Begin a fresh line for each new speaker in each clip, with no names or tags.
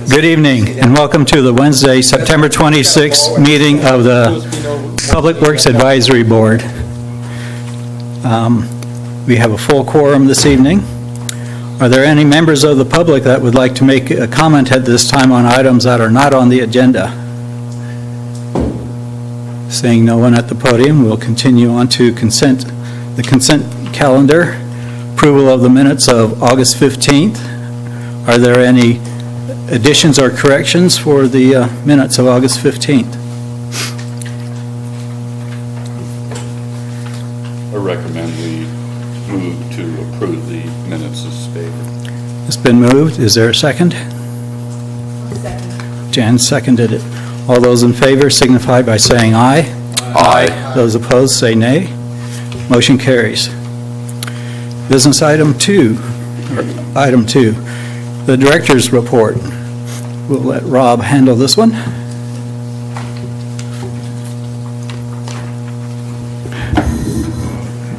Good evening and welcome to the Wednesday, September 26th meeting of the Public Works Advisory Board. We have a full quorum this evening. Are there any members of the public that would like to make a comment at this time on items that are not on the agenda? Seeing no one at the podium, we'll continue on to the consent calendar. Approval of the minutes of August 15th. Are there any additions or corrections for the minutes of August 15th?
I recommend we move to approve the minutes as stated.
It's been moved. Is there a second?
Second.
Jan seconded it. All those in favor signify by saying aye.
Aye.
Those opposed say nay. Motion carries. Business item 2, the director's report. We'll let Rob handle this one.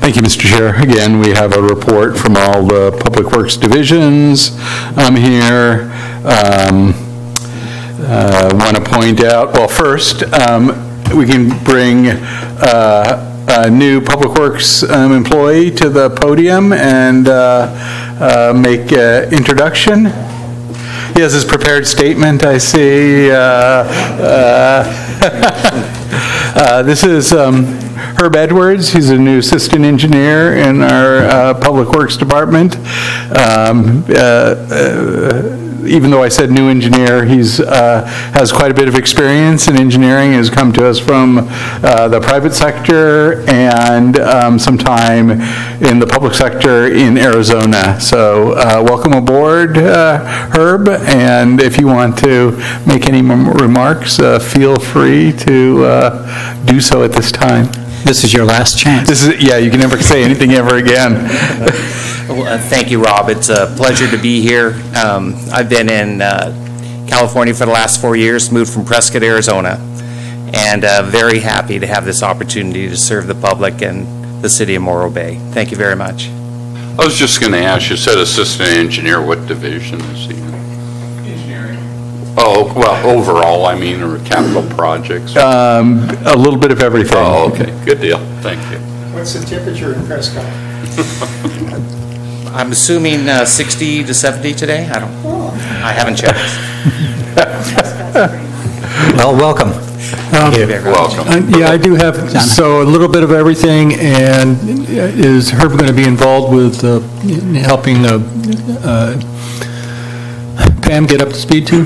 Thank you, Mr. Chair. Again, we have a report from all the Public Works divisions here. Want to point out, well, first, we can bring a new Public Works employee to the podium and make an introduction. He has his prepared statement, I see. This is Herb Edwards. He's a new assistant engineer in our Public Works department. Even though I said new engineer, he's has quite a bit of experience in engineering. Has come to us from the private sector and some time in the public sector in Arizona. So welcome aboard, Herb. And if you want to make any remarks, feel free to do so at this time.
This is your last chance.
This is, yeah, you can never say anything ever again.
Well, thank you, Rob. It's a pleasure to be here. I've been in California for the last 4 years, moved from Prescott, Arizona, and very happy to have this opportunity to serve the public and the city of Morro Bay. Thank you very much.
I was just going to ask, you said assistant engineer, what division is he in? Engineering. Oh, well, overall, I mean, or capital projects?
A little bit of everything.
Oh, okay. Good deal. Thank you.
What's the temperature in Prescott?
I'm assuming 60 to 70 today? I haven't checked.
Well, welcome.
Thank you very much.
Welcome.
Yeah, I do have, so a little bit of everything, and is Herb going to be involved with helping Pam get up to speed too?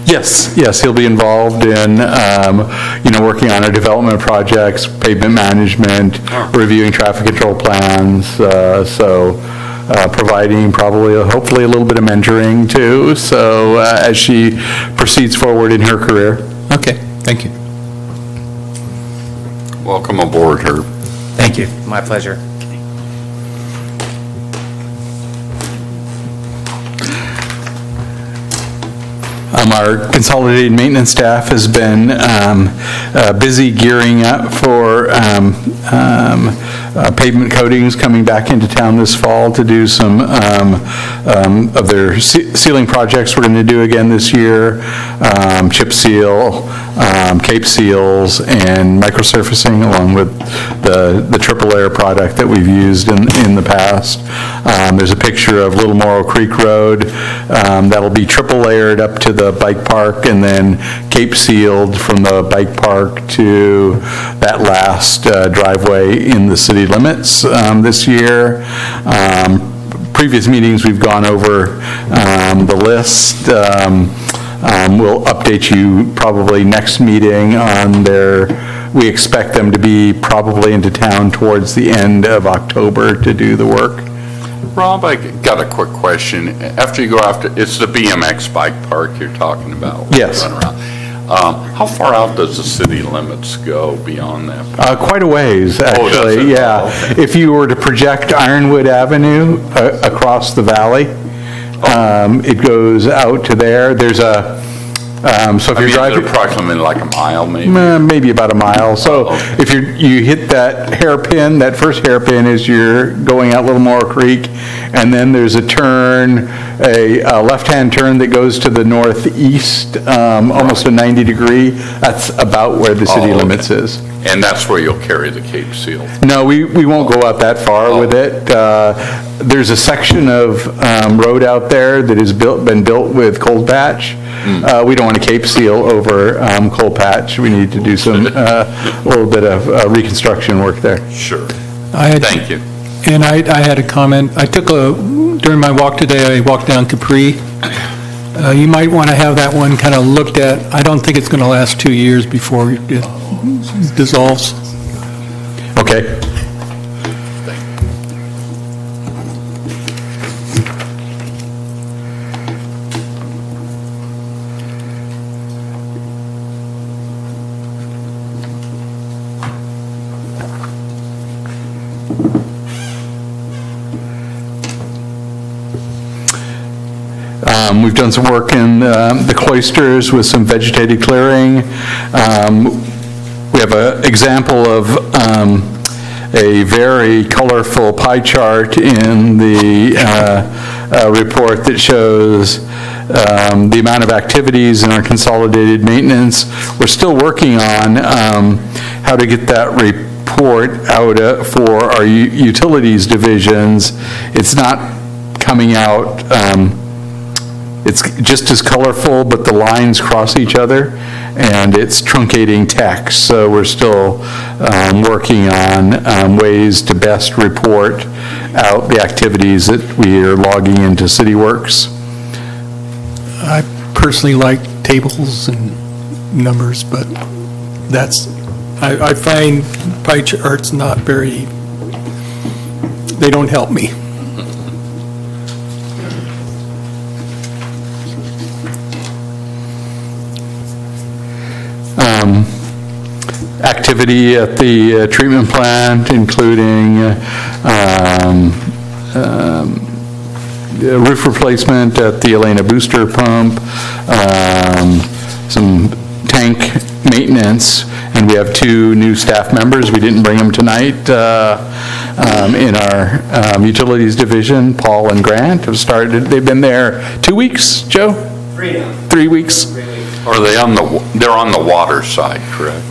Yes, he'll be involved in, working on our development projects, pavement management, reviewing traffic control plans, providing probably, hopefully a little bit of mentoring too, so as she proceeds forward in her career.
Okay, thank you.
Welcome aboard, Herb.
Thank you.
My pleasure.
Our consolidated maintenance staff has been busy gearing up for pavement coatings coming back into town this fall to do some of their sealing projects we're going to do again this year, chip seal, cape seals, and microsurfacing, along with the triple layer product that we've used in the past. There's a picture of Little Morro Creek Road that'll be triple layered up to the bike park and then cape sealed from the bike park to that last driveway in the city limits this year. Previous meetings we've gone over the list. We'll update you probably next meeting on we expect them to be probably into town towards the end of October to do the work.
Rob, I got a quick question. After you go it's the BMX bike park you're talking about?
Yes.
Run around. How far out does the city limits go beyond that?
Quite a ways, actually.
Oh, does it?
Yeah.
Oh, okay.
If you were to project Ironwood Avenue across the valley, it goes out to there. There's a So if
I
you're
mean, is
driving.
it approximately like a mile, maybe?
Maybe about a mile. So
okay.
if you hit that hairpin, that first hairpin is you're going out Little Moore Creek, and then there's a turn, a left-hand turn that goes to the northeast, almost a 90-degree. That's about where the city
Oh, okay.
limits is.
And that's where you'll carry the Cape Seal?
No, we won't go out that far with it. There's a section of road out there that has been built with cold patch. We don't want to Cape Seal over cold patch. We need to do some, a little bit of reconstruction work there.
Sure.
Thank
you.
And I had a comment. During my walk today, I walked down Capri. You might want to have that one kind of looked at. I don't think it's going to last 2 years before it dissolves.
Okay. We've done some work in the cloisters with some vegetated clearing. We have an example of a very colorful pie chart in the report that shows the amount of activities in our consolidated maintenance. We're still working on how to get that report out for our utilities divisions. It's not coming out, it's just as colorful, but the lines cross each other, and it's truncating text. So we're still working on ways to best report out the activities that we are logging into CityWorks.
I personally like tables and numbers, but I find pie charts not very, they don't help me.
Activity at the treatment plant, including roof replacement at the Elena booster pump, some tank maintenance, and we have 2 new staff members. We didn't bring them tonight in our utilities division. Paul and Grant have started. They've been there 2 weeks, Joe?
3 now.
3 weeks?
Are they they're on the water side, correct?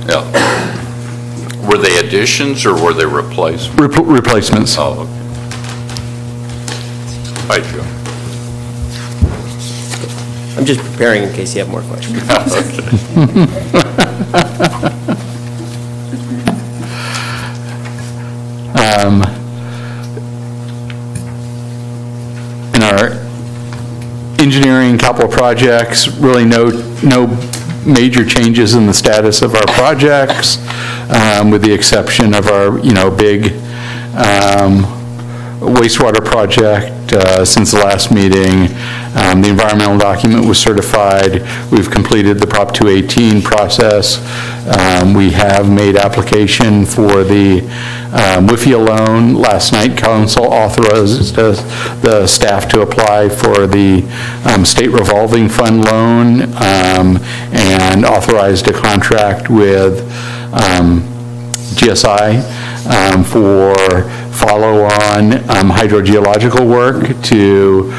Yeah. Were they additions or were they replacements?
Replacements.
Oh, okay. Hi, Joe.
I'm just preparing in case you have more questions.
In our engineering capital projects, really no major changes in the status of our projects, with the exception of our, big wastewater project. Since the last meeting, the environmental document was certified. We've completed the Prop 218 process. We have made application for the WIFIA loan. Last night, council authorized the staff to apply for the state revolving fund loan, and authorized a contract with GSI for follow-on hydrogeological work to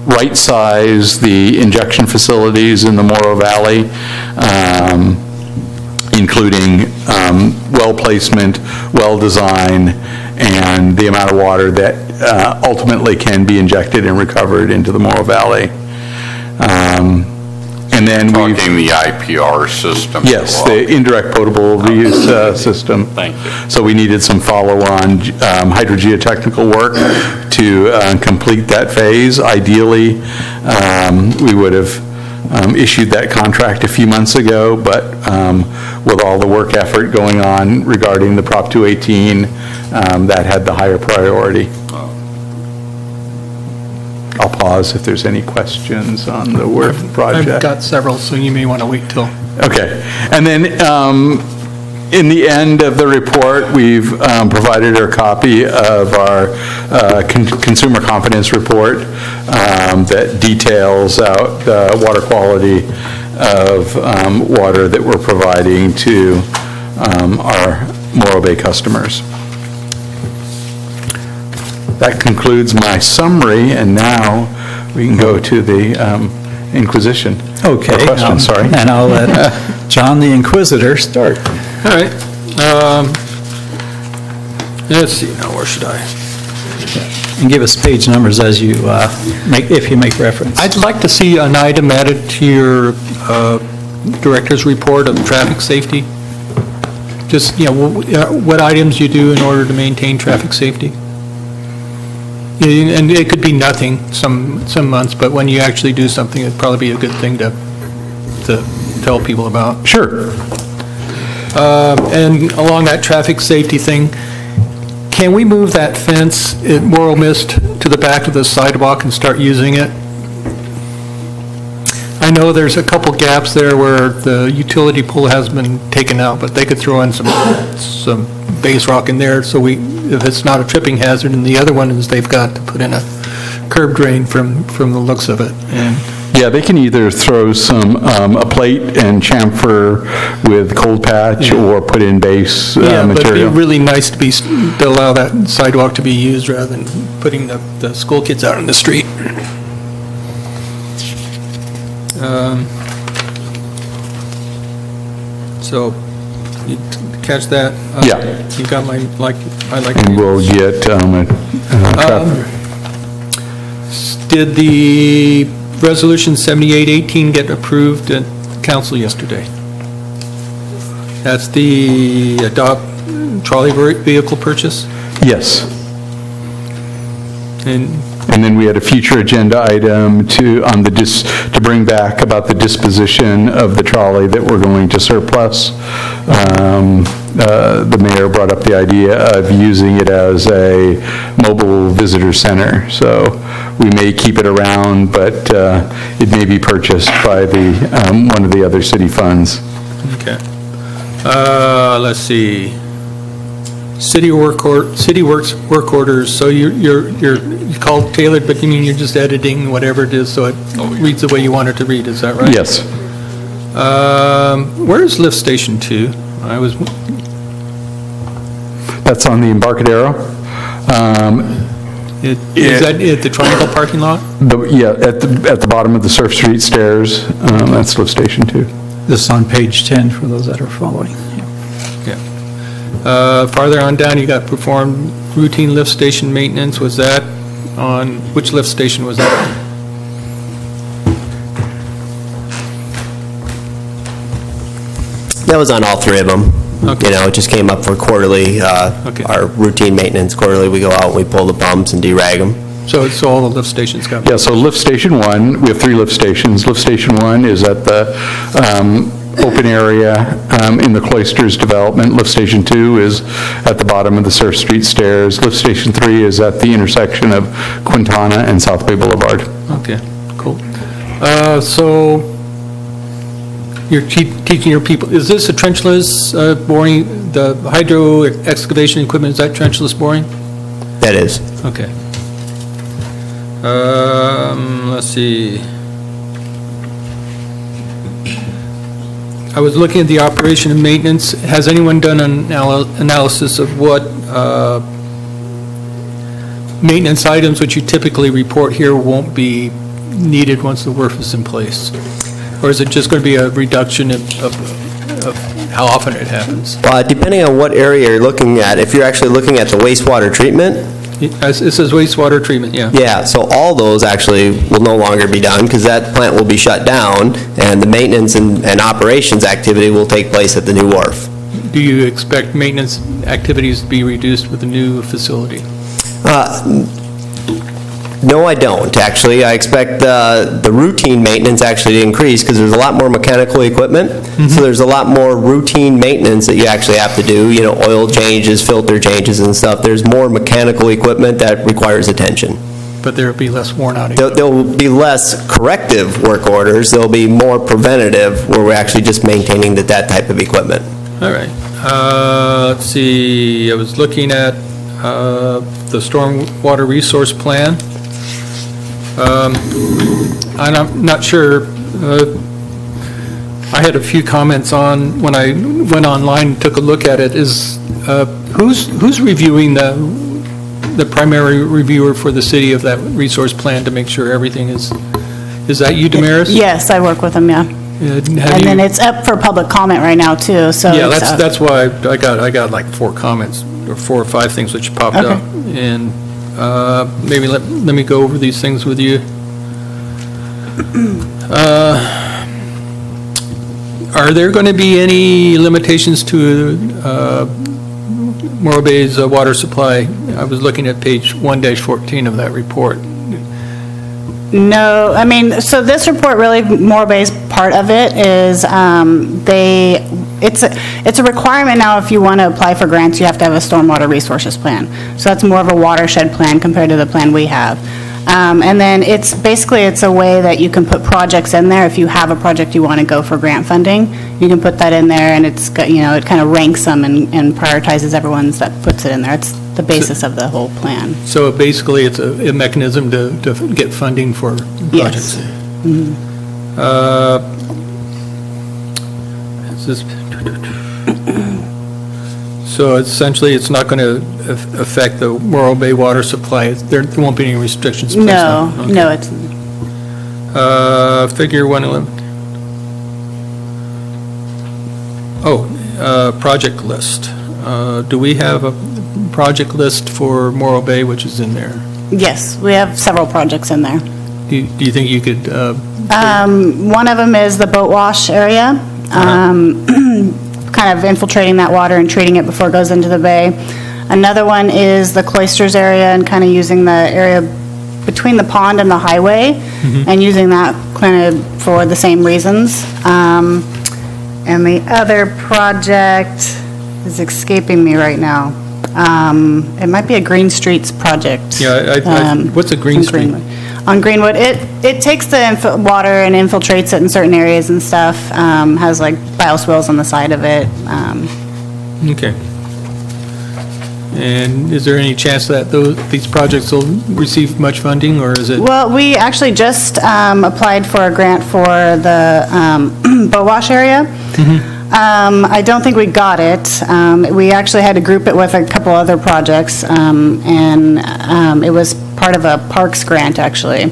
right-size the injection facilities in the Morro Valley, including well placement, well design, and the amount of water that ultimately can be injected and recovered into the Morro Valley. And then we've...
Talking the IPR system.
Yes, the indirect potable reuse system.
Thank you.
So we needed some follow-on hydrogeotechnical work to complete that phase. Ideally, we would have issued that contract a few months ago, but with all the work effort going on regarding the Prop 218, that had the higher priority. I'll pause if there's any questions on the work project.
I've got several, so you may want to wait till.
Okay. And then In the end of the report, we've provided a copy of our consumer confidence report that details out the water quality of water that we're providing to our Morro Bay customers. That concludes my summary, and now we can go to the Inquisition.
Okay.
Or question, sorry.
And I'll let John the Inquisitor start.
All right. Let's see, now where should I?
And give us page numbers as you if you make reference.
I'd like to see an item added to your director's report of traffic safety. Just, what items you do in order to maintain traffic safety. And it could be nothing some months, but when you actually do something, it'd probably be a good thing to tell people about.
Sure.
And along that traffic safety thing, can we move that fence at Morro Mist to the back of the sidewalk and start using it? I know there's a couple gaps there where the utility pole has been taken out, but they could throw in some base rock in there, so if it's not a tripping hazard, and the other one is they've got to put in a curb drain from the looks of it. And
Yeah, they can either throw a plate and chamfer with cold patch or put in base
yeah, but it'd
material.
be really nice to allow that sidewalk to be used rather than putting the school kids out on the street. So, you catch that?
Yeah.
You got my, I like.
And we'll get traffic.
Did the Resolution 7818 get approved at council yesterday? That's the adopt trolley vehicle purchase?
Yes.
And
then we had a future agenda item to bring back about the disposition of the trolley that we're going to surplus. The mayor brought up the idea of using it as a mobile visitor center. So we may keep it around, but it may be purchased by one of the other city funds.
Okay. Let's see. City works work orders. So you're called tailored, but you mean you're just editing whatever it is so it reads the way you want it to read. Is that right?
Yes.
Where's lift station 2?
That's on the Embarcadero.
Is that at the Triangle parking lot?
Yeah, at the bottom of the Surf Street stairs. That's lift station 2.
This is on page 10 for those that are following.
Yeah. Farther on down, you got performed routine lift station maintenance. Was that on, which lift station was that on?
That was on all three of them.
Okay.
It just came up for quarterly, our routine maintenance. Quarterly, we go out and we pull the pumps and derag them.
So all the lift stations got.
Yeah, so lift station 1, we have 3 lift stations. Lift station 1 is at the open area in the Cloisters development. Lift station 2 is at the bottom of the Surf Street stairs. Lift station 3 is at the intersection of Quintana and South Bay Boulevard.
Okay, cool. So you're teaching your people, is this a trenchless boring, the hydro excavation equipment, is that trenchless boring?
That is.
Okay. Let's see. I was looking at the operation and maintenance. Has anyone done an analysis of what maintenance items which you typically report here won't be needed once the WRF is in place? Or is it just going to be a reduction of how often it happens?
Depending on what area you're looking at, if you're actually looking at the wastewater treatment,
It says wastewater treatment, yeah.
yeah, so all those actually will no longer be done because that plant will be shut down and the maintenance and operations activity will take place at the new wharf.
Do you expect maintenance activities to be reduced with the new facility?
No, I don't, actually. I expect the routine maintenance actually to increase because there's a lot more mechanical equipment. So there's a lot more routine maintenance that you actually have to do, oil changes, filter changes and stuff. There's more mechanical equipment that requires attention.
But there will be less worn out.
There will be less corrective work orders. There'll be more preventative where we're actually just maintaining that type of equipment.
All right. Let's see, I was looking at the stormwater resource plan. I'm not sure, I had a few comments on, when I went online and took a look at it, is who's reviewing the primary reviewer for the city of that resource plan to make sure everything is that you, Damaris?
Yes, I work with them, yeah. And then it's up for public comment right now, too, so.
Yeah, that's why I got like 4 comments, or 4 or 5 things which popped
Okay.
up. And maybe let me go over these things with you. Are there going to be any limitations to Morro Bay's water supply? I was looking at page 1-14 of that report.
No, I mean, so this report really, Morro Bay's part of it is it's a requirement now if you want to apply for grants, you have to have a stormwater resources plan. So that's more of a watershed plan compared to the plan we have. And then it's a way that you can put projects in there. If you have a project you want to go for grant funding, you can put that in there, and it's got, it kind of ranks them and prioritizes everyone's that puts it in there. It's the basis of the whole plan.
So basically, it's a mechanism to get funding for projects.
Yes. Mm-hmm.
So essentially, it's not going to affect the Morro Bay water supply. There won't be any restrictions placed on it? Okay.
No, it's.
Figure 111. Project list. Do we have a project list for Morro Bay, which is in there?
Yes, we have several projects in there.
Do you think you could?
One of them is the boat wash area, kind of infiltrating that water and treating it before it goes into the bay. Another one is the cloisters area and kind of using the area between the pond and the highway and using that kind of for the same reasons. And the other project is escaping me right now. It might be a Green Streets project.
Yeah, what's a Green Street?
On Greenwood, it takes the water and infiltrates it in certain areas and stuff. Has like bioswales on the side of it.
Okay. And is there any chance that these projects will receive much funding, or is it?
Well, we actually just applied for a grant for the boat wash area. I don't think we got it. We actually had to group it with a couple other projects, and it was part of a parks grant, actually.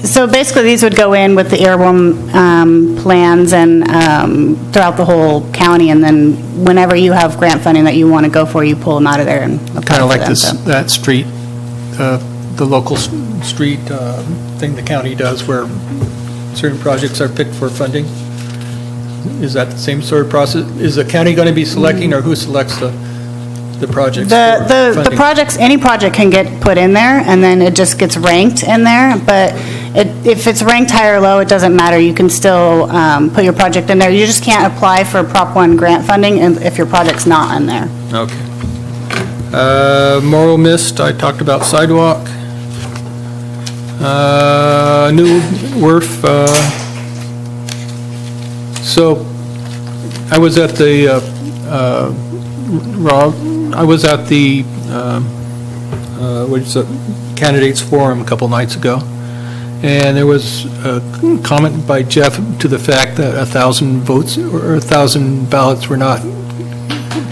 So basically, these would go in with the airborne plans and throughout the whole county, and then whenever you have grant funding that you want to go for, you pull them out of there and apply
Kind of
for
like
them, so.
that street, the local street thing the county does where certain projects are picked for funding? Is that the same sort of process? Is the county going to be selecting, or who selects the projects for
The
funding?
projects, any project can get put in there, and then it just gets ranked in there, but if it's ranked high or low, it doesn't matter. You can still put your project in there. You just can't apply for Prop 1 grant funding if your project's not in there.
Okay. Morro Mist, I talked about sidewalk. New WRF. So I was at the candidates forum a couple nights ago, and there was a comment by Jeff to the fact that 1,000 votes or 1,000 ballots were not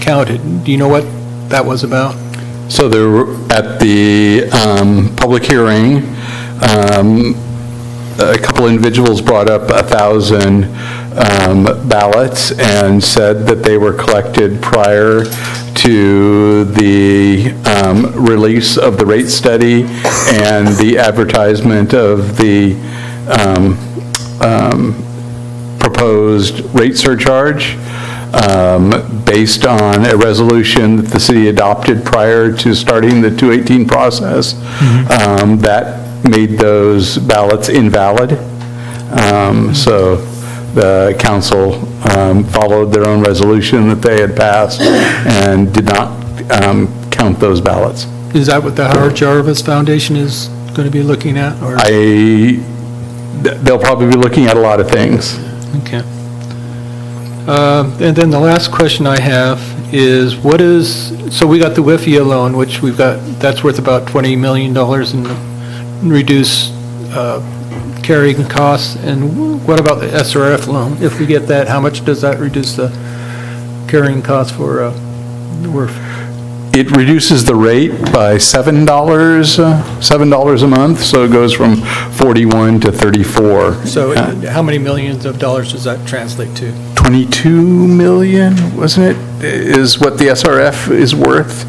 counted. Do you know what that was about?
So there were, at the public hearing, a couple individuals brought up 1,000 ballots and said that they were collected prior to the release of the rate study and the advertisement of the proposed rate surcharge, based on a resolution that the city adopted prior to starting the 218 process, that made those ballots invalid. So the council followed their own resolution that they had passed and did not count those ballots.
Is that what the Howard Jarvis Foundation is going to be looking at? Or?
They'll probably be looking at a lot of things.
Okay. And then the last question I have is, so we got the WIFIA loan, which that's worth about $20 million in reduced carrying costs, and what about the SRF loan? If we get that, how much does that reduce the carrying costs for WIRF?
It reduces the rate by $7 a month, so it goes from 41 to 34.
So how many millions of dollars does that translate to?
22 million, wasn't it, is what the SRF is worth?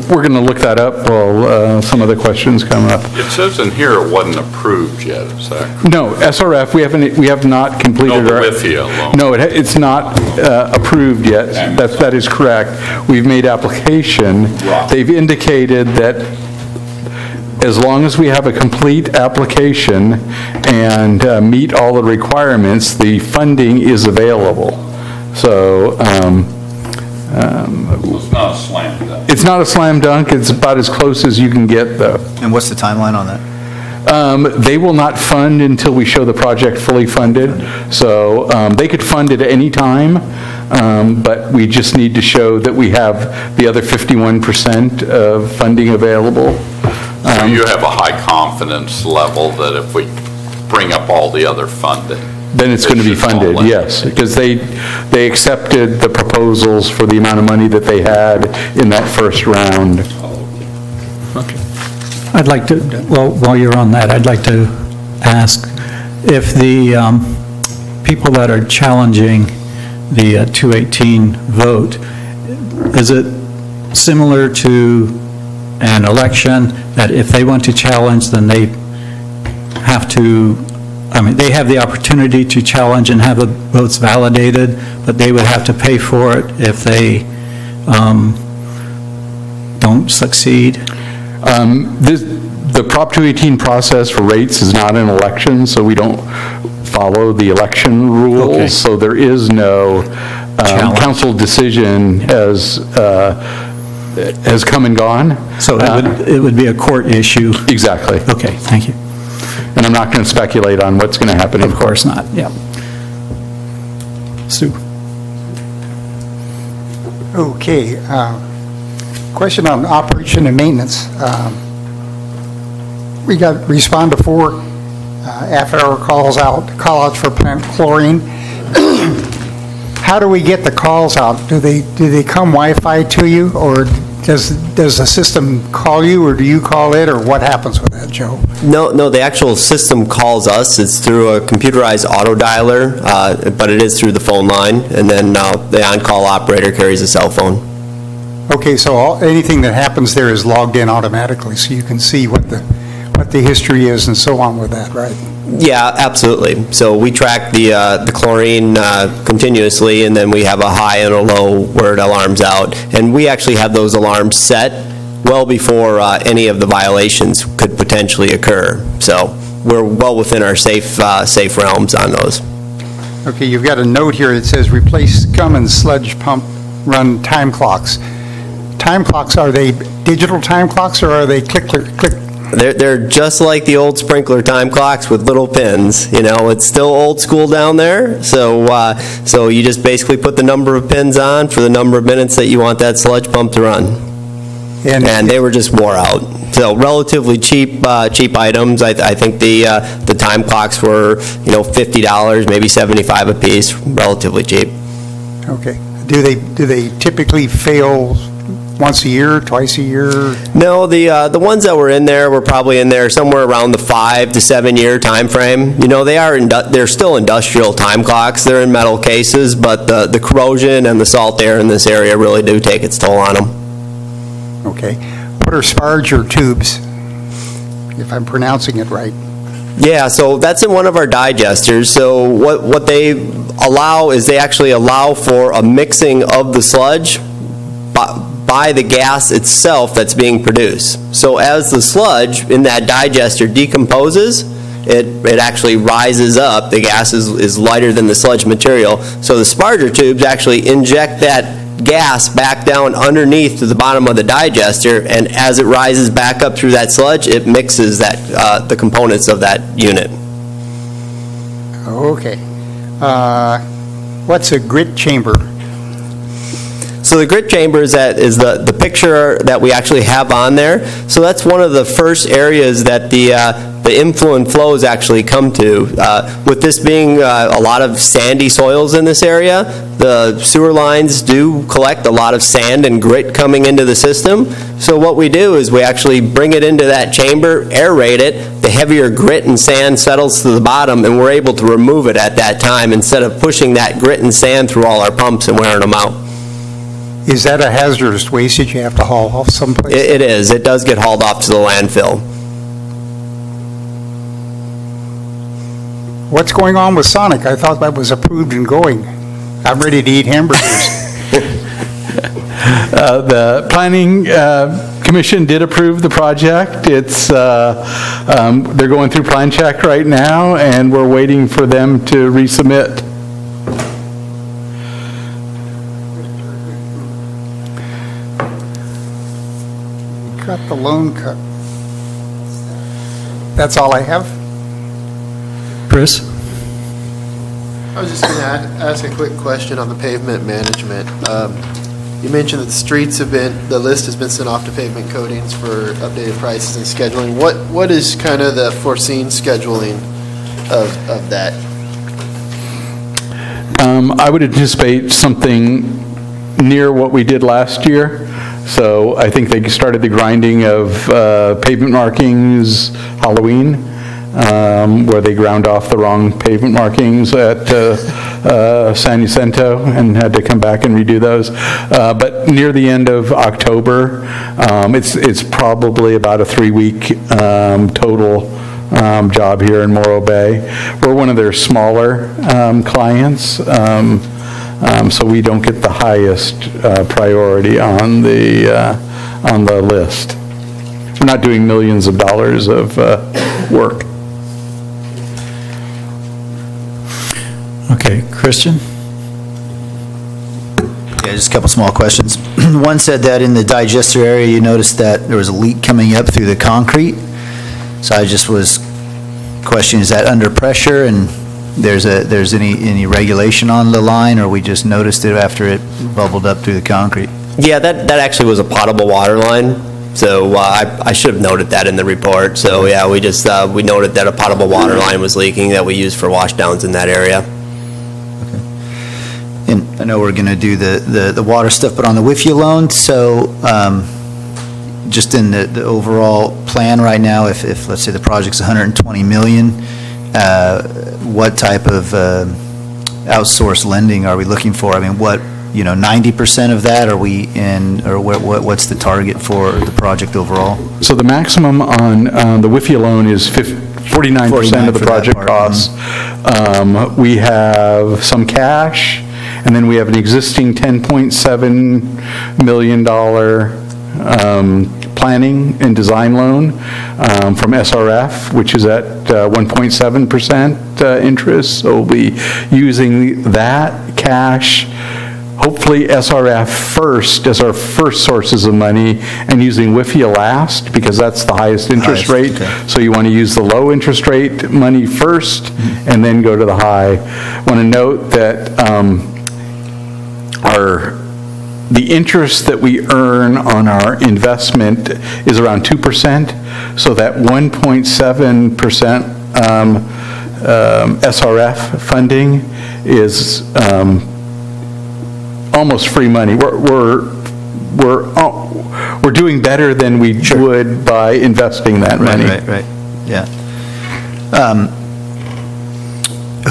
We're going to look that up while some other questions come up.
It says in here it wasn't approved yet, is that correct?
No, SRF, we have not completed
No,
our...
the WIFIA loan.
No, it's not approved yet. That is correct. We've made application.
Right.
They've indicated that as long as we have a complete application and meet all the requirements, the funding is available. So,
It's not a slam dunk.
it's not a slam dunk. It's about as close as you can get, though.
And what's the timeline on that?
They will not fund until we show the project fully funded. So they could fund it at any time, but we just need to show that we have the other 51% of funding available.
So you have a high confidence level that if we bring up all the other funding,
Then it's going to be
It should fall
funded,
in.
yes, because they accepted the proposals for the amount of money that they had in that first round.
I'd like to, well, while you're on that, I'd like to ask if the people that are challenging the 218 vote, is it similar to an election that if they want to challenge, then they have to, they have the opportunity to challenge and have the votes validated, but they would have to pay for it if they don't succeed?
The Prop 218 process for rates is not an election, so we don't follow the election rules.
Okay.
So there is no
Challenge.
council decision has come and gone.
So it would be a court issue?
Exactly.
Okay, thank you.
And I'm not going to speculate on what's going to happen in
Of course not, yeah. Sue?
Okay, question on operation and maintenance. We got respond to 4 after-hour call outs for plant chlorine. How do we get the calls out? Do they come Wi-Fi to you, or does the system call you, or do you call it, or what happens with that, Joe?
No, the actual system calls us. It's through a computerized auto dialer, but it is through the phone line, and then the on-call operator carries a cell phone.
Okay, so anything that happens there is logged in automatically, so you can see what the history is and so on with that, right?
Yeah, absolutely. So we track the chlorine continuously, and then we have a high and a low where it alarms out. And we actually have those alarms set well before any of the violations could potentially occur. So we're well within our safe realms on those.
Okay, you've got a note here that says replace Cummins sludge pump run time clocks. Time clocks, are they digital time clocks or are they click?
They're just like the old sprinkler time clocks with little pins. You know, it's still old school down there. So you just basically put the number of pins on for the number of minutes that you want that sludge pump to run. And they were just wore out. So relatively cheap items. I think the time clocks were, $50, maybe $75 a piece. Relatively cheap.
Okay. Do they typically fail once a year, twice a year?
No, the ones that were in there were probably in there somewhere around the 5 to 7 year time frame. They're still industrial time clocks. They're in metal cases, but the corrosion and the salt air in this area really do take its toll on them.
Okay. What are sparge or tubes, if I'm pronouncing it right?
Yeah, so that's in one of our digesters. So what they allow is they actually allow for a mixing of the sludge by the gas itself that's being produced. So as the sludge in that digester decomposes, it actually rises up. The gas is lighter than the sludge material. So the sparger tubes actually inject that gas back down underneath to the bottom of the digester, and as it rises back up through that sludge, it mixes that, the components of that unit.
Okay. What's a grit chamber?
So the grit chamber is the picture that we actually have on there. So that's one of the first areas that the influent flows actually come to. With this being a lot of sandy soils in this area, the sewer lines do collect a lot of sand and grit coming into the system. So what we do is we actually bring it into that chamber, aerate it, the heavier grit and sand settles to the bottom, and we're able to remove it at that time instead of pushing that grit and sand through all our pumps and wearing them out.
Is that a hazardous waste that you have to haul off someplace?
It is. It does get hauled off to the landfill.
What's going on with Sonic? I thought that was approved and going. I'm ready to eat hamburgers.
The Planning Commission did approve the project. It's, they're going through plan check right now, and we're waiting for them to resubmit.
Got the loan cut. That's all I have.
Chris?
I was just going to ask a quick question on the pavement management. You mentioned that the streets have been, the list has been sent off to Pavement Coatings for updated prices and scheduling. What is kind of the foreseen scheduling of that?
I would anticipate something near what we did last year. So I think they started the grinding of pavement markings Halloween, where they ground off the wrong pavement markings at San Jacinto and had to come back and redo those. But near the end of October, it's probably about a 3-week total job here in Morro Bay. We're one of their smaller clients. So we don't get the highest priority on the list. We're not doing millions of dollars of work.
Okay, Christian?
Yeah, just a couple small questions. One said that in the digester area, you noticed that there was a leak coming up through the concrete. So I just was questioning, is that under pressure and there's any regulation on the line, or we just noticed it after it bubbled up through the concrete?
Yeah, that actually was a potable water line. So I should have noted that in the report. So yeah, we just we noted that a potable water line was leaking that we used for washdowns in that area.
And I know we're going to do the water stuff, but on the WIFIA loan, so just in the overall plan right now, if let's say the project's 120 million, what type of outsourced lending are we looking for? I mean, 90% of that are we in, or what's the target for the project overall?
So the maximum on the WIFIA loan is 49% of the project costs. We have some cash, and then we have an existing $10.7 million planning and design loan from SRF, which is at 1.7% interest. So we'll be using that cash, hopefully SRF first as our first sources of money, and using WIFIA last because that's the highest interest rate. Okay. So you want to use the low interest rate money first and then go to the high. I want to note that the interest that we earn on our investment is around 2%, so that 1.7% SRF funding is almost free money. We're doing better than we would by investing that money.
Right. Yeah.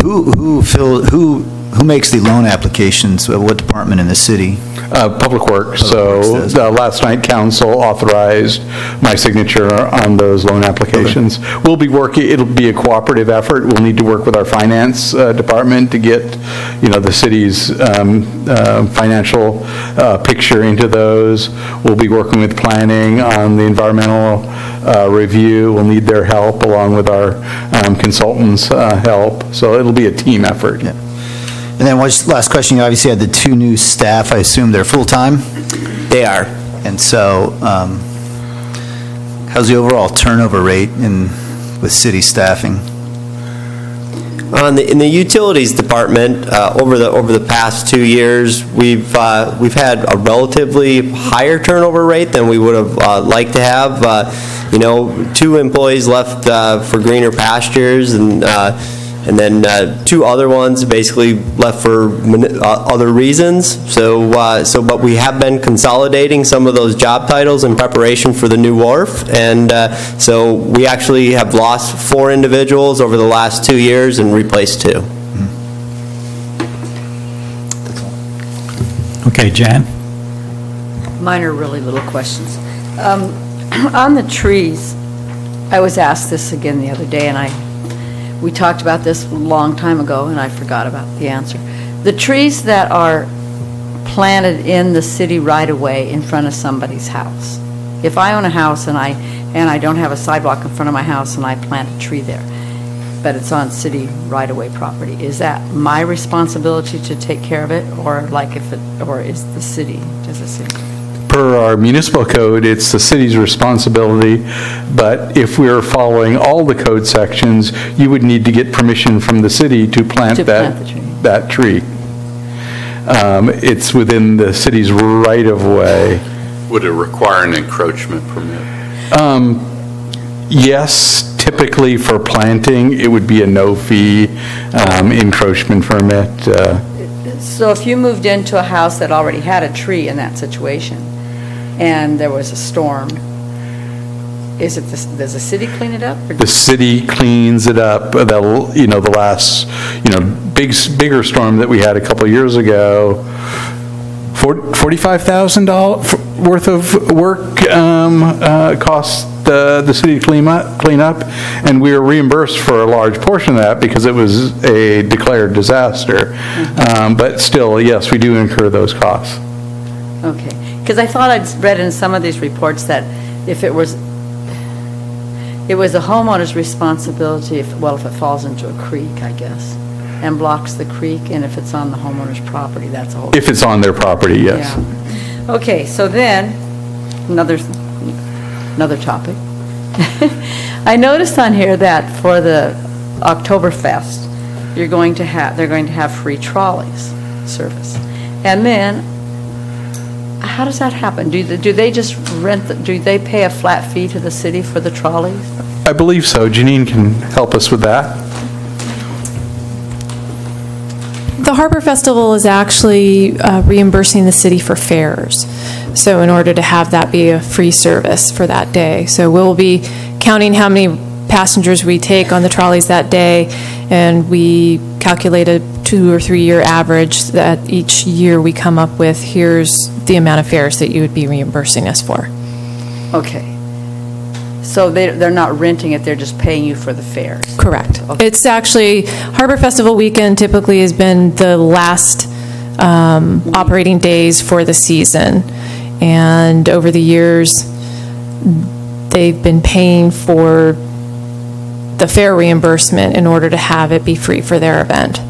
Who makes the loan applications? What department in the city?
Public Works. So last night, council authorized my signature on those loan applications. Okay. We'll be working, it'll be a cooperative effort. We'll need to work with our finance department to get, the city's financial picture into those. We'll be working with planning on the environmental review. We'll need their help along with our consultants' help. So it'll be a team effort.
Yeah. And then last question, you obviously had the 2 new staff, I assume they're full-time?
They are.
And so, how's the overall turnover rate with city staffing?
In the utilities department, over the past 2 years, we've had a relatively higher turnover rate than we would have liked to have. 2 employees left for greener pastures, and then 2 other ones basically left for other reasons. But we have been consolidating some of those job titles in preparation for the new wharf, and so we actually have lost 4 individuals over the last 2 years and replaced 2.
Okay, Jan?
Mine are really little questions. On the trees, I was asked this again the other day, and we talked about this a long time ago, and I forgot about the answer. The trees that are planted in the city right-of-way in front of somebody's house. If I own a house and I don't have a sidewalk in front of my house and I plant a tree there, but it's on city right-of-way property, is that my responsibility to take care of it, or is the city, does the city?
Per our municipal code, it's the city's responsibility, but if we're following all the code sections, you would need to get permission from the city to plant that tree. It's within the city's right-of-way.
Would it require an encroachment permit?
Yes, typically for planting, it would be a no-fee encroachment permit.
So if you moved into a house that already had a tree in that situation, and there was a storm, does the city clean it up?
The city cleans it up. The last, bigger storm that we had a couple years ago, $45,000 worth of work cost the city to clean up, and we were reimbursed for a large portion of that because it was a declared disaster. But still, yes, we do incur those costs.
Okay. Because I thought I'd read in some of these reports that if it was a homeowner's responsibility, if it falls into a creek, I guess, and blocks the creek, and if it's on the homeowner's property, that's a whole...
If it's on their property, yes.
Yeah. Okay, so then, another topic. I noticed on here that for the Oktoberfest, they're going to have free trolleys service. And then, how does that happen? Do they just do they pay a flat fee to the city for the trolleys?
I believe so. Janine can help us with that.
The Harbor Festival is actually reimbursing the city for fares. So in order to have that be a free service for that day. So we'll be counting how many passengers we take on the trolleys that day, and we calculate a 2 or 3 year average that each year we come up with, here's the amount of fares that you would be reimbursing us for.
Okay. So they're not renting it, they're just paying you for the fares?
Correct.
Okay.
It's actually, Harbor Festival weekend typically has been the last operating days for the season. And over the years, they've been paying for the fare reimbursement in order to have it be free for their event.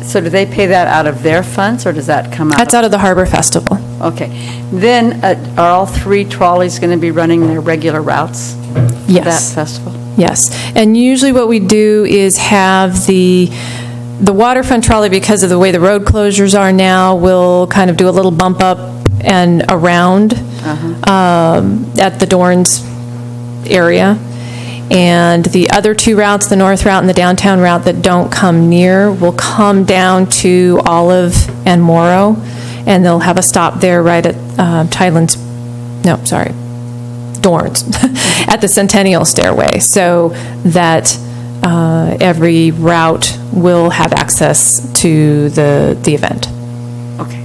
So do they pay that out of their funds, or does that come out?
That's out of the Harbor Festival.
Okay. Then are all 3 trolleys going to be running their regular routes for
Yes.
that festival?
Yes. And usually what we do is have the waterfront trolley, because of the way the road closures are now, will kind of do a little bump up and around at the Dorns area. And the other 2 routes, the north route and the downtown route that don't come near, will come down to Olive and Morrow, and they'll have a stop there right at Dorns, at the Centennial Stairway, so that every route will have access to the event.
Okay,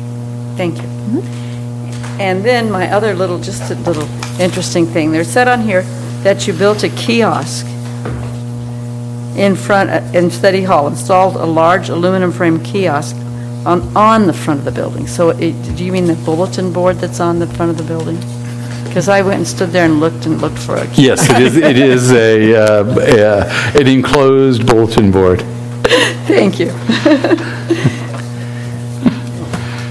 thank you. And then my other just a little interesting thing, there's said on here that you built a kiosk in Study Hall, installed a large aluminum frame kiosk on the front of the building. So do you mean the bulletin board that's on the front of the building? Because I went and stood there and looked for a kiosk.
Yes, it is an enclosed bulletin board.
Thank you.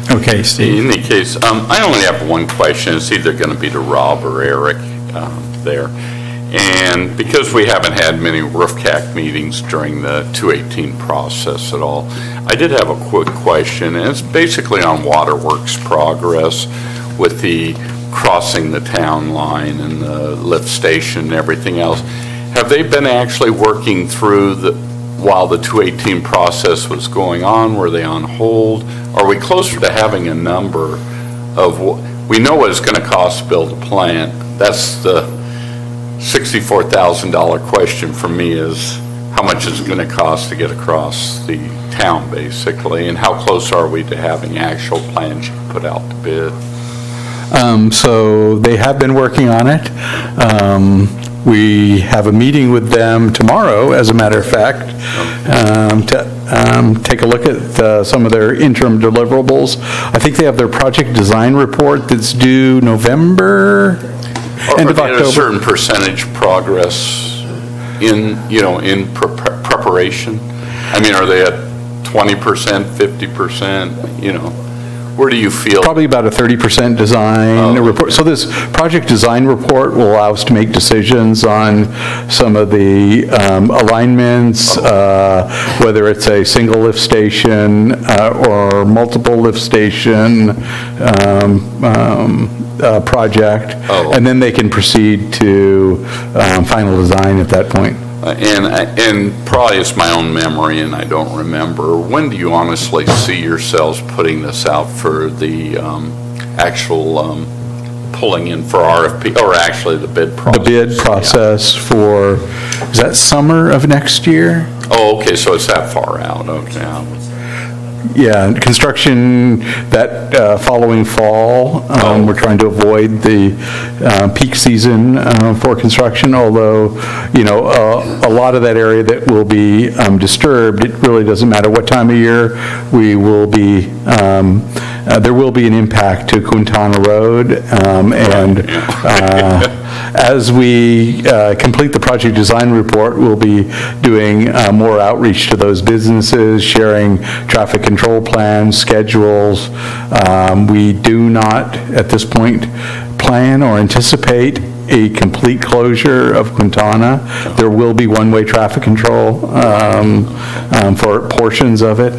Okay, Steve.
In any case, I only have one question. It's either going to be to Rob or Eric there. And because we haven't had many RoofCAC meetings during the 218 process at all, I did have a quick question, and it's basically on Waterworks progress with the crossing the town line and the lift station and everything else. Have they been actually working through while the 218 process was going on? Were they on hold? Are we closer to having a number of, we know what it's going to cost to build a plant. That's the $64,000 question for me, is how much is it going to cost to get across the town, basically, and how close are we to having actual plans put out to bid?
So they have been working on it. We have a meeting with them tomorrow, as a matter of fact, to take a look at some of their interim deliverables. I think they have their project design report that's due November, end of October.
A certain percentage progress in preparation? I mean, are they at 20%, 50%, Where do you feel?
Probably about a 30% design report. So this project design report will allow us to make decisions on some of the alignments, whether it's a single lift station or multiple lift station project. And then they can proceed to final design at that point.
And probably it's my own memory and I don't remember. When do you honestly see yourselves putting this out for the actual pulling in for RFP, or actually the bid process?
The bid process for, is that summer of next year?
Oh, okay, so it's that far out, okay.
Yeah, construction that following fall. We're trying to avoid the peak season for construction, although, a lot of that area that will be disturbed, it really doesn't matter what time of year we will be, there will be an impact to Quintana Road, and as we complete the project design report, we'll be doing more outreach to those businesses, sharing traffic control plans, schedules. We do not, at this point, plan or anticipate a complete closure of Quintana. There will be one-way traffic control for portions of it.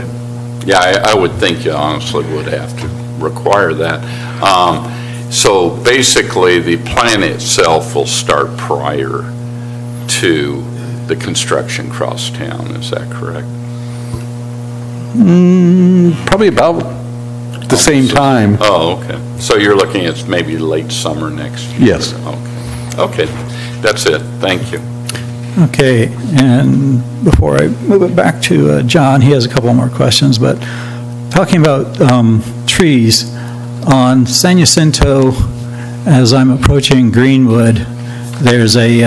Yeah, I would think you honestly would have to require that. So basically, the plan itself will start prior to the construction cross town, is that correct?
Probably about the same time.
Oh, okay. So you're looking at maybe late summer next year?
Yes.
Okay, that's it. Thank you.
Okay, and before I move it back to John, he has a couple more questions, but talking about trees, on San Jacinto, as I'm approaching Greenwood, there's a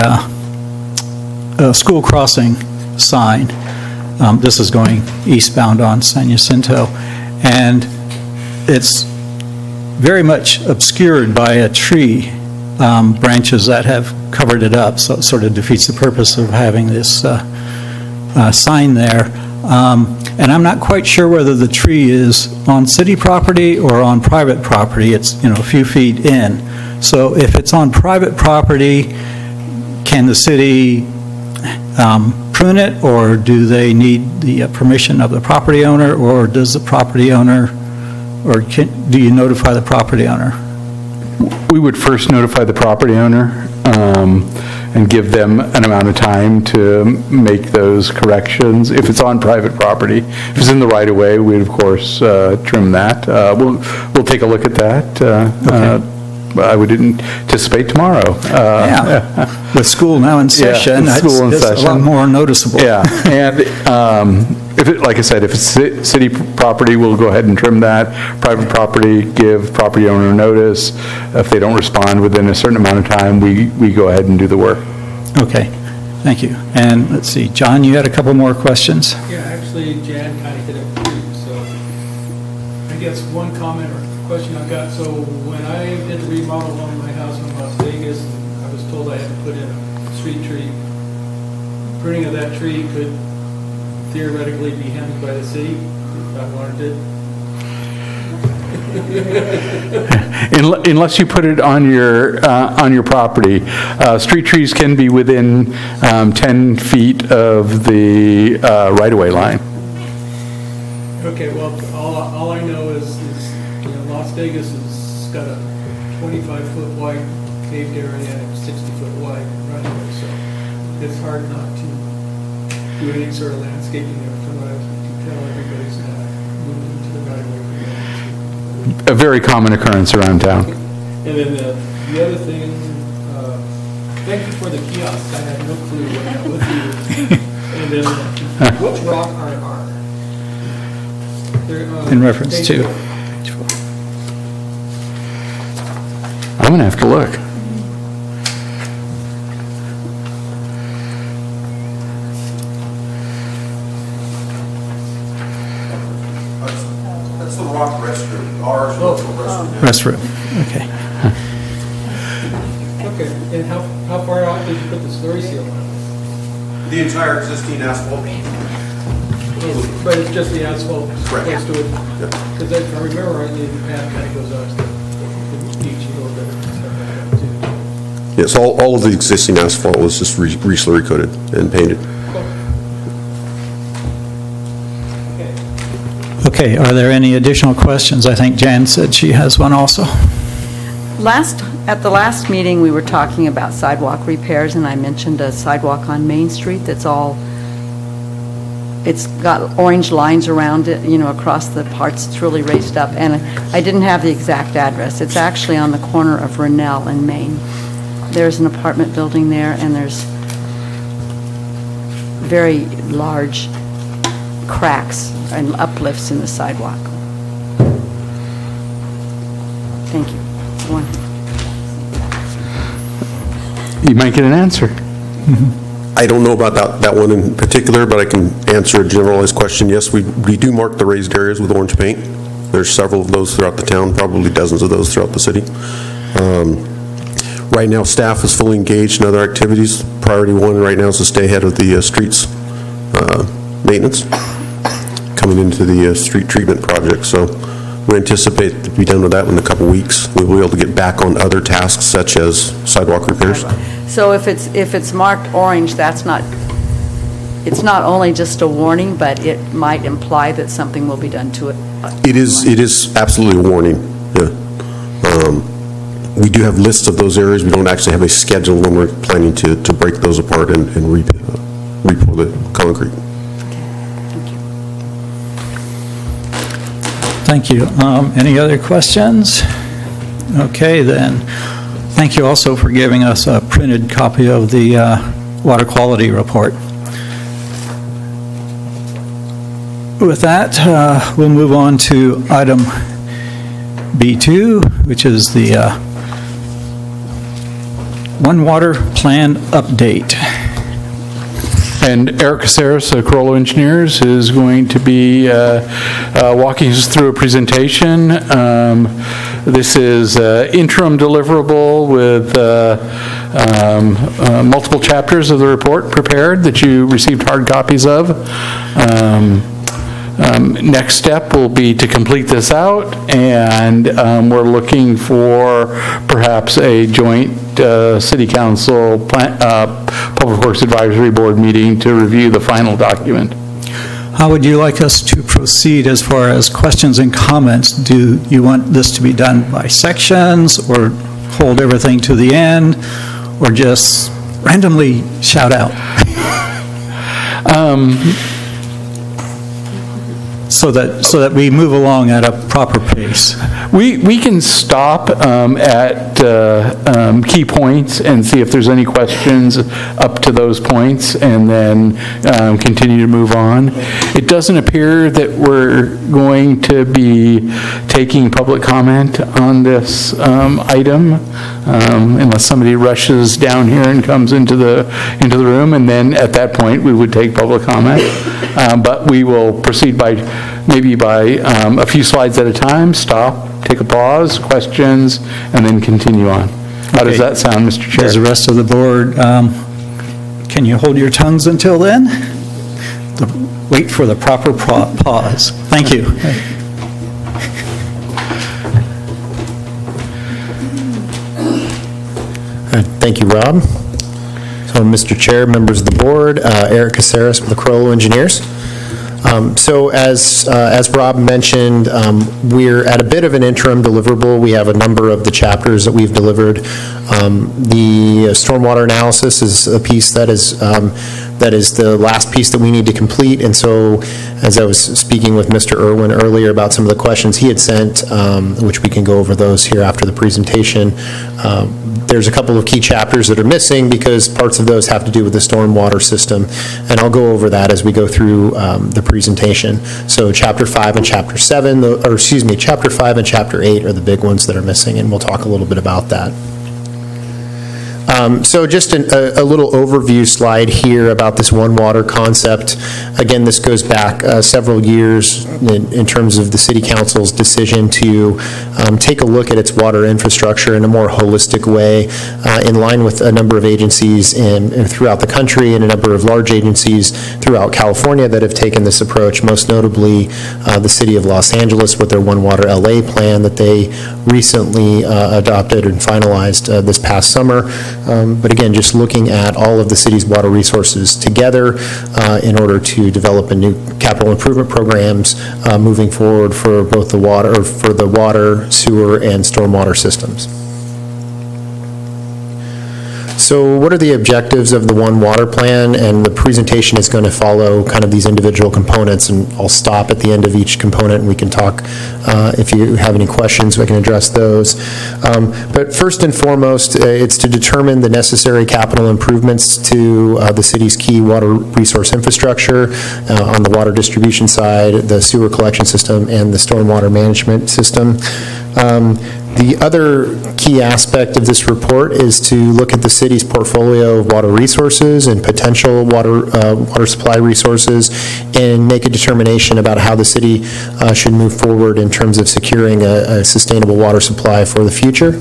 school crossing sign. This is going eastbound on San Jacinto, and it's very much obscured by a tree, branches that have covered it up, so it sort of defeats the purpose of having this sign there. And I'm not quite sure whether the tree is on city property or on private property. It's, a few feet in. So if it's on private property, can the city prune it, or do they need the permission of the property owner, or does the property owner, or do you notify the property owner?
We would first notify the property owner and give them an amount of time to make those corrections. If it's on private property, if it's in the right-of-way, we'd of course trim that. We'll take a look at that. Okay. I would anticipate tomorrow.
Yeah, with school now in session,
it's
a lot more noticeable.
Yeah, and if it, like I said, if it's city property, we'll go ahead and trim that. Private property, give property owner notice. If they don't respond within a certain amount of time, we go ahead and do the work.
Okay, thank you. And let's see, John, you had a couple more questions?
Yeah, actually, Jan kind of hit it too, so I guess one comment or question I got. So when I did the remodel on my house in Las Vegas, I was told I had to put in a street tree. Pruning of that tree could theoretically be handled by the city if I wanted it.
Unless you put it on your property. Street trees can be within 10 feet of the right-of-way line.
Okay, well, all I know is Las Vegas has got a 25-foot wide paved area and 60-foot wide runway, so it's hard not to do any sort of landscaping there. From what I can tell, everybody's moving into the right-of-way.
A very common occurrence around town.
And then the other thing, thank you for the kiosk. I had no clue what that would be. And then, which rock are
In reference to?
I'm going to have to look.
That's the rock restroom. Ours is the restroom.
Restroom, okay.
Okay, and how far out did you put the slurry seal on?
The entire existing asphalt.
But it's just the asphalt
Correct.
close to it? Because if I remember rightly, the path kind of goes up to the beach a little bit and stuff like that too.
Yes, all of the existing asphalt was just re-slurry coated and painted.
Okay, are there any additional questions? I think Jan said she has one also.
At the last meeting, we were talking about sidewalk repairs, and I mentioned a sidewalk on Main Street it's got orange lines around it, across the parts. It's really raised up, and I didn't have the exact address. It's actually on the corner of Rennell and Main. There's an apartment building there, and there's very large cracks and uplifts in the sidewalk. Thank you. One.
You might get an answer.
I don't know about that one in particular, but I can answer a generalized question. Yes, we do mark the raised areas with orange paint. There's several of those throughout the town, probably dozens of those throughout the city. Right now, staff is fully engaged in other activities. Priority one right now is to stay ahead of the streets maintenance coming into the street treatment project. So we anticipate to be done with that in a couple weeks. We'll be able to get back on other tasks such as sidewalk repairs.
So if it's marked orange, it's not only just a warning, but it might imply that something will be done to it.
It is absolutely a warning, yeah. We do have lists of those areas. We don't actually have a schedule when we're planning to break those apart and re-pour the concrete.
Thank you. Any other questions? Okay, then. Thank you also for giving us a printed copy of the water quality report. With that, we'll move on to item B2, which is the One Water Plan Update.
And Eric Caceres, Corolla Engineers, is going to be walking us through a presentation. This is interim deliverable with multiple chapters of the report prepared that you received hard copies of. Next step will be to complete this out, and we're looking for perhaps a joint City Council Public Works Advisory Board meeting to review the final document.
How would you like us to proceed as far as questions and comments? Do you want this to be done by sections, or hold everything to the end, or just randomly shout out? So that we move along at a proper pace.
We can stop at key points and see if there's any questions up to those points, and then continue to move on. It doesn't appear that we're going to be taking public comment on this item unless somebody rushes down here and comes into the room, and then at that point we would take public comment. But we will proceed maybe by a few slides at a time, stop, take a pause, questions, and then continue on. How does that sound, Mr. Chair?
Does the rest of the board, can you hold your tongues until then? for the proper pause. Thank you.
Thank you, Rob. So, Mr. Chair, members of the board, Eric Caceres with the Carollo Engineers. So as Rob mentioned, we're at a bit of an interim deliverable. We have a number of the chapters that we've delivered. The stormwater analysis is a piece that is the last piece that we need to complete. And so, as I was speaking with Mr. Irwin earlier about some of the questions he had sent, which we can go over those here after the presentation, there's a couple of key chapters that are missing because parts of those have to do with the stormwater system, and I'll go over that as we go through the presentation. So Chapter 5 and Chapter 7, or excuse me, Chapter 5 and Chapter 8 are the big ones that are missing, and we'll talk a little bit about that. So just a little overview slide here about this One Water concept. Again, this goes back several years in terms of the City Council's decision to take a look at its water infrastructure in a more holistic way, in line with a number of agencies throughout the country and a number of large agencies throughout California that have taken this approach, most notably the City of Los Angeles with their One Water LA plan that they recently adopted and finalized this past summer. But again, just looking at all of the city's water resources together in order to develop a new capital improvement programs moving forward for both the water, sewer, and stormwater systems. So what are the objectives of the One Water Plan? And the presentation is going to follow kind of these individual components, and I'll stop at the end of each component and we can talk, if you have any questions, we can address those. But first and foremost, it's to determine the necessary capital improvements to the city's key water resource infrastructure on the water distribution side, the sewer collection system, and the stormwater management system. The other key aspect of this report is to look at the city's portfolio of water resources and potential water supply resources and make a determination about how the city should move forward in terms of securing a sustainable water supply for the future.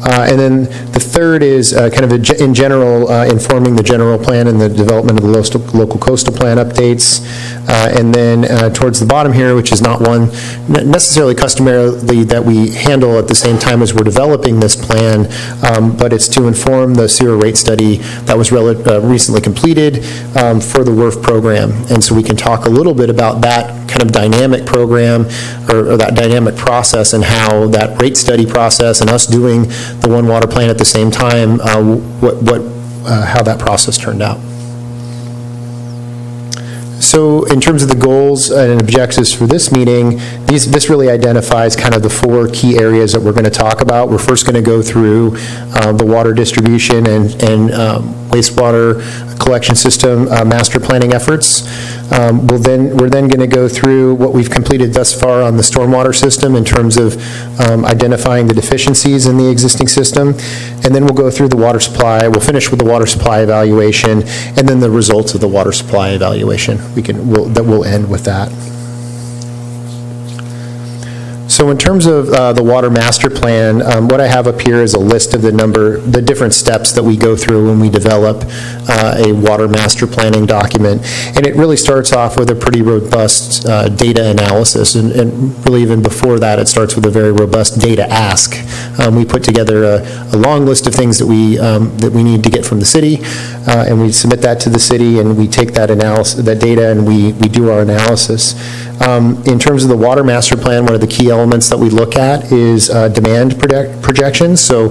And then the third is kind of in general, informing the general plan and the development of the local coastal plan updates. And then towards the bottom here, which is not one necessarily customarily that we handle at the same time as we're developing this plan, but it's to inform the sewer rate study that was recently completed for the WRF program. And so we can talk a little bit about that kind of dynamic program or that dynamic process and how that rate study process and us doing the One Water Plan at the same time, how that process turned out. So in terms of the goals and objectives for this meeting, this really identifies kind of the four key areas that we're going to talk about. We're first going to go through the water distribution and wastewater collection system master planning efforts. We're then going to go through what we've completed thus far on the stormwater system in terms of identifying the deficiencies in the existing system, and then we'll go through the water supply. We'll finish with the water supply evaluation, and then the results of the water supply evaluation. We'll end with that. So in terms of the water master plan, what I have up here is a list of the different steps that we go through when we develop a water master planning document. And it really starts off with a pretty robust data analysis. And really even before that, it starts with a very robust data ask. We put together a long list of things that we need to get from the city, and we submit that to the city, and we take that data and we do our analysis. In terms of the water master plan, one of the key elements that we look at is demand projections. So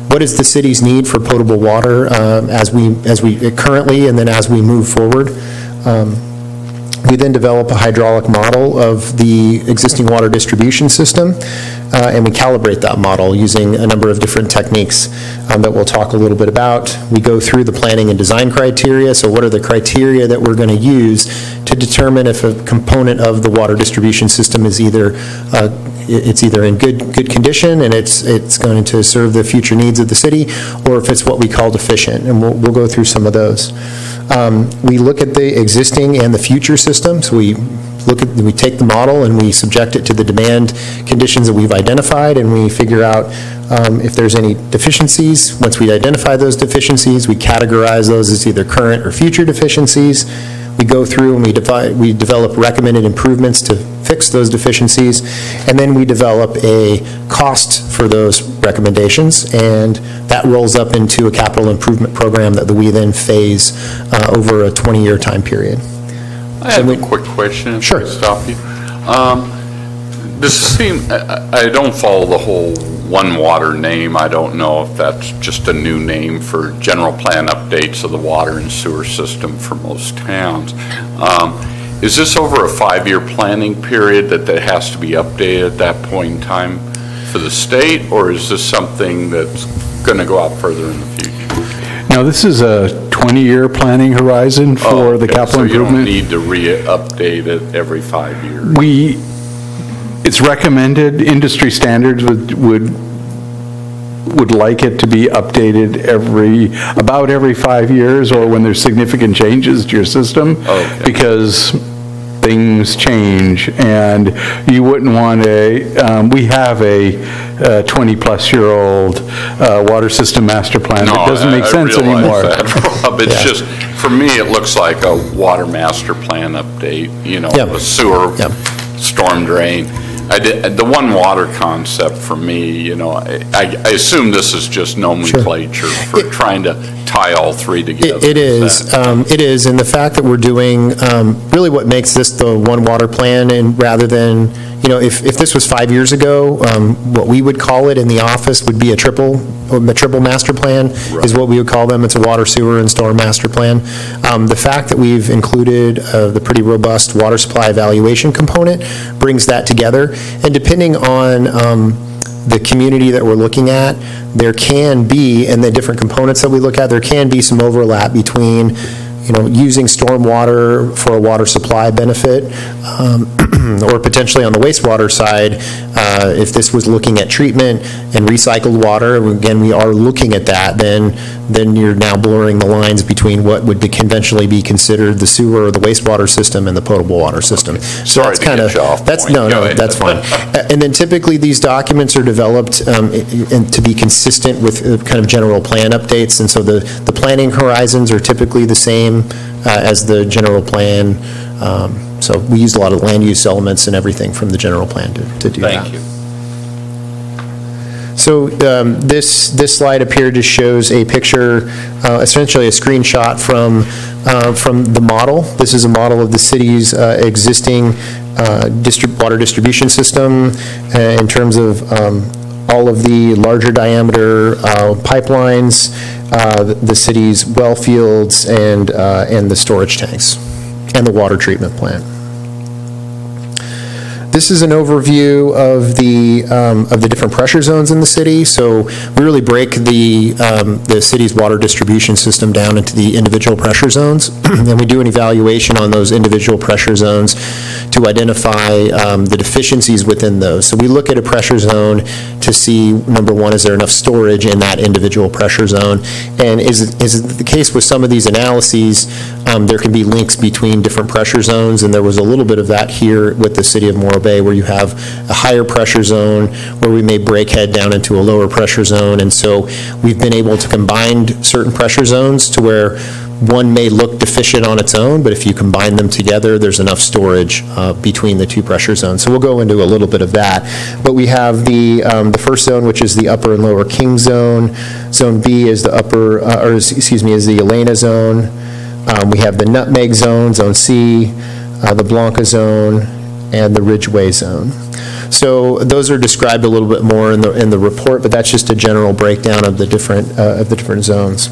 what is the city's need for potable water as we currently and then as we move forward? We then develop a hydraulic model of the existing water distribution system, and we calibrate that model using a number of different techniques that we'll talk a little bit about. We go through the planning and design criteria, so what are the criteria that we're going to use to determine if a component of the water distribution system is either in good condition and it's going to serve the future needs of the city, or if it's what we call deficient, and we'll go through some of those. We look at the existing and the future system, so we take the model and we subject it to the demand conditions that we've identified, and we figure out if there's any deficiencies. Once we identify those deficiencies, we categorize those as either current or future deficiencies. We go through and we develop recommended improvements to fix those deficiencies, and then we develop a cost for those recommendations, and that rolls up into a capital improvement program that we then phase over a 20-year time period.
I have a quick question.
Sure.
If I stop you. I don't follow the whole One Water name. I don't know if that's just a new name for general plan updates of the water and sewer system for most towns. Is this over a 5-year planning period that has to be updated at that point in time for the state, or is this something that's going to go out further in the future?
Now, this is a 20-year planning horizon for the capital improvement.
So you don't need to re-update it every 5 years?
It's recommended, industry standards would like it to be updated about every 5 years, or when there's significant changes to your system, because things change, and you wouldn't want we have a 20-plus-year-old water system master plan that doesn't make sense anymore.
Rob, it's just, for me, it looks like a water master plan update, a sewer, storm drain. The One Water concept for me, I assume this is just nomenclature for trying to tie all three together.
It is, and the fact that we're doing, really what makes this the One Water plan, and rather than, if this was 5 years ago, what we would call it in the office would be a triple master plan, is what we would call them. It's a water, sewer, and storm master plan. The fact that we've included the pretty robust water supply evaluation component brings that together, and depending on the community that we're looking at, there can be, and the different components that we look at, there can be some overlap between, using stormwater for a water supply benefit, or potentially on the wastewater side, if this was looking at treatment and recycled water, again, we are looking at that, then you're now blurring the lines between what would conventionally be considered the sewer or the wastewater system and the potable water system. So
Sorry to get you off point.
No, that's fine. And then typically these documents are developed and to be consistent with kind of general plan updates, and so the planning horizons are typically the same as the general plan. So we use a lot of land use elements and everything from the general plan to do that.
Thank you.
So this slide up here just shows a picture, essentially a screenshot from the model. This is a model of the city's existing water distribution system in terms of all of the larger diameter pipelines, the city's well fields, and the storage tanks, and the water treatment plant. This is an overview of the different pressure zones in the city. So we really break the city's water distribution system down into the individual pressure zones, and we do an evaluation on those individual pressure zones to identify the deficiencies within those. So we look at a pressure zone to see, number one, is there enough storage in that individual pressure zone, and is it the case with some of these analyses, there can be links between different pressure zones, and there was a little bit of that here with the city of Morro Bay, where you have a higher pressure zone where we may break head down into a lower pressure zone, and so we've been able to combine certain pressure zones to where one may look deficient on its own, but if you combine them together, there's enough storage between the two pressure zones. So we'll go into a little bit of that. But we have the first zone, which is the upper and lower King zone. Zone B is the is the Elena zone. We have the Nutmeg zone, Zone C, the Blanca zone, and the Ridgeway zone. So those are described a little bit more in the report, but that's just a general breakdown of the different zones.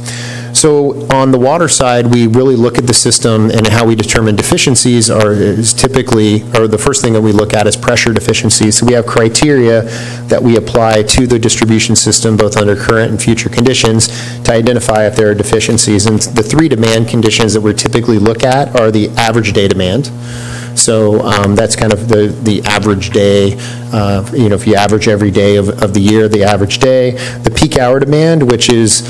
So on the water side, we really look at the system, and how we determine deficiencies the first thing that we look at is pressure deficiencies. So we have criteria that we apply to the distribution system, both under current and future conditions, to identify if there are deficiencies. And the three demand conditions that we typically look at are the average day demand. So that's kind of the average day, if you average every day of the year, the average day. The peak hour demand, which is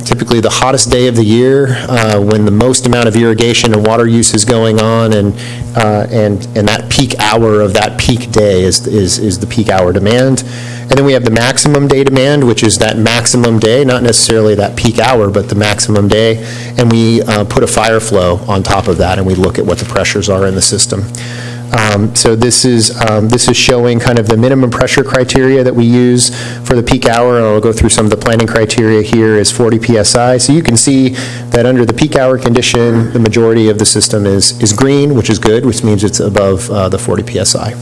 typically the hottest day of the year, when the most amount of irrigation and water use is going on, and that peak hour of that peak day is the peak hour demand. And then we have the maximum day demand, which is that maximum day, not necessarily that peak hour, but the maximum day. And we put a fire flow on top of that, and we look at what the pressures are in the system. So this is showing kind of the minimum pressure criteria that we use for the peak hour, and I'll go through some of the planning criteria here is 40 PSI. So you can see that under the peak hour condition, the majority of the system is green, which is good, which means it's above the 40 PSI.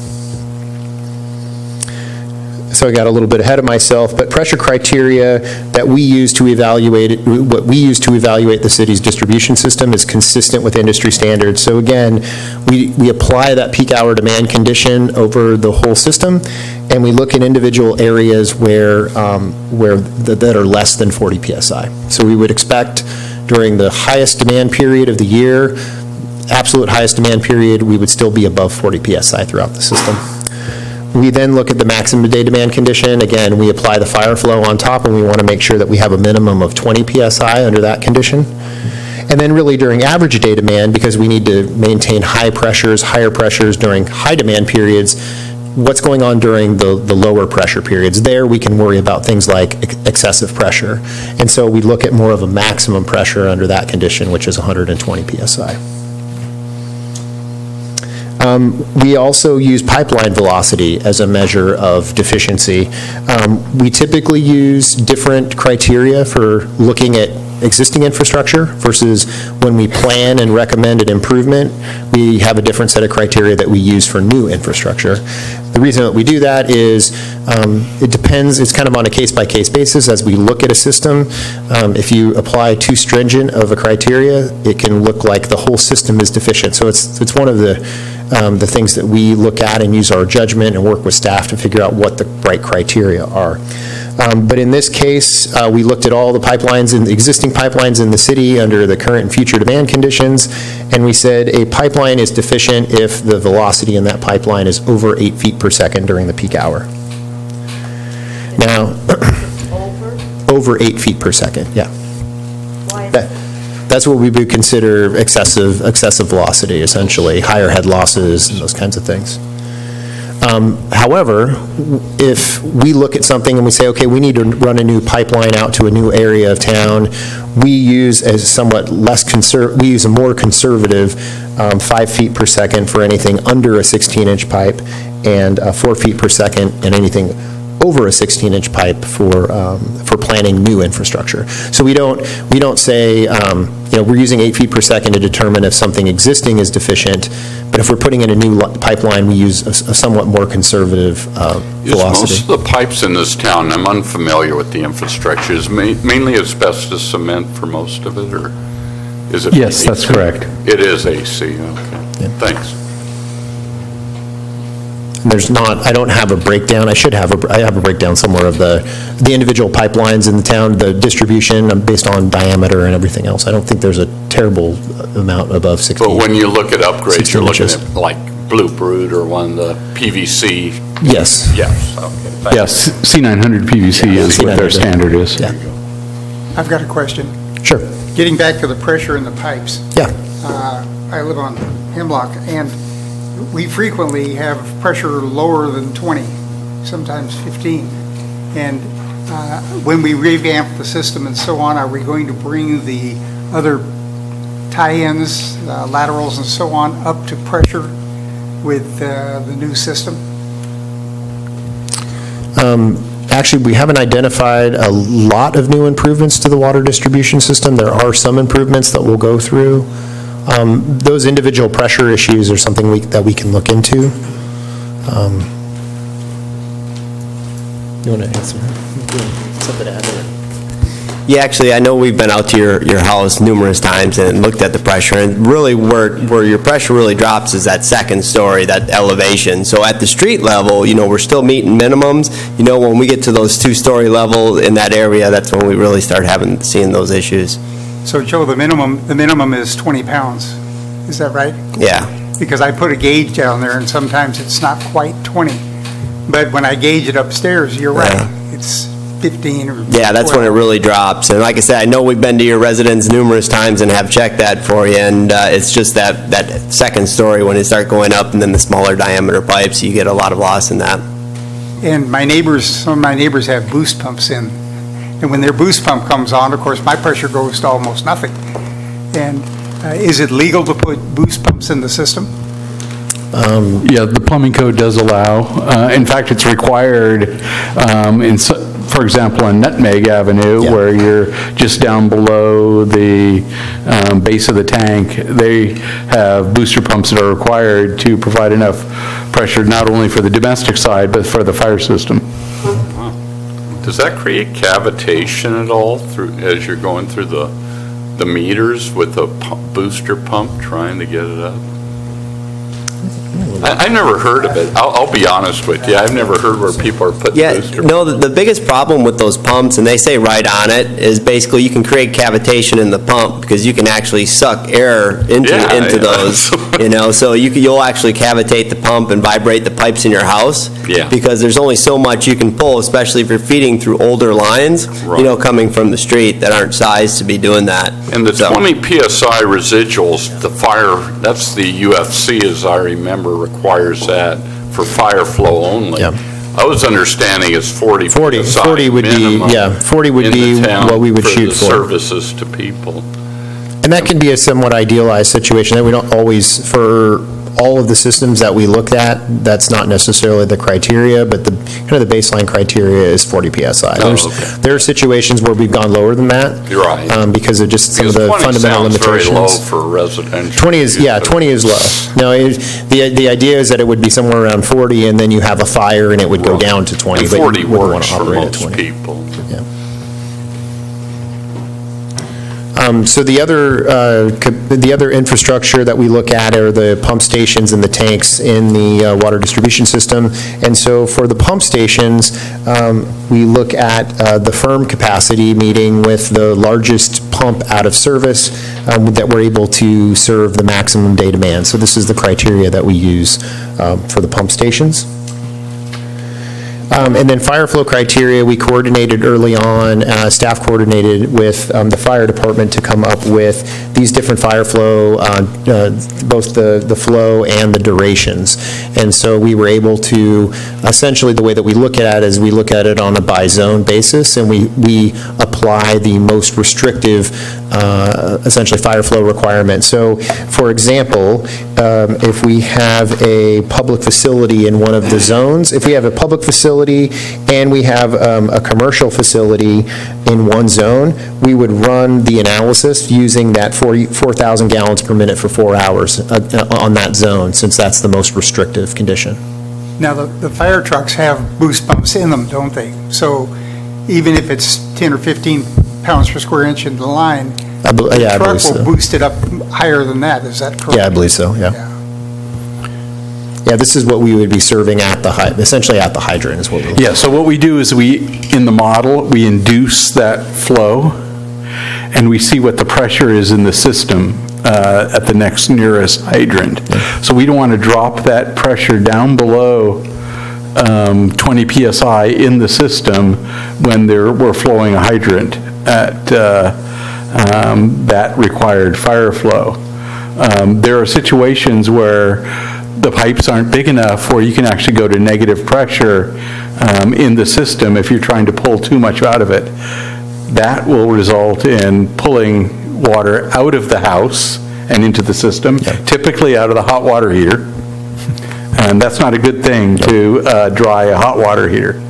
So I got a little bit ahead of myself, but pressure criteria that we use to evaluate it, what we use to evaluate the city's distribution system is consistent with industry standards. So again, we apply that peak hour demand condition over the whole system, and we look at individual areas where that are less than 40 PSI. So we would expect during the highest demand period of the year, absolute highest demand period, we would still be above 40 PSI throughout the system. We then look at the maximum day demand condition. Again, we apply the fire flow on top, and we want to make sure that we have a minimum of 20 PSI under that condition. And then really during average day demand, because we need to maintain high pressures, higher pressures during high demand periods, what's going on during the lower pressure periods? There we can worry about things like excessive pressure. And so we look at more of a maximum pressure under that condition, which is 120 PSI. We also use pipeline velocity as a measure of deficiency. We typically use different criteria for looking at existing infrastructure versus when we plan and recommend an improvement, we have a different set of criteria that we use for new infrastructure. The reason that we do that is it depends, it's kind of on a case-by-case basis as we look at a system. If you apply too stringent of a criteria, it can look like the whole system is deficient. So it's one of the things that we look at and use our judgment and work with staff to figure out what the right criteria are. But in this case, we looked at all the pipelines, the existing pipelines in the city under the current and future demand conditions, and we said a pipeline is deficient if the velocity in that pipeline is over 8 feet per second during the peak hour. Now, over 8 feet per second, yeah.
Why?
That's what we would consider excessive velocity, essentially, higher head losses and those kinds of things. However, if we look at something and we say, okay, we need to run a new pipeline out to a new area of town, we use a more conservative 5 feet per second for anything under a 16-inch pipe, and 4 feet per second and anything over a 16-inch pipe for planning new infrastructure. So we don't say, we're using 8 feet per second to determine if something existing is deficient, but if we're putting in a new pipeline, we use a somewhat more conservative velocity.
Most of the pipes in this town, I'm unfamiliar with the infrastructure, is mainly asbestos cement for most of it, or is it?
Yes, that's correct.
It is AC, okay.
Yeah.
Thanks.
There's not, I don't have a breakdown. I have a breakdown somewhere of the individual pipelines in the town, the distribution based on diameter and everything else. I don't think there's a terrible amount above 60.
But when you look at upgrades, you're looking at like Blue Brood or one of the PVC?
Yes.
Yes, okay.
Yes, C900 PVC is what their standard is.
Yeah.
I've got a question.
Sure.
Getting back to the pressure in the pipes.
Yeah.
I live on Hemlock, and we frequently have pressure lower than 20, sometimes 15. And when we revamp the system and so on, are we going to bring the other tie-ins, laterals and so on, up to pressure with the new system?
Actually, we haven't identified a lot of new improvements to the water distribution system. There are some improvements that we'll go through. Those individual pressure issues are something that we can look into. You want to answer? Something to add there?
Yeah, actually, I know we've been out to your house numerous times and looked at the pressure, and really where your pressure really drops is that second story, that elevation. So at the street level, we're still meeting minimums. When we get to those two-story level in that area, that's when we really start seeing those issues.
So Joe, the minimum is 20 pounds. Is that right?
Yeah.
Because I put a gauge down there, and sometimes it's not quite 20. But when I gauge it upstairs, you're right. It's 15 or...
Yeah, that's when it really drops. And like I said, I know we've been to your residence numerous times and have checked that for you, and it's just that second story when they start going up, and then the smaller diameter pipes, you get a lot of loss in that.
And some of my neighbors have boost pumps in, and when their boost pump comes on, of course, my pressure goes to almost nothing. And is it legal to put boost pumps in the system?
Yeah, the plumbing code does allow. In fact, it's required for example, on Nutmeg Avenue, where you're just down below the base of the tank, they have booster pumps that are required to provide enough pressure not only for the domestic side, but for the fire system.
Does that create cavitation at all as you're going through the meters with a booster pump trying to get it up? I never heard of it. I'll be honest with you. I've never heard where people are putting booster pumps.
No, the biggest problem with those pumps, and they say right on it, is basically you can create cavitation in the pump because you can actually suck air into those, you know, so you'll actually cavitate the pump and vibrate the pipes in your house.
Yeah.
Because there's only so much you can pull, especially if you're feeding through older lines, you know, coming from the street that aren't sized to be doing that.
And the 20 PSI residuals, the fire, that's the UFC, as I remember, requires that for fire flow only.
Yeah.
I was understanding it's 40 PSI
40 would be,
minimum
40 would
in
be
the town
what we would shoot
the
for.
services to people.
And that can be a somewhat idealized situation that we don't always, for all of the systems that we looked at, that's not necessarily the criteria, but the kind of the baseline criteria is 40 PSI. There are situations where we've gone lower than that.
You're right.
Because of just some of the
20
fundamental
sounds
limitations.
very low for residential.
20 is, 20 is low. No, the idea is that it would be somewhere around 40, and then you have a fire and it would go down to 20.
And
but
40
you wouldn't want
works
to
for
operate at
most
20.
people.
Yeah. So the other infrastructure that we look at are the pump stations and the tanks in the water distribution system. And so for the pump stations, we look at the firm capacity, meeting with the largest pump out of service that we're able to serve the maximum day demand. So this is the criteria that we use for the pump stations. And then fire flow criteria, we coordinated early on, staff coordinated with the fire department to come up with these different fire flow, both the flow and the durations. And so we were able to, essentially the way that we look at it is we look at it on a by zone basis, and we apply the most restrictive, essentially fire flow requirement. So for example, if we have a public facility in one of the zones, if we have a public facility and we have a commercial facility in one zone, we would run the analysis using that 4,000 gallons per minute for 4 hours on that zone, since that's the most restrictive condition.
Now, the fire trucks have boost pumps in them, don't they? So even if it's 10 or 15 pounds per square inch in the line, the truck will boost it up higher than that, is that correct?
Yeah, I believe so, yeah. Yeah, this is what we would be serving at essentially at the hydrant is what we're looking at.
Yeah, so what we do is in the model, we induce that flow, and we see what the pressure is in the system at the next nearest hydrant. So we don't want to drop that pressure down below 20 PSI in the system when we're flowing a hydrant at that required fire flow. There are situations where the pipes aren't big enough where you can actually go to negative pressure in the system if you're trying to pull too much out of it. That will result in pulling water out of the house and into the system, typically out of the hot water heater. And that's not a good thing to dry a hot water heater.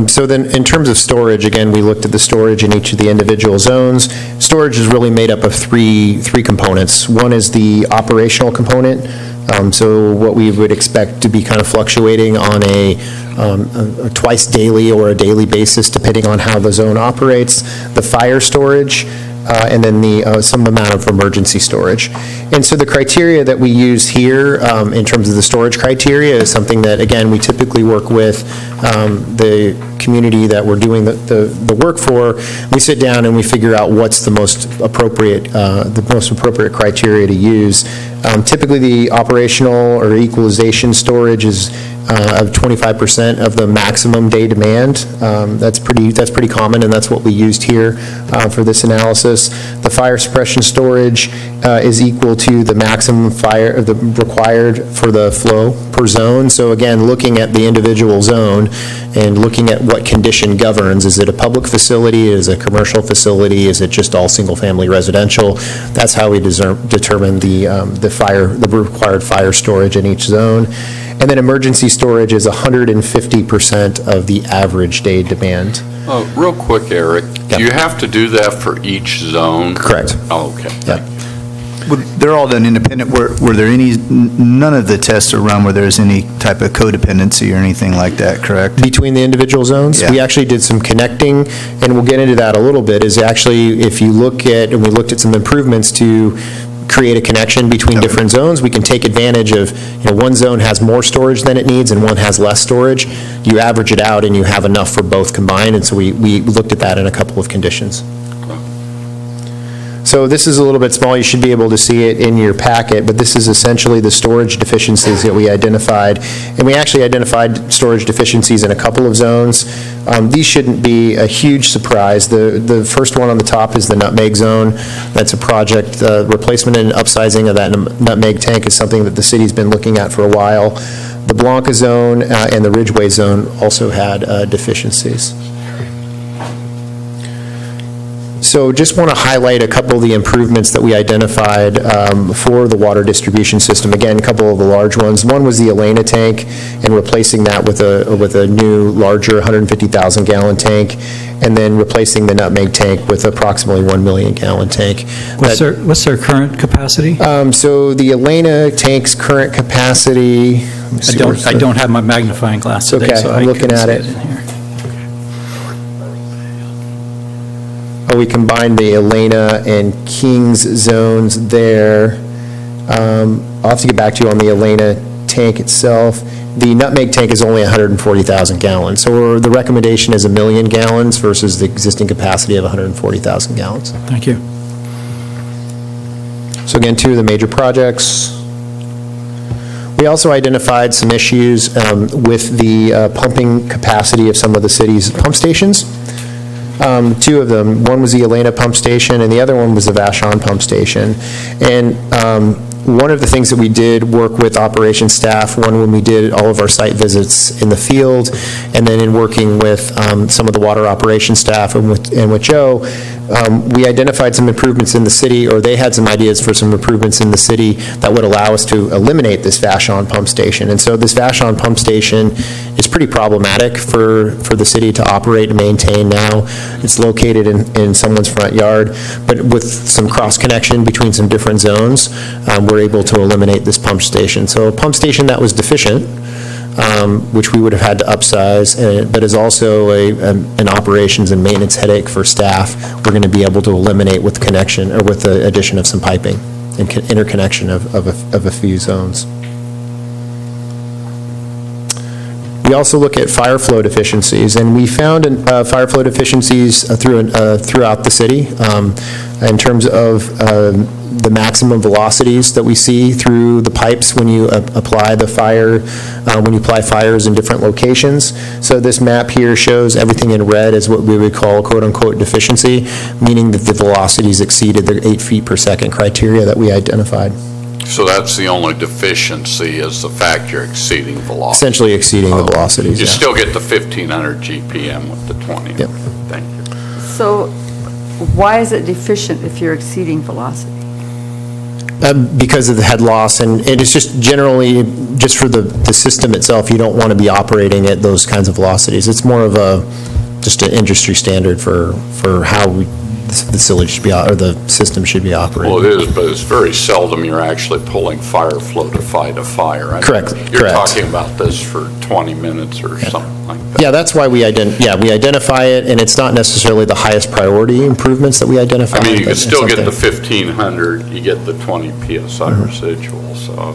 So then, in terms of storage, again, we looked at the storage in each of the individual zones. Storage is really made up of three components. One is the operational component, so what we would expect to be kind of fluctuating on a twice daily or a daily basis, depending on how the zone operates. The fire storage, and then some amount of emergency storage. And so the criteria that we use here in terms of the storage criteria is something that, again, we typically work with the community that we're doing the work for. We sit down and we figure out what's the most appropriate criteria to use. Typically, the operational or equalization storage is of 25% of the maximum day demand. That's pretty common, and that's what we used here for this analysis. The fire suppression storage is equal to the maximum required for the flow per zone. So again, looking at the individual zone and looking at what condition governs. Is it a public facility? Is it a commercial facility? Is it just all single-family residential? That's how we determine the required fire storage in each zone. And then emergency storage is 150% of the average day demand.
Real quick, Eric, do you have to do that for each zone?
Correct.
Oh, okay.
Yeah.
They're all done independent. Were there none of the tests are run where there's any type of codependency or anything like that, correct?
Between the individual zones?
Yeah.
We actually did some connecting, and we'll get into that a little bit, is actually, if you look at, and we looked at some improvements to create a connection between different zones, we can take advantage of, one zone has more storage than it needs and one has less storage. You average it out and you have enough for both combined, and so we looked at that in a couple of conditions. So this is a little bit small, you should be able to see it in your packet, but this is essentially the storage deficiencies that we identified. And we actually identified storage deficiencies in a couple of zones. These shouldn't be a huge surprise. The first one on the top is the Nutmeg Zone. That's a project, replacement and upsizing of that Nutmeg tank is something that the city's been looking at for a while. The Blanca Zone and the Ridgeway Zone also had deficiencies. So just want to highlight a couple of the improvements that we identified for the water distribution system. Again, a couple of the large ones. One was the Elena tank and replacing that with a new, larger 150,000-gallon tank, and then replacing the Nutmeg tank with approximately 1 million-gallon tank.
What's their current capacity?
So the Elena tank's current capacity,
I don't have my magnifying glass today,
okay,
so
I'm looking at it. We combined the Elena and Kings zones there. I'll have to get back to you on the Elena tank itself. The Nutmeg tank is only 140,000 gallons, so the recommendation is 1 million gallons versus the existing capacity of 140,000 gallons.
Thank you.
So again, 2 of the major projects. We also identified some issues with the pumping capacity of some of the city's pump stations. 2 of them. One was the Elena pump station, and the other one was the Vashon pump station. And one of the things that we did work with operations staff, one when we did all of our site visits in the field, and then in working with some of the water operations staff and with Joe, we identified some improvements in the city, or they had some ideas for some improvements in the city that would allow us to eliminate this Vashon pump station. And so this Vashon pump station is pretty problematic for the city to operate and maintain now. It's located in someone's front yard, but with some cross-connection between some different zones, we're able to eliminate this pump station. So a pump station that was deficient, which we would have had to upsize, but is also an operations and maintenance headache for staff, we're going to be able to eliminate with connection, or with the addition of some piping and interconnection of a few zones. We also look at fire flow deficiencies, and we found fire flow deficiencies throughout the city in terms of the maximum velocities that we see through the pipes when you apply the fire, when you apply fires in different locations. So this map here shows everything in red as what we would call quote-unquote deficiency, meaning that the velocities exceeded the 8 feet per second criteria that we identified.
So that's the only deficiency, is the fact you're exceeding velocity.
Essentially exceeding the velocities,
You
yeah.
still get the 1,500 GPM with the 20.
Yep.
Thank you.
So why is it deficient if you're exceeding velocity?
Because of the head loss, and it is just generally, just for the system itself, you don't want to be operating at those kinds of velocities. It's more of just an industry standard for how the facility should be, or the system should be operating.
Well, it is, but it's very seldom you're actually pulling fire flow to fight a fire. I mean,
Correct,
You're
correct.
talking about this for 20 minutes or something like that.
Yeah, that's why we identify it, and it's not necessarily the highest priority improvements that we identify.
I mean, you
but
can still
it's
get the
something.
1,500, you get the 20 PSI residual, so.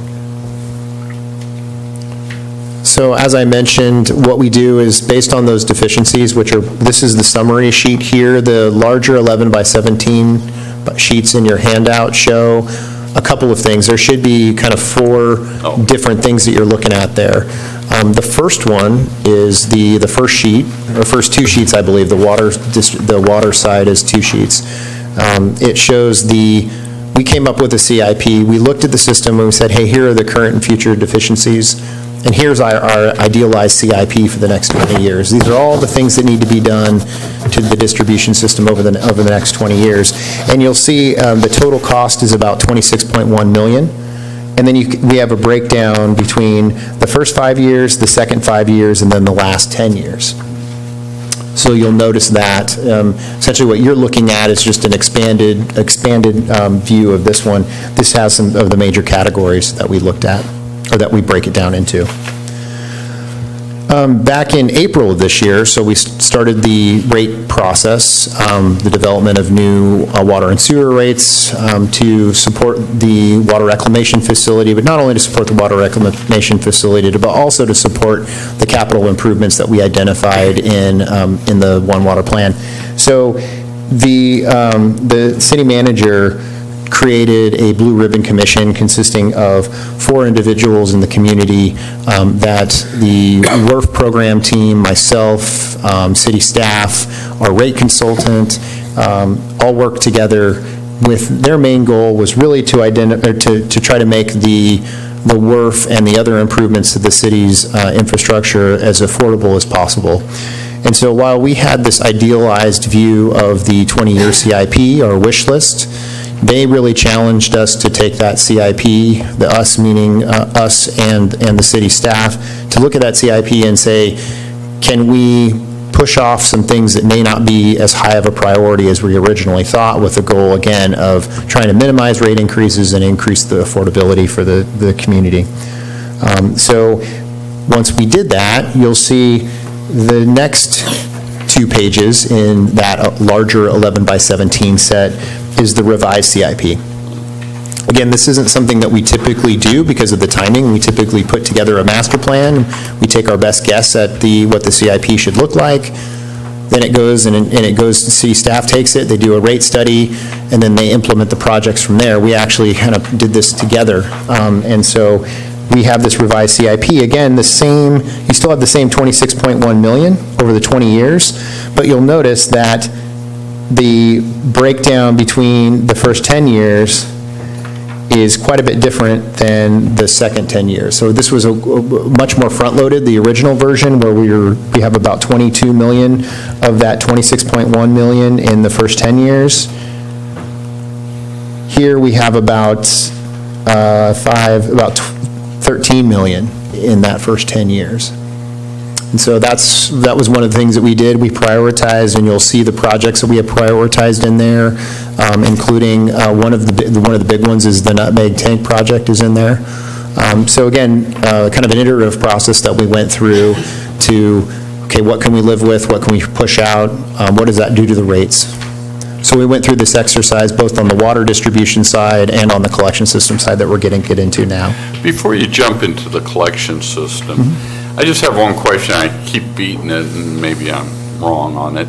So as I mentioned, what we do is based on those deficiencies, which are, this is the summary sheet here, the larger 11 by 17 sheets in your handout show a couple of things. There should be kind of 4 different things that you're looking at there. The first one is the first sheet, or first 2 sheets, I believe. The water side is 2 sheets. It shows we came up with a CIP. We looked at the system and we said, hey, here are the current and future deficiencies. And here's our idealized CIP for the next 20 years. These are all the things that need to be done to the distribution system over the next 20 years. And you'll see the total cost is about $26.1 million. And then we have a breakdown between the first 5 years, the second 5 years, and then the last 10 years. So you'll notice that essentially what you're looking at is just an expanded view of this one. This has some of the major categories that we looked at, or that we break it down into. Back in April of this year, so we started the rate process, the development of new water and sewer rates to support the water reclamation facility, but not only to support the water reclamation facility, but also to support the capital improvements that we identified in the One Water Plan. So the city manager created a Blue Ribbon Commission consisting of 4 individuals in the community that the WRF program team, myself, city staff, our rate consultant, all worked together with their main goal was really to try to make the WRF and the other improvements to the city's infrastructure as affordable as possible. And so while we had this idealized view of the 20-year CIP, our wish list, they really challenged us to take that CIP, the us meaning us and the city staff, to look at that CIP and say, can we push off some things that may not be as high of a priority as we originally thought, with the goal, again, of trying to minimize rate increases and increase the affordability for the community. So once we did that, you'll see the next 2 pages in that larger 11 by 17 set is the revised CIP. Again, this isn't something that we typically do because of the timing. We typically put together a master plan. We take our best guess at what the CIP should look like. Then it goes and it goes to city staff takes it, they do a rate study, and then they implement the projects from there. We actually kind of did this together. And so we have this revised CIP. Again, you still have the same 26.1 million over the 20 years, but you'll notice that the breakdown between the first 10 years is quite a bit different than the second 10 years. So this was a much more front-loaded, the original version, where we have about 22 million of that 26.1 million in the first 10 years. Here we have about 13 million in that first 10 years. And so that was one of the things that we did. We prioritized, and you'll see the projects that we have prioritized in there, including one of the big ones is the Nutmeg Tank project is in there. So again, kind of an iterative process that we went through to, okay, what can we live with? What can we push out? What does that do to the rates? So we went through this exercise both on the water distribution side and on the collection system side that we're getting into now.
Before you jump into the collection system, I just have one question. I keep beating it, and maybe I'm wrong on it.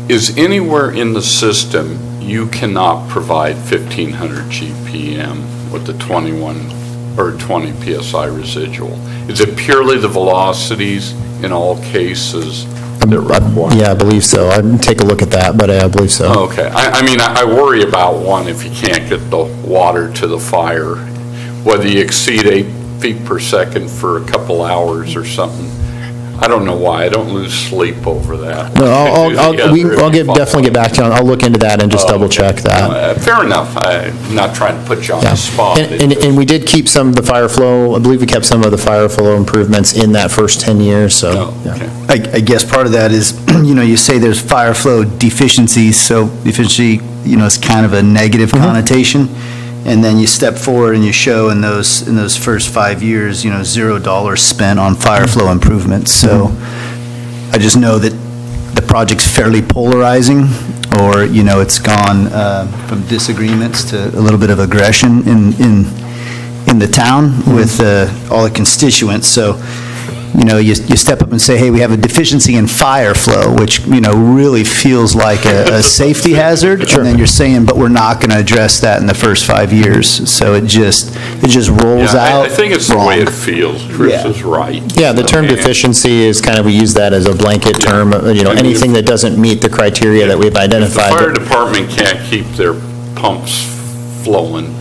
Is anywhere in the system you cannot provide 1,500 GPM with the 21 or 20 PSI residual? Is it purely the velocities in all cases that require?
Yeah, I believe so. I'd take a look at that, but I believe so.
Okay. I mean, I worry about one if you can't get the water to the fire, whether you exceed 8 feet per second for a couple hours or something. I don't know why, I don't lose sleep over that.
No, I'll definitely get back to you. I'll look into that and just double check that.
Fair enough, I'm not trying to put you on
Yeah.
the spot.
And we did keep some of the fire flow, I believe we kept some of the fire flow improvements in that first 10 years, so.
Oh,
yeah.
okay.
I guess part of that is, you say there's fire flow deficiencies, so deficiency, is kind of a negative connotation. And then you step forward and you show in those first 5 years, $0 spent on fire flow improvements. So I just know that the project's fairly polarizing, or, it's gone from disagreements to a little bit of aggression in the town with all the constituents. So, you step up and say, hey, we have a deficiency in fire flow, which, really feels like a safety hazard. And then you're saying, but we're not going to address that in the first 5 years. So it just rolls out.
I think it's the way it feels. Chris is right.
Yeah, the term deficiency is kind of, we use that as a blanket term, anything that doesn't meet the criteria that we've identified.
If the fire department can't keep their pumps flowing,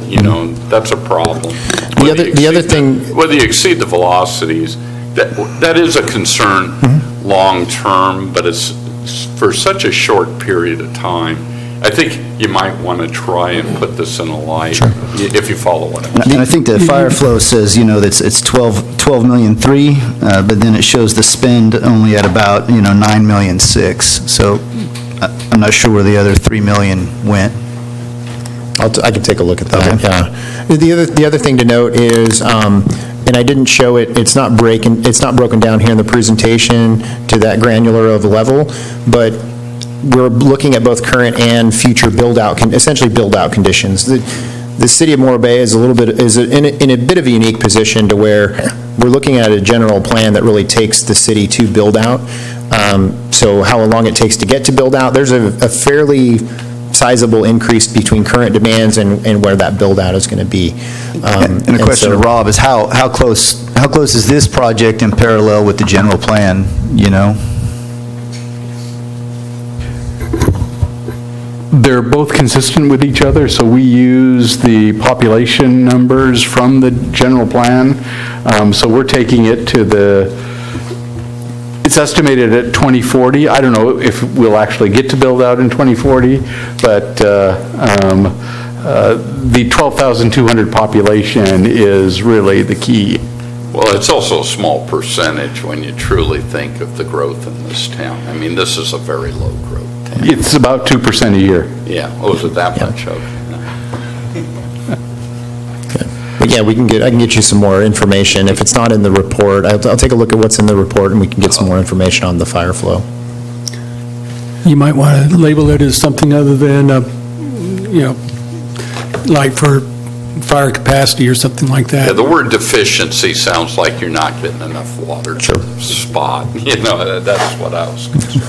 that's a problem.
The other thing,
whether you exceed the velocities, that is a concern long-term, but it's for such a short period of time. I think you might want to try and put this in a light, if you follow what I'm saying.
And I think the fire flow says, that it's 12 million 3, but then it shows the spend only at about, 9 million 6. So I'm not sure where the other 3 million went.
I can take a look at that, yeah. The other thing to note is, and I didn't show it, it's not broken down here in the presentation to that granular of a level, but we're looking at both current and future essentially build-out conditions. The city of Morro Bay is in a bit of a unique position to where we're looking at a general plan that really takes the city to build out. So how long it takes to get to build out, there's a fairly sizable increase between current demands and where that build-out is going to be.
And the question to Rob is how close is this project in parallel with the general plan,
They're both consistent with each other, so we use the population numbers from the general plan. So we're taking it to it's estimated at 2040. I don't know if we'll actually get to build out in 2040, but the 12,200 population is really the key.
Well, it's also a small percentage when you truly think of the growth in this town. I mean, this is a very low growth town.
It's about 2% a year.
Yeah, is it that much? Okay.
But yeah, I can get you some more information. If it's not in the report, I'll take a look at what's in the report and we can get some more information on the fire flow.
You might want to label it as something other than, like for fire capacity or something like that.
Yeah, the word deficiency sounds like you're not getting enough water to the spot. That's what I was concerned.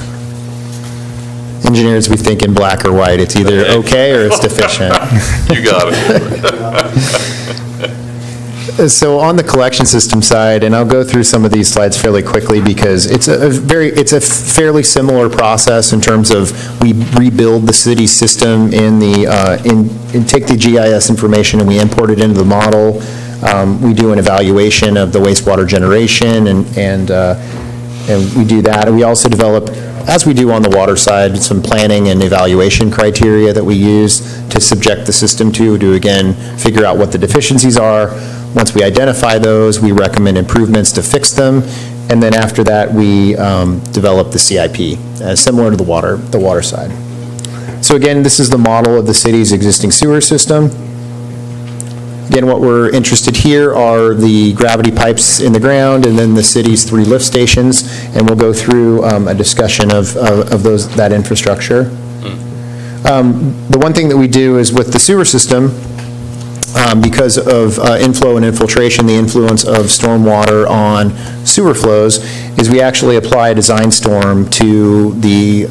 Engineers, we think in black or white. It's either okay or it's deficient.
You got it.
So on the collection system side, and I'll go through some of these slides fairly quickly because it's a fairly similar process in terms of we rebuild the city system and take the GIS information and we import it into the model. We do an evaluation of the wastewater generation and we do that. And we also develop, as we do on the water side, some planning and evaluation criteria that we use to subject the system to again figure out what the deficiencies are. Once we identify those, we recommend improvements to fix them, and then after that, we develop the CIP, similar to the water side. So again, this is the model of the city's existing sewer system. Again, what we're interested here are the gravity pipes in the ground, and then the city's 3 lift stations, and we'll go through a discussion of that infrastructure. The one thing that we do is with the sewer system, because of inflow and infiltration, the influence of stormwater on sewer flows, is we actually apply a design storm to the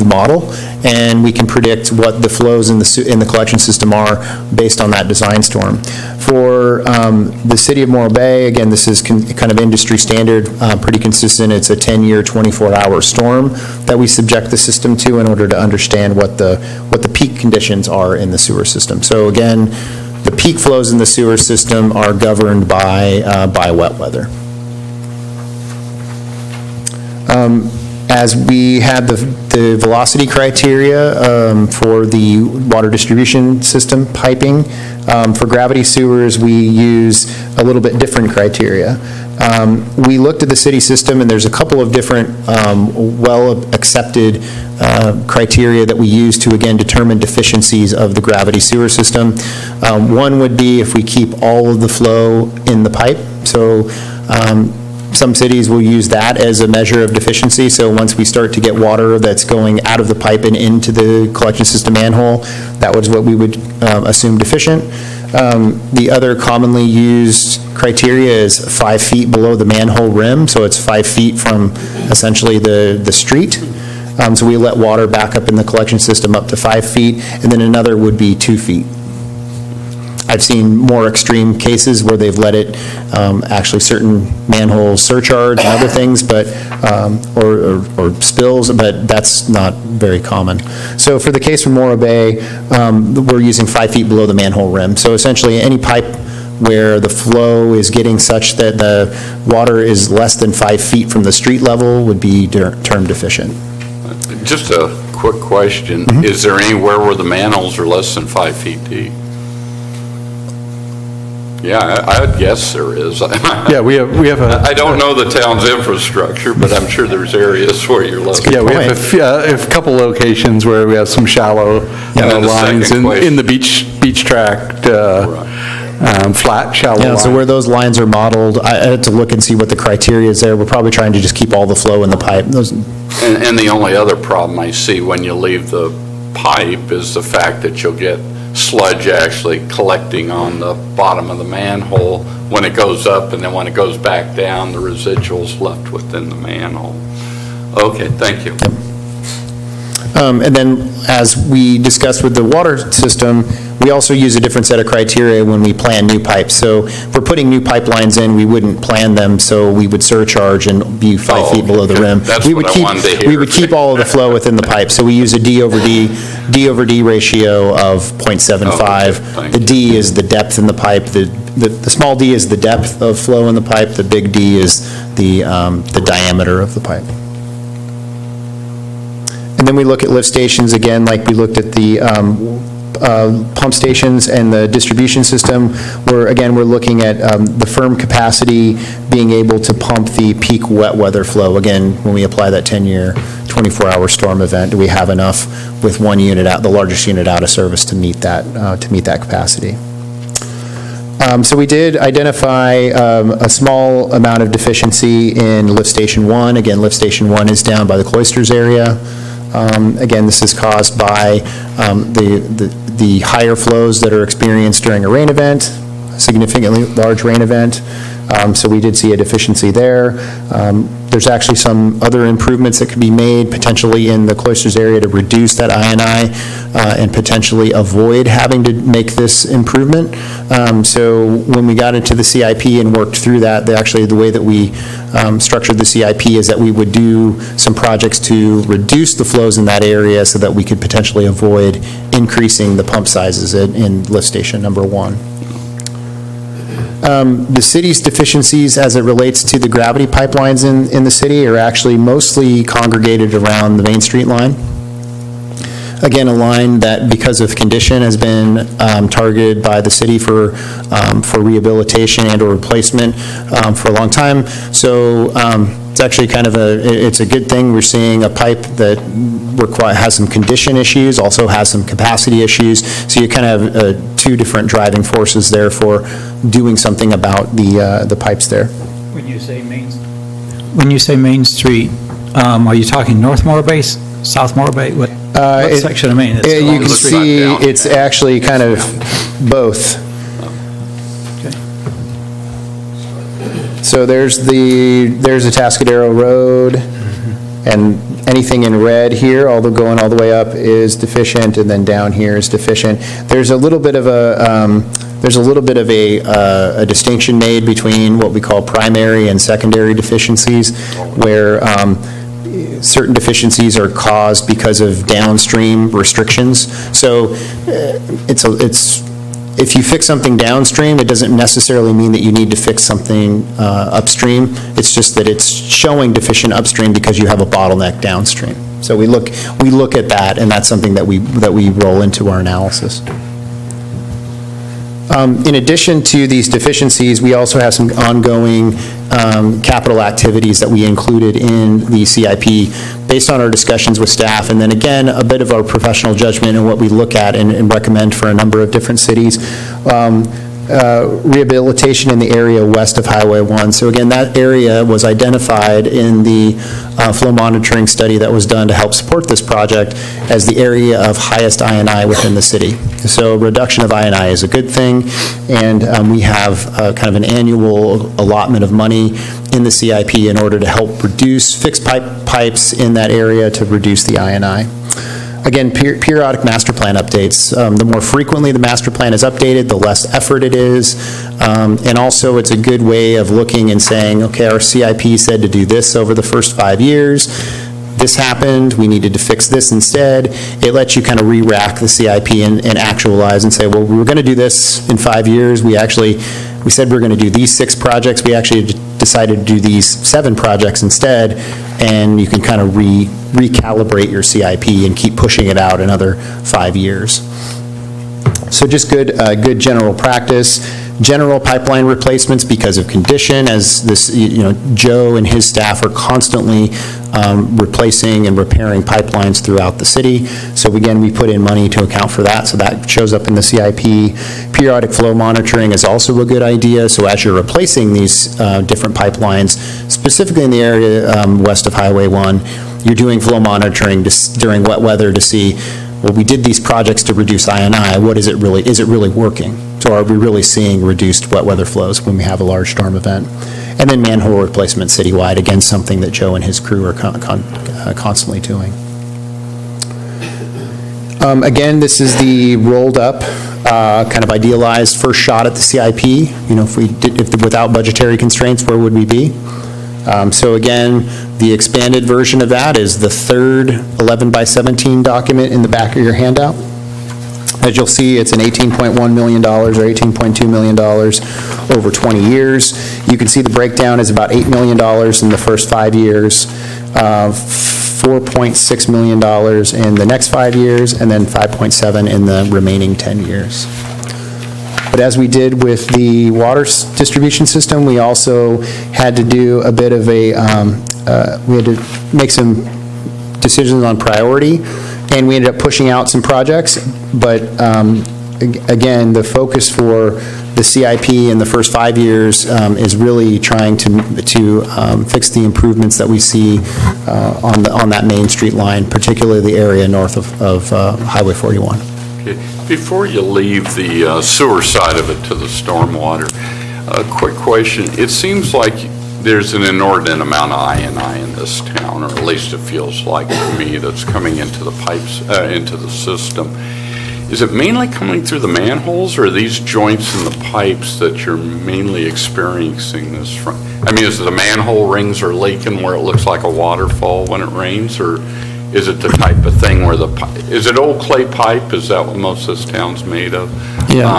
model, and we can predict what the flows in the collection system are based on that design storm. For the city of Morro Bay, again, this is kind of industry standard, pretty consistent. It's a 10-year, 24-hour storm that we subject the system to in order to understand what the peak conditions are in the sewer system. So again, the peak flows in the sewer system are governed by wet weather. as we had the velocity criteria for the water distribution system piping, for gravity sewers, we use a little bit different criteria. We looked at the city system, and there's a couple of different well-accepted criteria that we use to, again, determine deficiencies of the gravity sewer system. One would be if we keep all of the flow in the pipe. So some cities will use that as a measure of deficiency. So once we start to get water that's going out of the pipe and into the collection system manhole, that was what we would assume deficient. The other commonly used criteria is 5 feet below the manhole rim, so it's 5 feet from essentially the street. So we let water back up in the collection system up to 5 feet, and then another would be 2 feet. I've seen more extreme cases where they've let it, actually certain manholes surcharge and other things, but, or spills, but that's not very common. So for the case from Morro Bay, we're using 5 feet below the manhole rim. So essentially any pipe where the flow is getting such that the water is less than 5 feet from the street level would be termed deficient.
Just a quick question. Is there anywhere where the manholes are less than 5 feet deep? Yeah, I'd guess there is.
Yeah, we have a...
I don't know the town's infrastructure, but I'm sure there's areas where you're less.
Yeah, we have a couple locations where we have some shallow lines in the beach tract, flat, shallow
Yeah,
lines.
so where those lines are modeled, I had to look and see what the criteria is there. We're probably trying to just keep all the flow in the pipe.
And the only other problem I see when you leave the pipe is the fact that you'll get sludge actually collecting on the bottom of the manhole when it goes up, and then when it goes back down, the residuals left within the manhole. Okay, thank you.
And then, as we discussed with the water system, we also use a different set of criteria when we plan new pipes. So if we're putting new pipelines in, we wouldn't plan them, so we would surcharge and be 5 feet below the rim.
That's
we would
what I wanted to hear.
We would keep all of the flow within the pipe. So we use a D over D ratio of 0.75. The D is the depth in the pipe. The small d is the depth of flow in the pipe. The big D is the diameter of the pipe. And then we look at lift stations again, like we looked at the pump stations and the distribution system, where again we're looking at the firm capacity being able to pump the peak wet weather flow. Again, when we apply that 10-year, 24-hour storm event, do we have enough with one unit out, the largest unit out of service, to meet that capacity? So we did identify a small amount of deficiency in lift station 1. Again, lift station 1 is down by the Cloisters area. Again, this is caused by the higher flows that are experienced during a rain event, a significantly large rain event. So we did see a deficiency there. There's actually some other improvements that could be made potentially in the Cloisters area to reduce that INI and potentially avoid having to make this improvement. So when we got into the CIP and worked through that, the way that we structured the CIP is that we would do some projects to reduce the flows in that area so that we could potentially avoid increasing the pump sizes in lift station number 1. The city's deficiencies as it relates to the gravity pipelines in the city are actually mostly congregated around the Main Street line. Again, a line that, because of condition, has been targeted by the city for rehabilitation and or replacement for a long time. So it's actually kind of it's a good thing. We're seeing a pipe that has some condition issues, also has some capacity issues. So you kind of have two different driving forces there for doing something about the pipes there.
When you say Main Street, are you talking North Morro Bay, South Morro Bay? What section of Main?
You can see it's actually kind of both. So there's the Atascadero Road, and anything in red here, going all the way up, is deficient, and then down here is deficient. There's a little bit of a distinction made between what we call primary and secondary deficiencies, where certain deficiencies are caused because of downstream restrictions. So it's if you fix something downstream, it doesn't necessarily mean that you need to fix something upstream. It's just that it's showing deficient upstream because you have a bottleneck downstream. So we look at that, and that's something that we roll into our analysis. In addition to these deficiencies, we also have some ongoing capital activities that we included in the CIP based on our discussions with staff, and then again, a bit of our professional judgment and what we look at and recommend for a number of different cities. Rehabilitation in the area west of Highway 1. So again, that area was identified in the flow monitoring study that was done to help support this project as the area of highest I&I within the city. So reduction of I&I is a good thing, and we have kind of an annual allotment of money in the CIP in order to help reduce fixed pipes in that area to reduce the I&I. Again, periodic master plan updates. The more frequently the master plan is updated, the less effort it is. And also, it's a good way of looking and saying, okay, our CIP said to do this over the first 5 years. This happened, we needed to fix this instead. It lets you kind of re-rack the CIP and actualize and say, well, we were going to do this in 5 years. We said we were going to do these 6 projects. We actually decided to do these 7 projects instead, and you can kind of recalibrate your CIP and keep pushing it out another 5 years. So just good general practice. General pipeline replacements because of condition, as this, Joe and his staff are constantly replacing and repairing pipelines throughout the city. So again, we put in money to account for that, so that shows up in the CIP. Periodic flow monitoring is also a good idea. So as you're replacing these different pipelines, specifically in the area west of Highway 1, you're doing flow monitoring during wet weather to see, well, we did these projects to reduce I&I. What is it really working? So are we really seeing reduced wet weather flows when we have a large storm event? And then manhole replacement citywide, again, something that Joe and his crew are constantly doing. Again, this is the rolled up, kind of idealized first shot at the CIP. If without budgetary constraints, where would we be? So again, the expanded version of that is the third 11x17 document in the back of your handout. As you'll see, it's an $18.1 million or $18.2 million over 20 years. You can see the breakdown is about $8 million in the first 5 years, $4.6 million in the next 5 years, and then 5.7 in the remaining 10 years. But as we did with the water distribution system, we also had to do a bit of we had to make some decisions on priority, and we ended up pushing out some projects. But again, the focus for the CIP in the first 5 years is really trying to fix the improvements that we see on that Main Street line, particularly the area north of Highway 41.
Okay. Before you leave the sewer side of it to the stormwater, a quick question. It seems like there's an inordinate amount of I&I in this town, or at least it feels like to me, that's coming into the pipes, into the system. Is it mainly coming through the manholes, or are these joints in the pipes that you're mainly experiencing this from? I mean, is it the manhole rings are leaking where it looks like a waterfall when it rains, or is it the type of thing where is it old clay pipe? Is that what most of this town's made of?
Yeah.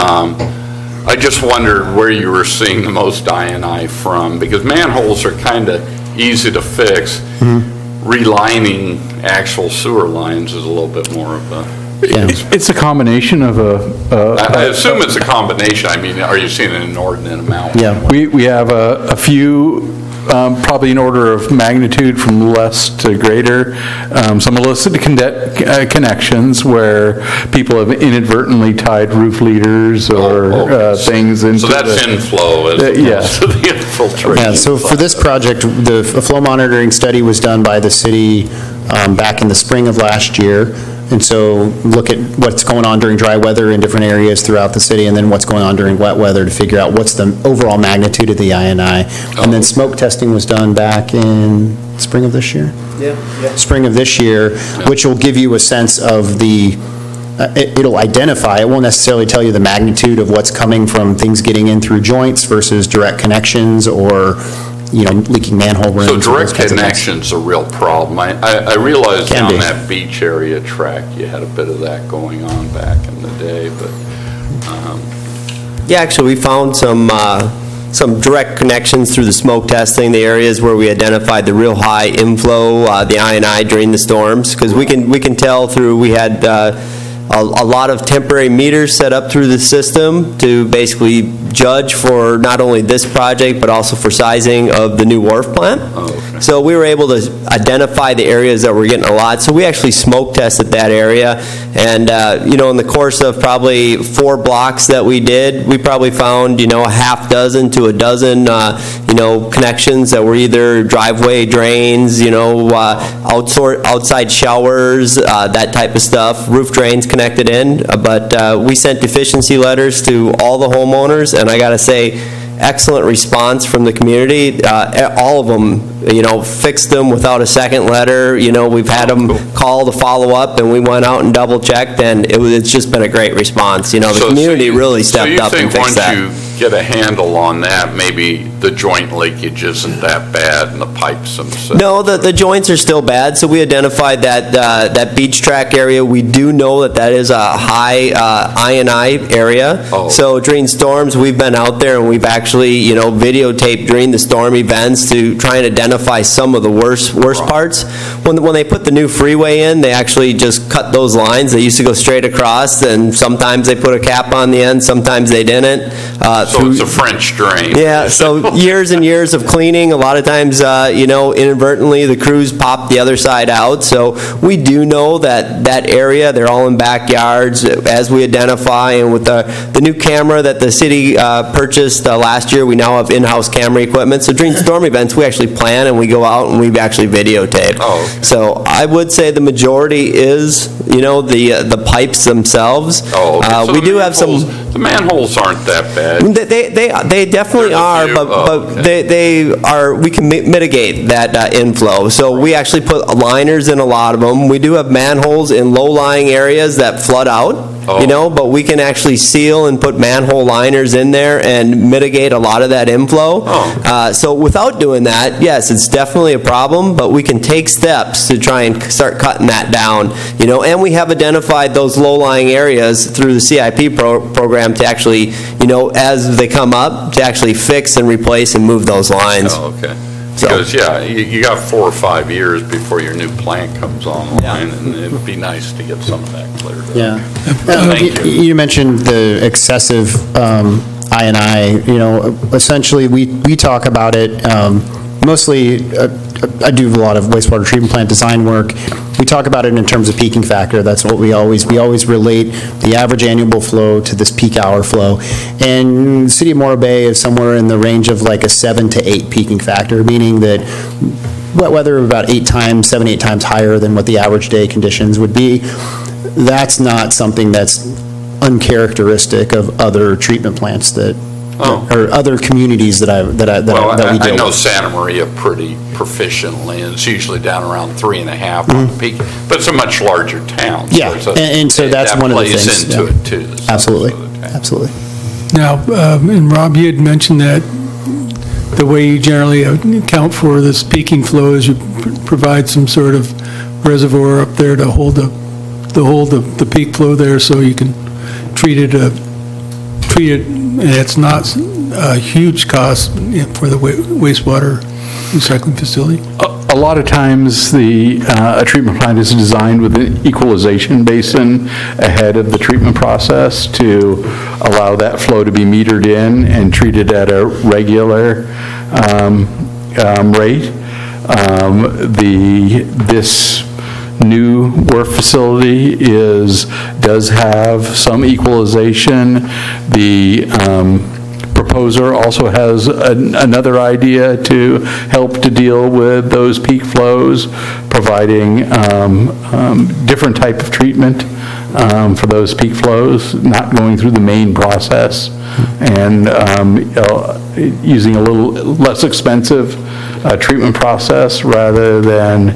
I just wondered where you were seeing the most I&I from, because manholes are kind of easy to fix. Relining actual sewer lines is a little bit more of a...
Yeah. It's a combination of
I assume it's a combination. I mean, are you seeing an inordinate amount?
Yeah, we have a few, probably in order of magnitude from less to greater, some illicit connections where people have inadvertently tied roof leaders or things into
so that's inflow as opposed to the infiltration.
Yeah, so for this project, the flow monitoring study was done by the city back in the spring of last year. And so look at what's going on during dry weather in different areas throughout the city, and then what's going on during wet weather to figure out what's the overall magnitude of the I&I. And then smoke testing was done back in spring of this year? Yeah. Spring of this year, which will give you a sense of it'll identify, it won't necessarily tell you the magnitude of what's coming from things getting in through joints versus direct connections or leaking manhole rims.
So direct connection's a real problem. I realized down that beach area track you had a bit of that going on back in the day, but
Yeah, actually, we found some direct connections through the smoke testing, the areas where we identified the real high inflow, the I&I during the storms, because we can tell through, we had a lot of temporary meters set up through the system to basically judge for not only this project, but also for sizing of the new wharf plant.
Oh, okay.
So we were able to identify the areas that were getting a lot. So we actually smoke tested that area. And, in the course of probably 4 blocks that we did, we probably found, a half dozen to a dozen, connections that were either driveway drains, outside showers, that type of stuff, roof drains connected in. But we sent deficiency letters to all the homeowners, and I got to say, excellent response from the community. All of them, fixed them without a second letter. We've had them call to follow up, and we went out and double checked, and it's just been a great response. The community really stepped up and fixed that.
So you think once you get a handle on that, maybe the joint leakage isn't that bad and the pipes themselves?
No, the joints are still bad. So we identified that beach track area. We do know that is a high I&I area.
Oh.
So during storms, we've been out there and we've actually, videotaped during the storm events to try and identify some of the worst parts. When they put the new freeway in, they actually just cut those lines. They used to go straight across, and sometimes they put a cap on the end, sometimes they didn't.
So it's a French drain.
Yeah, so years and years of cleaning, a lot of times, inadvertently, the crews pop the other side out. So we do know that area, they're all in backyards, as we identify, and with the new camera that the city purchased last year, we now have in-house camera equipment. So during storm events, we actually plan and we go out and we actually videotape.
Oh, okay.
So I would say the majority is, the pipes themselves.
Oh, okay. So
we do have some...
The manholes aren't that bad.
They definitely are, but they are. We can mitigate that inflow. So we actually put liners in a lot of them. We do have manholes in low-lying areas that flood out. But we can actually seal and put manhole liners in there and mitigate a lot of that inflow. So without doing that, yes, it's definitely a problem, but we can take steps to try and start cutting that down. And we have identified those low-lying areas through the CIP program to actually, as they come up, to actually fix and replace and move those lines.
Oh, okay. Because, you got 4 or 5 years before your new plant comes online, and it'd be nice to get some of that cleared up.
Yeah.
Thank you.
You mentioned the excessive I&I. Essentially, we talk about it, mostly, I do a lot of wastewater treatment plant design work. We talk about it in terms of peaking factor. That's what we always relate the average annual flow to this peak hour flow. And the city of Morro Bay is somewhere in the range of like a 7 to 8 peaking factor, meaning that wet weather about 8 to 8 times higher than what the average day conditions would be. That's not something that's uncharacteristic of other treatment plants that, or other communities that we deal
I know
with.
Santa Maria pretty proficiently, and it's usually down around 3.5 on the peak, but it's a much larger town.
Yeah, and so that's one of the things.
That plays into it, too.
Absolutely.
Now, and Rob, you had mentioned that the way you generally account for this peaking flow is you provide some sort of reservoir up there to hold the peak flow there, so you can treat it, and it's not a huge cost for the wastewater recycling facility.
A lot of times, a treatment plant is designed with an equalization basin ahead of the treatment process to allow that flow to be metered in and treated at a regular rate. This new wharf facility does have some equalization. The proposer also has another idea to help to deal with those peak flows, providing different type of treatment for those peak flows, not going through the main process, and using a little less expensive treatment process rather than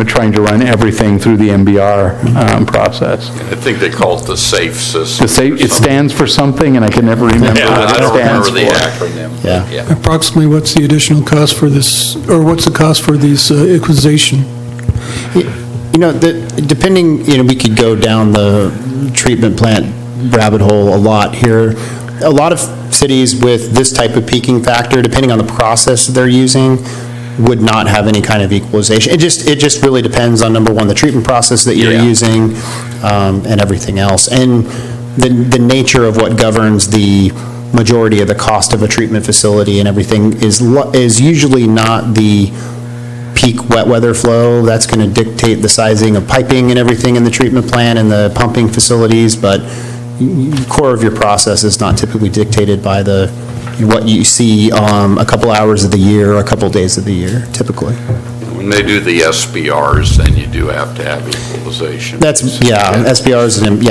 trying to run everything through the MBR process.
I think they call it the SAFE system.
It stands for something, and I can never remember what it stands for.
I don't remember the acronym.
Yeah.
Approximately, what's the additional cost for this, or what's the cost for these equalization?
Depending, we could go down the treatment plant rabbit hole a lot here. a lot of cities with this type of peaking factor, depending on the process they're using, would not have any kind of equalization. It just really depends on, number one, the treatment process that you're using, and everything else. And the nature of what governs the majority of the cost of a treatment facility and everything is usually not the peak wet weather flow. That's going to dictate the sizing of piping and everything in the treatment plant and the pumping facilities, but core of your process is not typically dictated by what you see a couple hours of the year or a couple days of the year, typically.
When they do the SBRs, then you do have to have equalization.
SBRs, and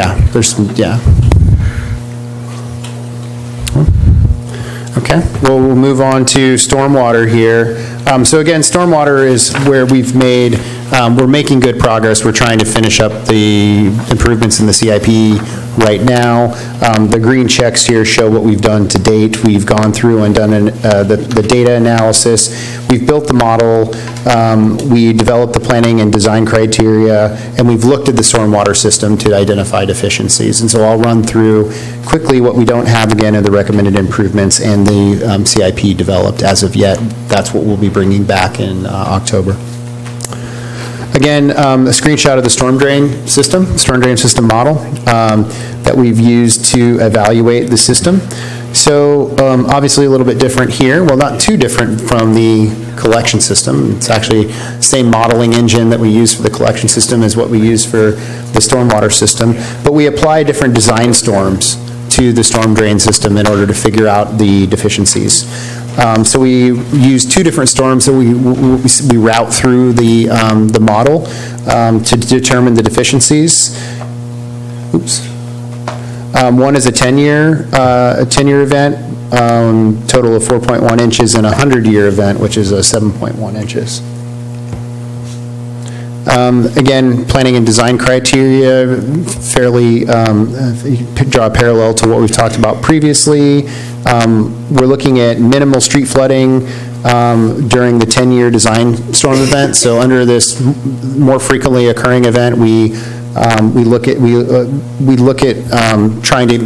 Okay, well, we'll move on to stormwater here. So again, stormwater is where we're making good progress. We're trying to finish up the improvements in the CIP right now. The green checks here show what we've done to date. We've gone through and done the data analysis. We've built the model. We developed the planning and design criteria, and we've looked at the stormwater system to identify deficiencies. And so I'll run through quickly what we don't have again are the recommended improvements and the CIP developed as of yet. That's what we'll be bringing back in October. Again, a screenshot of the storm drain system model that we've used to evaluate the system. So obviously a little bit different here. Well, not too different from the collection system. It's actually the same modeling engine that we use for the collection system as what we use for the stormwater system. But we apply different design storms to the storm drain system in order to figure out the deficiencies. So we use two different storms that we route through the model to determine the deficiencies. Oops. One is a 10-year event, total of 4.1 inches, and a 100-year event, which is a 7.1 inches. Again, planning and design criteria, fairly, draw a parallel to what we've talked about previously. We're looking at minimal street flooding during the 10-year design storm event. So under this more frequently occurring event, we look at trying to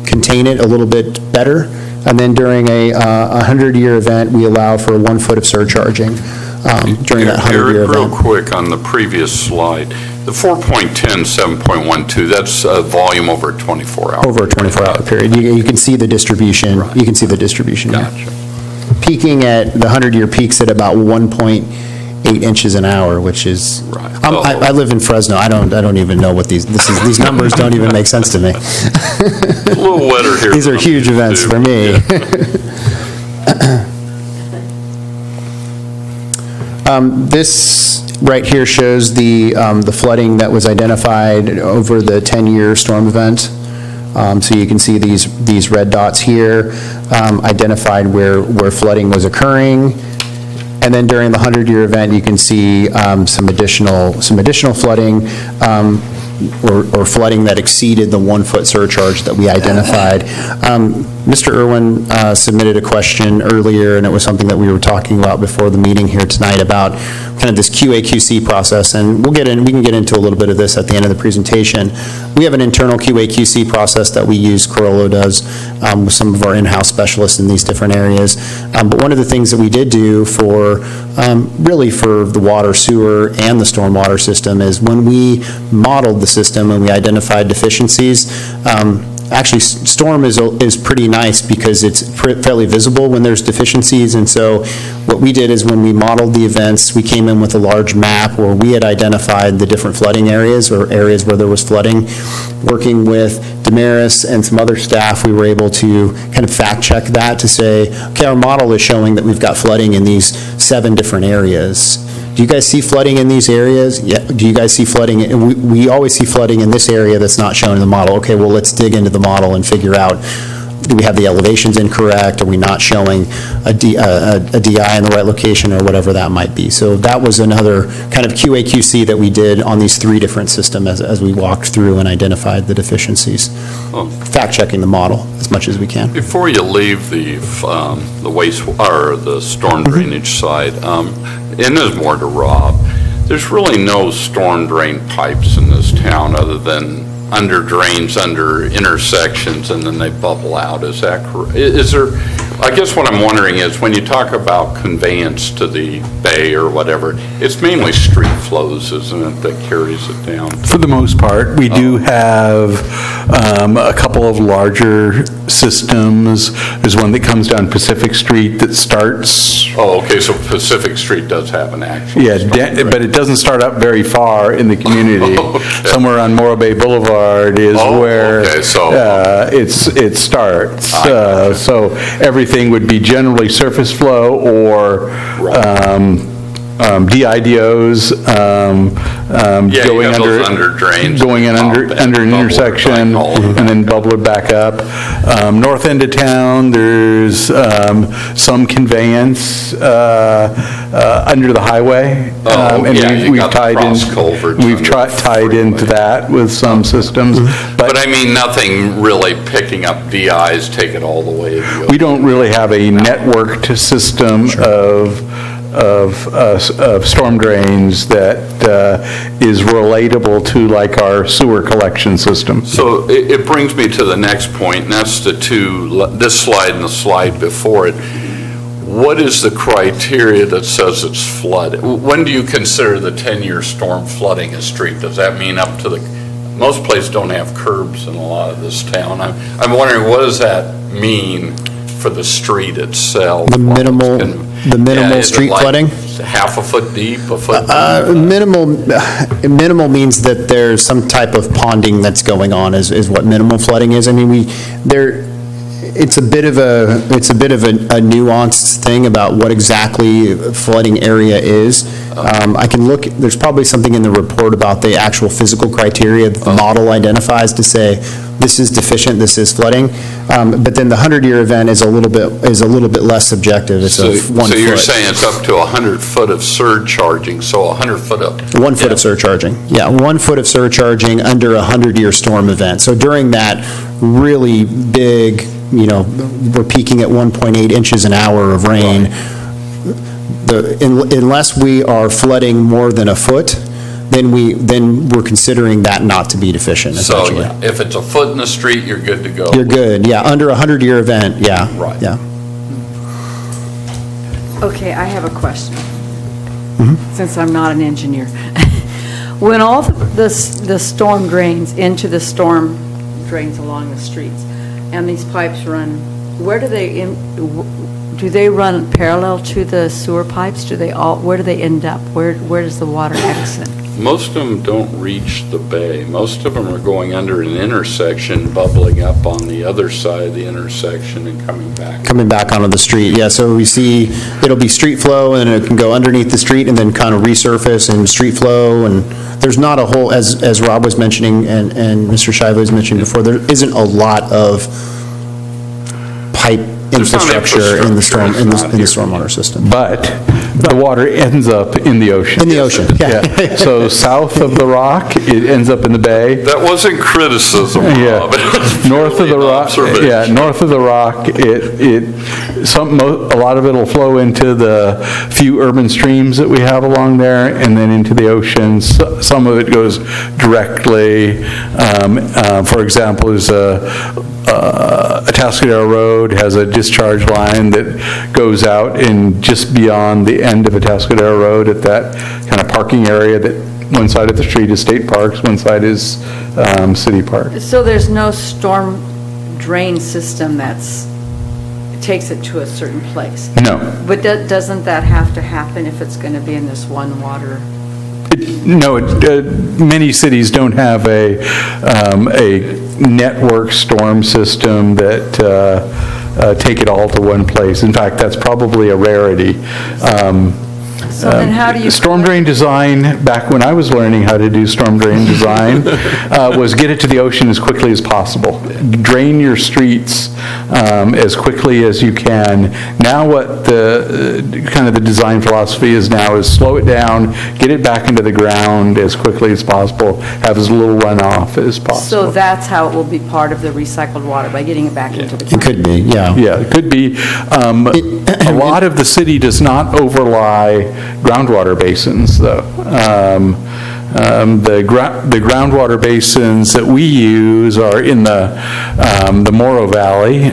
contain it a little bit better. And then during a 100-year event, we allow for 1 foot of surcharging during that 100-year event.
Real quick on the previous slide, the 4.10, 7.12, that's volume over a 24-hour.
Over a 24-hour period. You can see the distribution. Right. You can see the distribution.
Gotcha.
Here. Peaking at the 100-year peaks at about 1.8 inches an hour, which is. Right. I live in Fresno. I don't even know what these numbers don't even make sense to me.
A little wetter here.
These are huge events for me. Yeah. This right here shows the flooding that was identified over the 10-year storm event. So you can see these red dots here identified where flooding was occurring. And then during the 100-year event, you can see some additional flooding or flooding that exceeded the 1 foot surcharge that we identified. Mr. Irwin submitted a question earlier, and it was something that we were talking about before the meeting here tonight about kind of this QA/QC process, and we can get into a little bit of this at the end of the presentation. We have an internal QA/QC process that we use, Corollo does, with some of our in-house specialists in these different areas. But one of the things that we did do really for the water, sewer, and the stormwater system is when we modeled the system and we identified deficiencies, actually, storm is pretty nice because it's fairly visible when there's deficiencies, and so what we did is when we modeled the events, we came in with a large map where we had identified the different flooding areas or areas where there was flooding. Working with Damaris and some other staff, we were able to kind of fact check that to say, okay, our model is showing that we've got flooding in these 7 different areas. Do you guys see flooding in these areas? Yeah. Do you guys see flooding? We always see flooding in this area that's not shown in the model. Okay, well, let's dig into the model and figure out, do we have the elevations incorrect? Are we not showing a DI in the right location or whatever that might be? So that was another kind of QA/QC that we did on these 3 different systems as we walked through and identified the deficiencies. Fact-checking the model as much as we can.
Before you leave the waste or the storm drainage side, and there's more to Rob, there's really no storm drain pipes in this town other than under drains, under intersections, and then they bubble out. Is that correct? Is there, I guess what I'm wondering is, when you talk about conveyance to the bay or whatever, it's mainly street flows, isn't it, that carries it down?
For the most part, we do have a couple of larger systems. There's one that comes down Pacific Street that starts.
Oh, okay, so Pacific Street does have an actual.
Yeah, but it doesn't start up very far in the community.
Okay.
Somewhere on Morro Bay Boulevard is where
okay, so,
it starts. So everything would be generally surface flow or DIDOs going
under drains,
going in under an intersection and then bubble it back up. North end of town, there's some conveyance under the highway. And we've tied into that with some systems.
But I mean, nothing really picking up DIs, take it all the way.
We don't really have a networked system of storm drains that is relatable to like our sewer collection system.
So it brings me to the next point, and that's this slide and the slide before it. What is the criteria that says it's flooded? When do you consider the 10-year storm flooding a street? Does that mean up to most places don't have curbs in a lot of this town. I'm wondering, what does that mean for the street itself?
The minimal street flooding?
Half a foot deep, a foot deep?
Minimal means that there's some type of ponding that's going on is what minimal flooding is. I mean, it's a bit of a nuanced thing about what exactly flooding area is. I can look, there's probably something in the report about the actual physical criteria that the model identifies to say this is deficient, this is flooding. But then the 100-year event is a little bit less subjective. It's
so
1 foot.
So you're saying it's up to 100 foot of surcharging, so 100 foot of...
1 foot of surcharging, yeah, 1 foot of surcharging under a 100-year storm event. So during that really big, we're peaking at 1.8 inches an hour of rain. Unless we are flooding more than a foot, then we're considering that not to be deficient, essentially.
So, yeah, if it's a foot in the street, you're good to go.
You're good, yeah. Under a 100-year event, yeah.
Right.
Yeah.
Okay, I have a question, since I'm not an engineer. When all the storm drains into the storm drains along the streets, and these pipes run, where do they run parallel to the sewer pipes? Where do they end up? Where does the water exit?
Most of them don't reach the bay. Most of them are going under an intersection, bubbling up on the other side of the intersection and coming back.
Coming back onto the street, yeah. So we see it'll be street flow, and it can go underneath the street and then kind of resurface and street flow. And there's not a whole, as Rob was mentioning and Mr. Shiva was mentioning before, there isn't a lot of pipe infrastructure in the stormwater system.
But the water ends up in the ocean.
In the ocean, yeah.
So south of the rock, it ends up in the bay.
That wasn't criticism,
yeah.
Rob.
North of the rock, yeah. North of the rock, a lot of it will flow into the few urban streams that we have along there, and then into the ocean. Some of it goes directly. For example, there's Atascadero Road has a discharge line that goes out in just beyond the end of Atascadero Road at that kind of parking area that one side of the street is state parks, one side is city park.
So there's no storm drain system takes it to a certain place?
No.
But doesn't that have to happen if it's going to be in this one water?
Many cities don't have a network storm system that take it all to one place. In fact, that's probably a rarity.
So then how do you...
Storm drain design, back when I was learning how to do storm drain design, was get it to the ocean as quickly as possible. Drain your streets as quickly as you can. Now what the design philosophy is now is slow it down, get it back into the ground as quickly as possible, have as little runoff as possible.
So that's how it will be part of the recycled water, by getting it back into the ground?
It could be, yeah.
Yeah, it could be. A lot of the city does not overlie groundwater basins, though. The groundwater basins that we use are in the Morro Valley.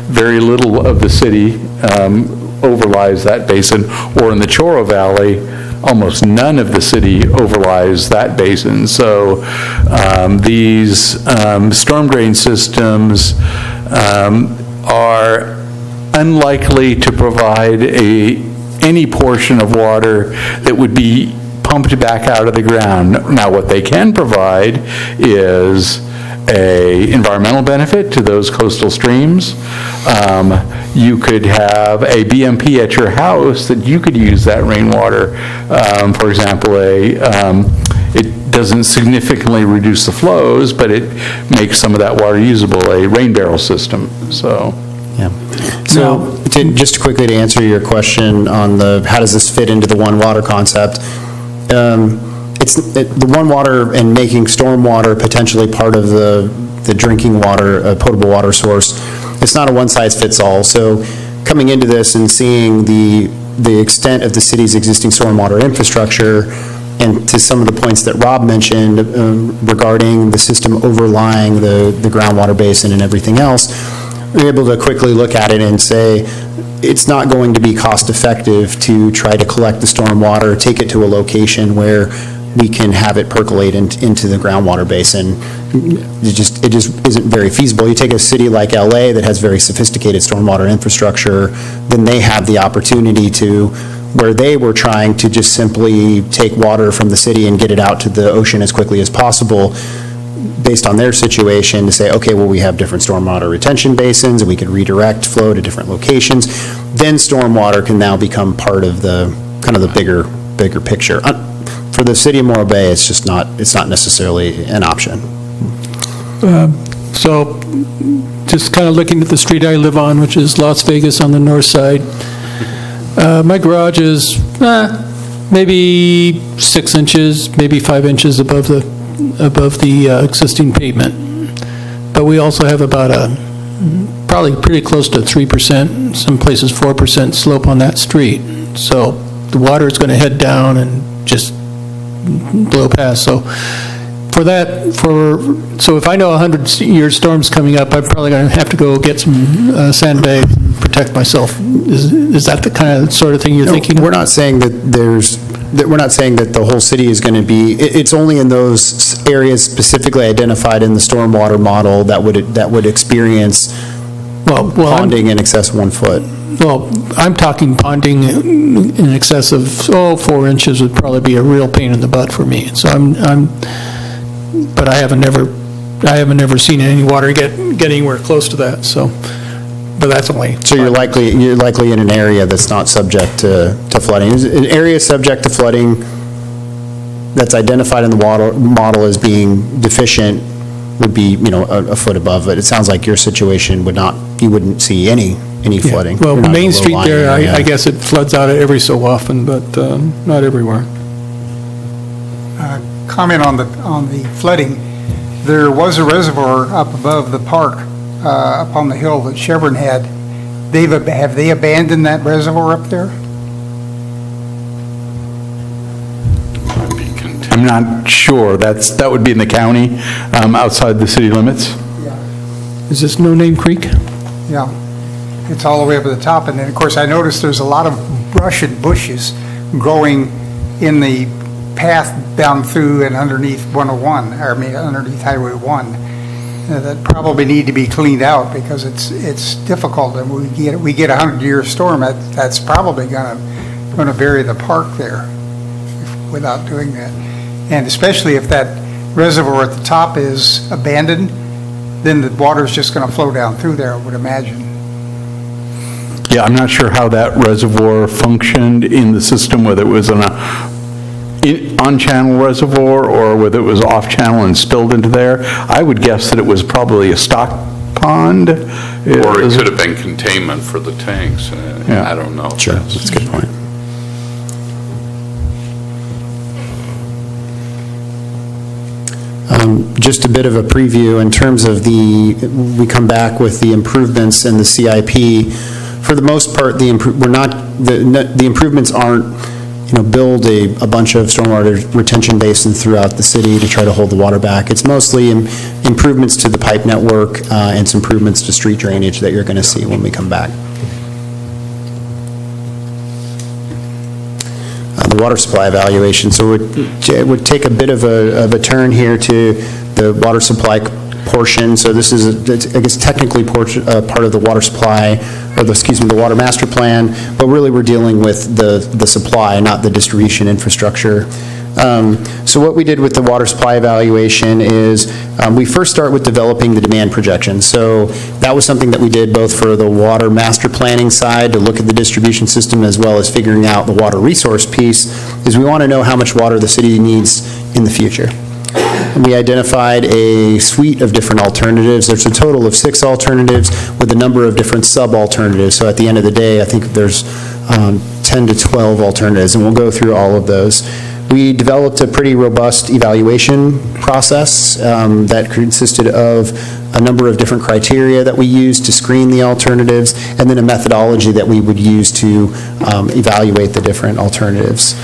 Very little of the city overlies that basin, or in the Chorro Valley, almost none of the city overlies that basin. So these storm drain systems are unlikely to provide any portion of water that would be pumped back out of the ground. Now, what they can provide is a environmental benefit to those coastal streams. You could have a BMP at your house that you could use that rainwater. For example, it doesn't significantly reduce the flows, but it makes some of that water usable, a rain barrel system. So,
yeah. So, just quickly to answer your question on how does this fit into the One Water concept? The One Water and making stormwater potentially part of the drinking water, potable water source, it's not a one-size-fits-all. So coming into this and seeing the extent of the city's existing stormwater infrastructure, and to some of the points that Rob mentioned regarding the system overlying the groundwater basin and everything else, we're able to quickly look at it and say, it's not going to be cost-effective to try to collect the stormwater, take it to a location where we can have it percolate into the groundwater basin. It just isn't very feasible. You take a city like LA that has very sophisticated stormwater infrastructure, then they have the opportunity to, where they were trying to just simply take water from the city and get it out to the ocean as quickly as possible, based on their situation, to say, okay, well, we have different stormwater retention basins, and we could redirect flow to different locations. Then stormwater can now become part of the kind of the bigger picture. For the city of Morro Bay, it's not necessarily an option.
So, just kind of looking at the street I live on, which is Las Vegas on the north side, my garage is maybe 6 inches, maybe 5 inches above the existing pavement. But we also have about probably pretty close to 3%, some places 4% slope on that street. So the water is going to head down and just blow past. So so if I know 100-year storm's coming up, I'm probably going to have to go get some sandbags and protect myself. Is that the kind of sort of thing you're thinking?
We're not saying that we're not saying that the whole city is going to be, it's only in those areas specifically identified in the stormwater model that would experience ponding in excess of 1 foot.
Well, I'm talking ponding in excess of 4 inches would probably be a real pain in the butt for me. So but I haven't never seen any water get anywhere close to that. So, but that's only. So
you're likely in an area that's not subject to flooding. An area subject to flooding that's identified in the model as being deficient would be, a foot above it. It sounds like your situation you wouldn't see any flooding.
Well, Main Street there, I guess it floods out every so often, but not everywhere.
Comment on the flooding. There was a reservoir up above the park, up on the hill that Chevron had. Have they abandoned that reservoir up there?
I'm not sure. That would be in the county, outside the city limits.
Yeah.
Is this No Name Creek?
Yeah. It's all the way up at the top. And then, of course, I noticed there's a lot of brush and bushes growing in the path down through and underneath 101, underneath Highway 1, that probably need to be cleaned out because it's difficult. And we get a 100-year storm, that's probably going to bury the park there without doing that. And especially if that reservoir at the top is abandoned, then the water is just going to flow down through there, I would imagine.
Yeah, I'm not sure how that reservoir functioned in the system, whether it was on-channel reservoir or whether it was off-channel and spilled into there. I would guess that it was probably a stock pond.
Or it could have been containment for the tanks.
Yeah.
I don't know.
Sure, that's a good point. Just a bit of a preview in terms of we come back with the improvements in the CIP. For the most part, the improvements aren't, build a bunch of stormwater retention basins throughout the city to try to hold the water back. It's mostly improvements to the pipe network and some improvements to street drainage that you're going to see when we come back. The water supply evaluation. So it would take a bit of a turn here to the water supply portion. So this is, I guess, technically part of the water supply, or the water master plan, but really we're dealing with the supply, not the distribution infrastructure. So what we did with the water supply evaluation is we first start with developing the demand projections. So that was something that we did both for the water master planning side to look at the distribution system, as well as figuring out the water resource piece, is we want to know how much water the city needs in the future. We identified a suite of different alternatives. There's a total of 6 alternatives with a number of different sub-alternatives. So at the end of the day, I think there's 10 to 12 alternatives, and we'll go through all of those. We developed a pretty robust evaluation process that consisted of a number of different criteria that we used to screen the alternatives, and then a methodology that we would use to evaluate the different alternatives.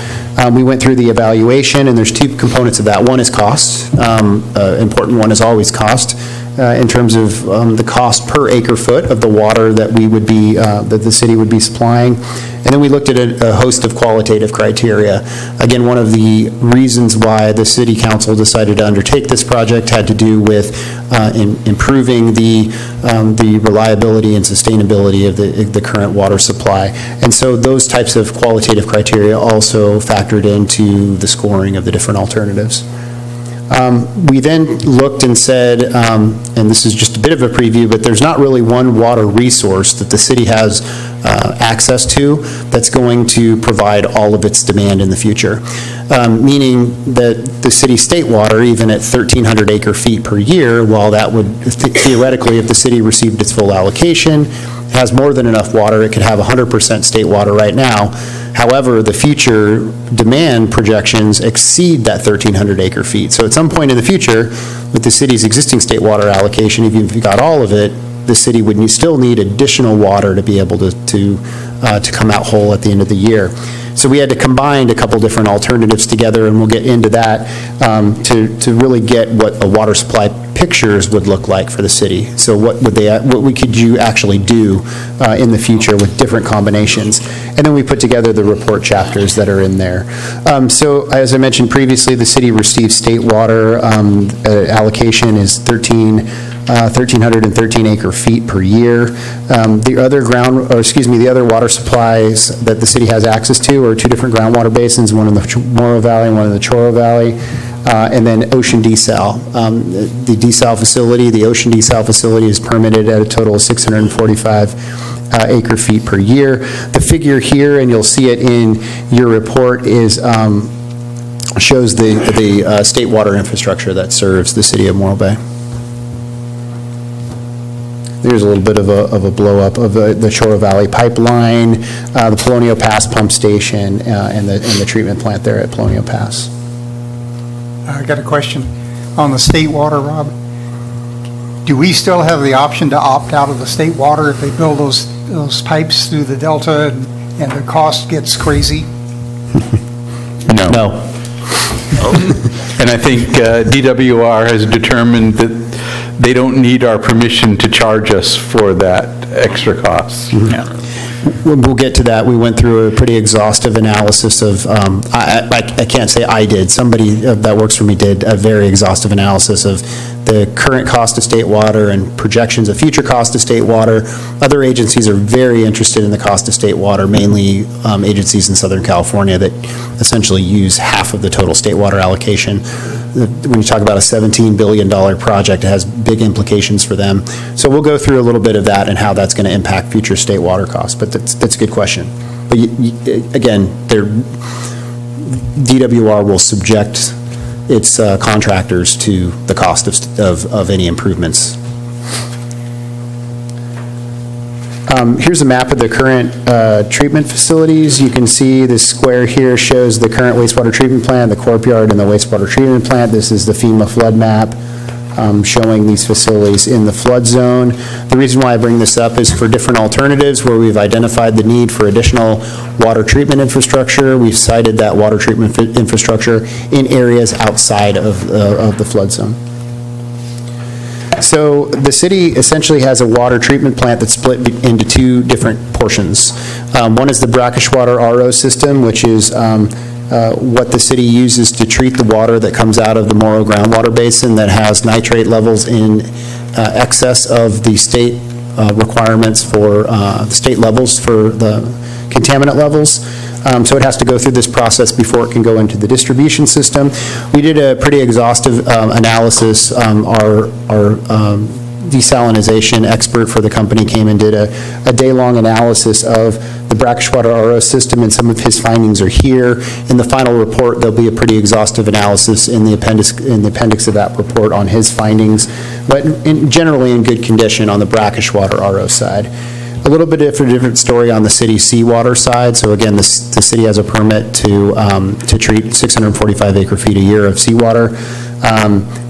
We went through the evaluation, and there's 2 components of that. One is cost. Important one is always cost. In terms of the cost per acre foot of the water that we would be, that the city would be supplying. And then we looked at a host of qualitative criteria. Again, one of the reasons why the city council decided to undertake this project had to do with improving the reliability and sustainability of the current water supply. And so those types of qualitative criteria also factored into the scoring of the different alternatives. We then looked and said, and this is just a bit of a preview, but there's not really one water resource that the city has access to that's going to provide all of its demand in the future. Meaning that the city state water, even at 1,300 acre feet per year, while that would theoretically, if the city received its full allocation, has more than enough water, it could have 100% state water right now. However, the future demand projections exceed that 1,300 acre feet. So at some point in the future, with the city's existing state water allocation, even if you got all of it, the city would still need additional water to be able to come out whole at the end of the year. So we had to combine a couple different alternatives together, and we'll get into that to really get what a water supply pictures would look like for the city. So what could you actually do in the future with different combinations? And then we put together the report chapters that are in there. So as I mentioned previously, the city receives state water allocation is 1,313 acre feet per year. The other water supplies that the city has access to are 2 different groundwater basins, one in the Morrow Valley, one in the Choro Valley, and then ocean desal. The desal facility, the ocean desal facility is permitted at a total of 645 acre feet per year. The figure here, and you'll see it in your report, is shows the state water infrastructure that serves the city of Morro Bay. There's a little bit of a blow-up of the Choro Valley pipeline, the Polonio Pass pump station, and the treatment plant there at Polonio Pass.
I got a question on the state water, Rob. Do we still have the option to opt out of the state water if they build those pipes through the delta and the cost gets crazy?
No. And I think DWR has determined that they don't need our permission to charge us for that extra cost.
Yeah. We'll get to that. We went through a pretty exhaustive analysis of, I can't say I did, somebody that works for me did a very exhaustive analysis of the current cost of state water and projections of future cost of state water. Other agencies are very interested in the cost of state water, mainly agencies in Southern California that essentially use half of the total state water allocation. When you talk about a $17 billion project, it has big implications for them. So we'll go through a little bit of that and how that's going to impact future state water costs, but that's a good question. But again, DWR will subject its contractors to the cost of any improvements. Here's a map of the current treatment facilities. You can see this square here shows the current wastewater treatment plant, the courtyard, and the wastewater treatment plant. This is the FEMA flood map. showing these facilities in the flood zone. The reason why I bring this up is for different alternatives where we've identified the need for additional water treatment infrastructure. We've cited that water treatment infrastructure in areas outside of the flood zone. So the city essentially has a water treatment plant that's split into two different portions. One is the brackish water RO system, which is what the city uses to treat the water that comes out of the Morrow groundwater basin that has nitrate levels in excess of the state requirements for the state levels for the contaminant levels. So it has to go through this process before it can go into the distribution system. We did a pretty exhaustive analysis. Our desalinization expert for the company came and did a day-long analysis of the brackish water RO system, and some of his findings are here. In the final report, there'll be a pretty exhaustive analysis in the appendix of that report on his findings, but generally in good condition on the brackish water RO side. A little bit different story on the city seawater side. So again, the city has a permit to treat 645 acre-feet a year of seawater.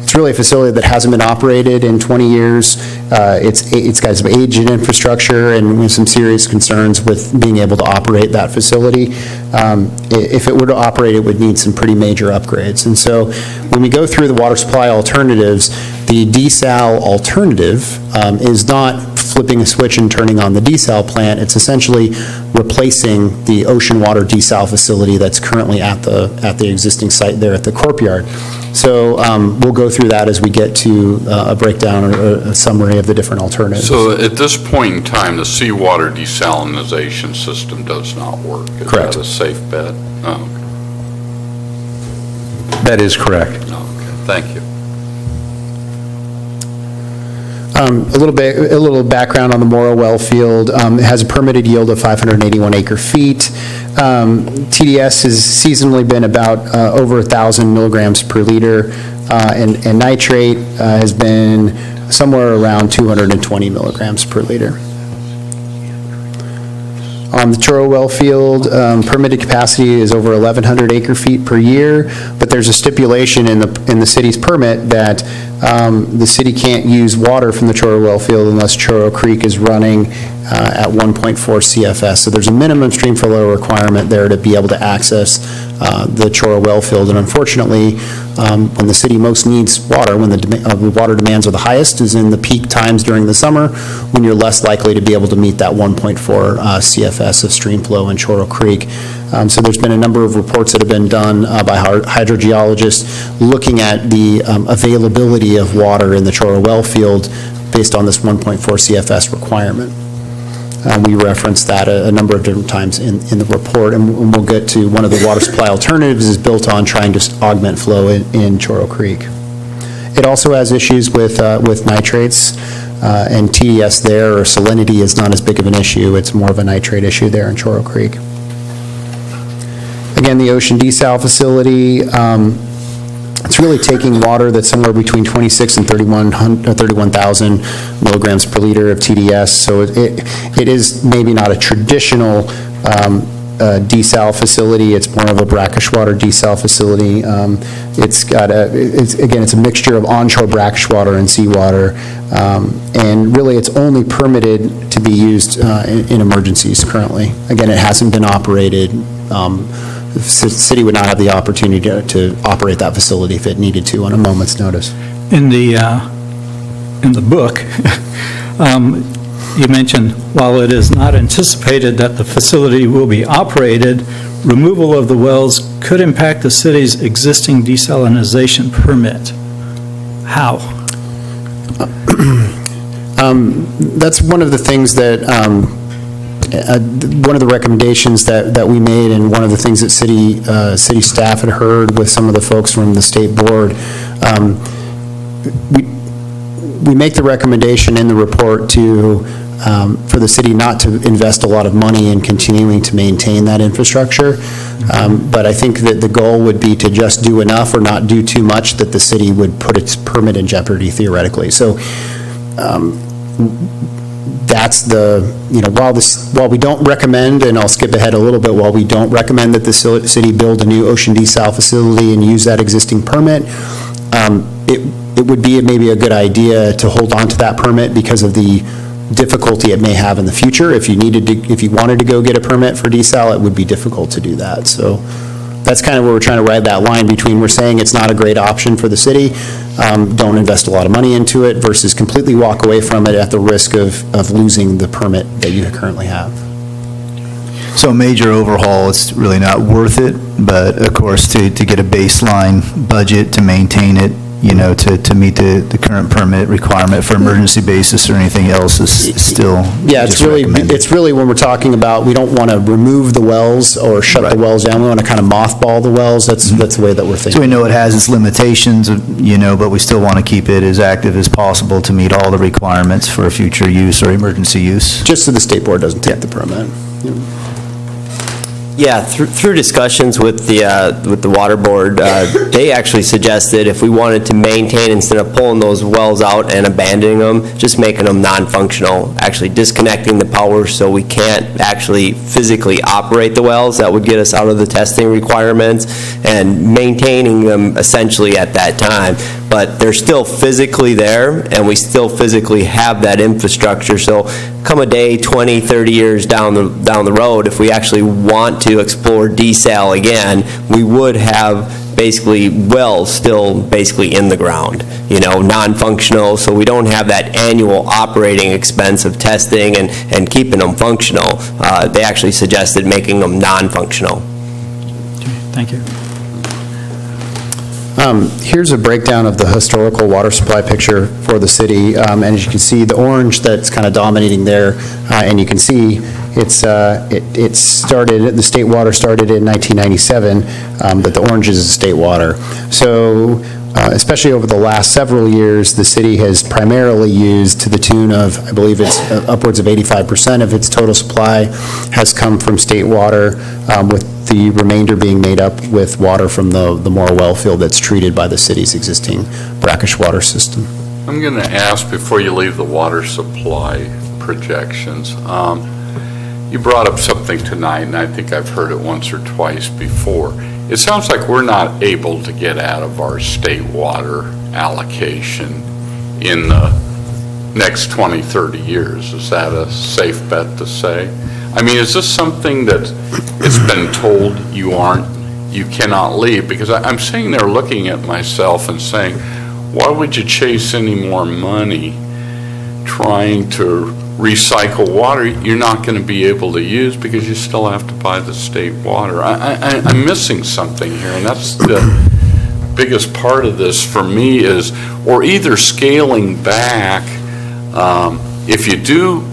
It's really a facility that hasn't been operated in 20 years. It's got some aged infrastructure and we have some serious concerns with being able to operate that facility. If it were to operate, it would need some pretty major upgrades. And so when we go through the water supply alternatives, the desal alternative is not flipping a switch and turning on the desal plant. It's essentially replacing the ocean water desal facility that's currently at the existing site there at the Corp Yard. So we'll go through that as we get to a breakdown or a summary of the different alternatives.
So at this point in time, the seawater desalinization system does not work.
Correct.
Is that a safe bet? Oh.
That is correct.
Okay, thank you.
A little background on the Morrow well field. It has a permitted yield of 581 acre-feet. TDS has seasonally been about over 1,000 milligrams per liter, and nitrate has been somewhere around 220 milligrams per liter. On the Choro well field, permitted capacity is over 1,100 acre-feet per year, but there's a stipulation in the city's permit that the city can't use water from the Choro well field unless Choro Creek is running at 1.4 CFS. So there's a minimum stream flow requirement there to be able to access the Choro well field. And unfortunately, when the city most needs water, when the water demands are the highest, is in the peak times during the summer, when you're less likely to be able to meet that 1.4 CFS of stream flow in Choro Creek. So there's been a number of reports that have been done by hydrogeologists looking at the availability of water in the Choro well field based on this 1.4 CFS requirement. We referenced that a number of different times in the report, and we'll get to one of the water supply alternatives is built on trying to augment flow in Choro Creek. It also has issues with nitrates, and TDS there, or salinity, is not as big of an issue. It's more of a nitrate issue there in Choro Creek. Again, the Ocean Desal facility, it's really taking water that's somewhere between 26 and 31,000 milligrams per liter of TDS. So it is maybe not a traditional desal facility. It's more of a brackish water desal facility. It's a mixture of onshore brackish water and seawater, and really it's only permitted to be used in emergencies currently. Again, it hasn't been operated. The city would not have the opportunity to operate that facility if it needed to on a moment's notice.
In the book, you mentioned, while it is not anticipated that the facility will be operated, removal of the wells could impact the city's existing desalinization permit. How?
That's one of the things that one of the recommendations that we made, and one of the things that city staff had heard with some of the folks from the state board. We make the recommendation in the report for the city not to invest a lot of money in continuing to maintain that infrastructure. But I think that the goal would be to just do enough or not do too much that the city would put its permit in jeopardy theoretically. So that's while we don't recommend, and I'll skip ahead a little bit, while we don't recommend that the city build a new ocean desal facility and use that existing permit, it would be maybe a good idea to hold on to that permit because of the difficulty it may have in the future. If you wanted to go get a permit for desal, it would be difficult to do that. So that's kind of where we're trying to ride that line between we're saying it's not a great option for the city, don't invest a lot of money into it, versus completely walk away from it at the risk of losing the permit that you currently have.
So a major overhaul, it's really not worth it, but of course, to get a baseline budget to maintain it, you know, to meet the current permit requirement for emergency basis or anything else is still
Yeah,
just recommended.
it's really when we're talking about, we don't want to remove the wells or shut the wells down. We want to kind of mothball the wells. That's the way that we're thinking.
So we know it has its limitations, you know, but we still want to keep it as active as possible to meet all the requirements for future use or emergency use.
Just so the state board doesn't take the permit.
Yeah, through discussions with the water board, they actually suggested if we wanted to maintain, instead of pulling those wells out and abandoning them, just making them non-functional, actually disconnecting the power so we can't actually physically operate the wells. That would get us out of the testing requirements, and maintaining them essentially at that time. But they're still physically there, and we still physically have that infrastructure. So come a day, 20, 30 years down the road, if we actually want to explore desal again, we would have basically wells still basically in the ground, you know, non-functional, so we don't have that annual operating expense of testing and keeping them functional. They actually suggested making them non-functional.
Thank you.
Here's a breakdown of the historical water supply picture for the city, and as you can see, the orange that's kind of dominating there, and you can see it started, the state water started in 1997, but the orange is state water. So especially over the last several years, the city has primarily used, to the tune of, I believe it's upwards of 85% of its total supply has come from state water, with the remainder being made up with water from the Moore well field that's treated by the city's existing brackish water system.
I'm going to ask, before you leave the water supply projections, you brought up something tonight, and I think I've heard it once or twice before. It sounds like we're not able to get out of our state water allocation in the next 20, 30 years. Is that a safe bet to say? I mean, is this something that it's been told you cannot leave? Because I'm sitting there looking at myself and saying, why would you chase any more money trying to recycle water you're not going to be able to use because you still have to buy the state water? I'm missing something here, and that's the biggest part of this for me is, or either scaling back, if you do,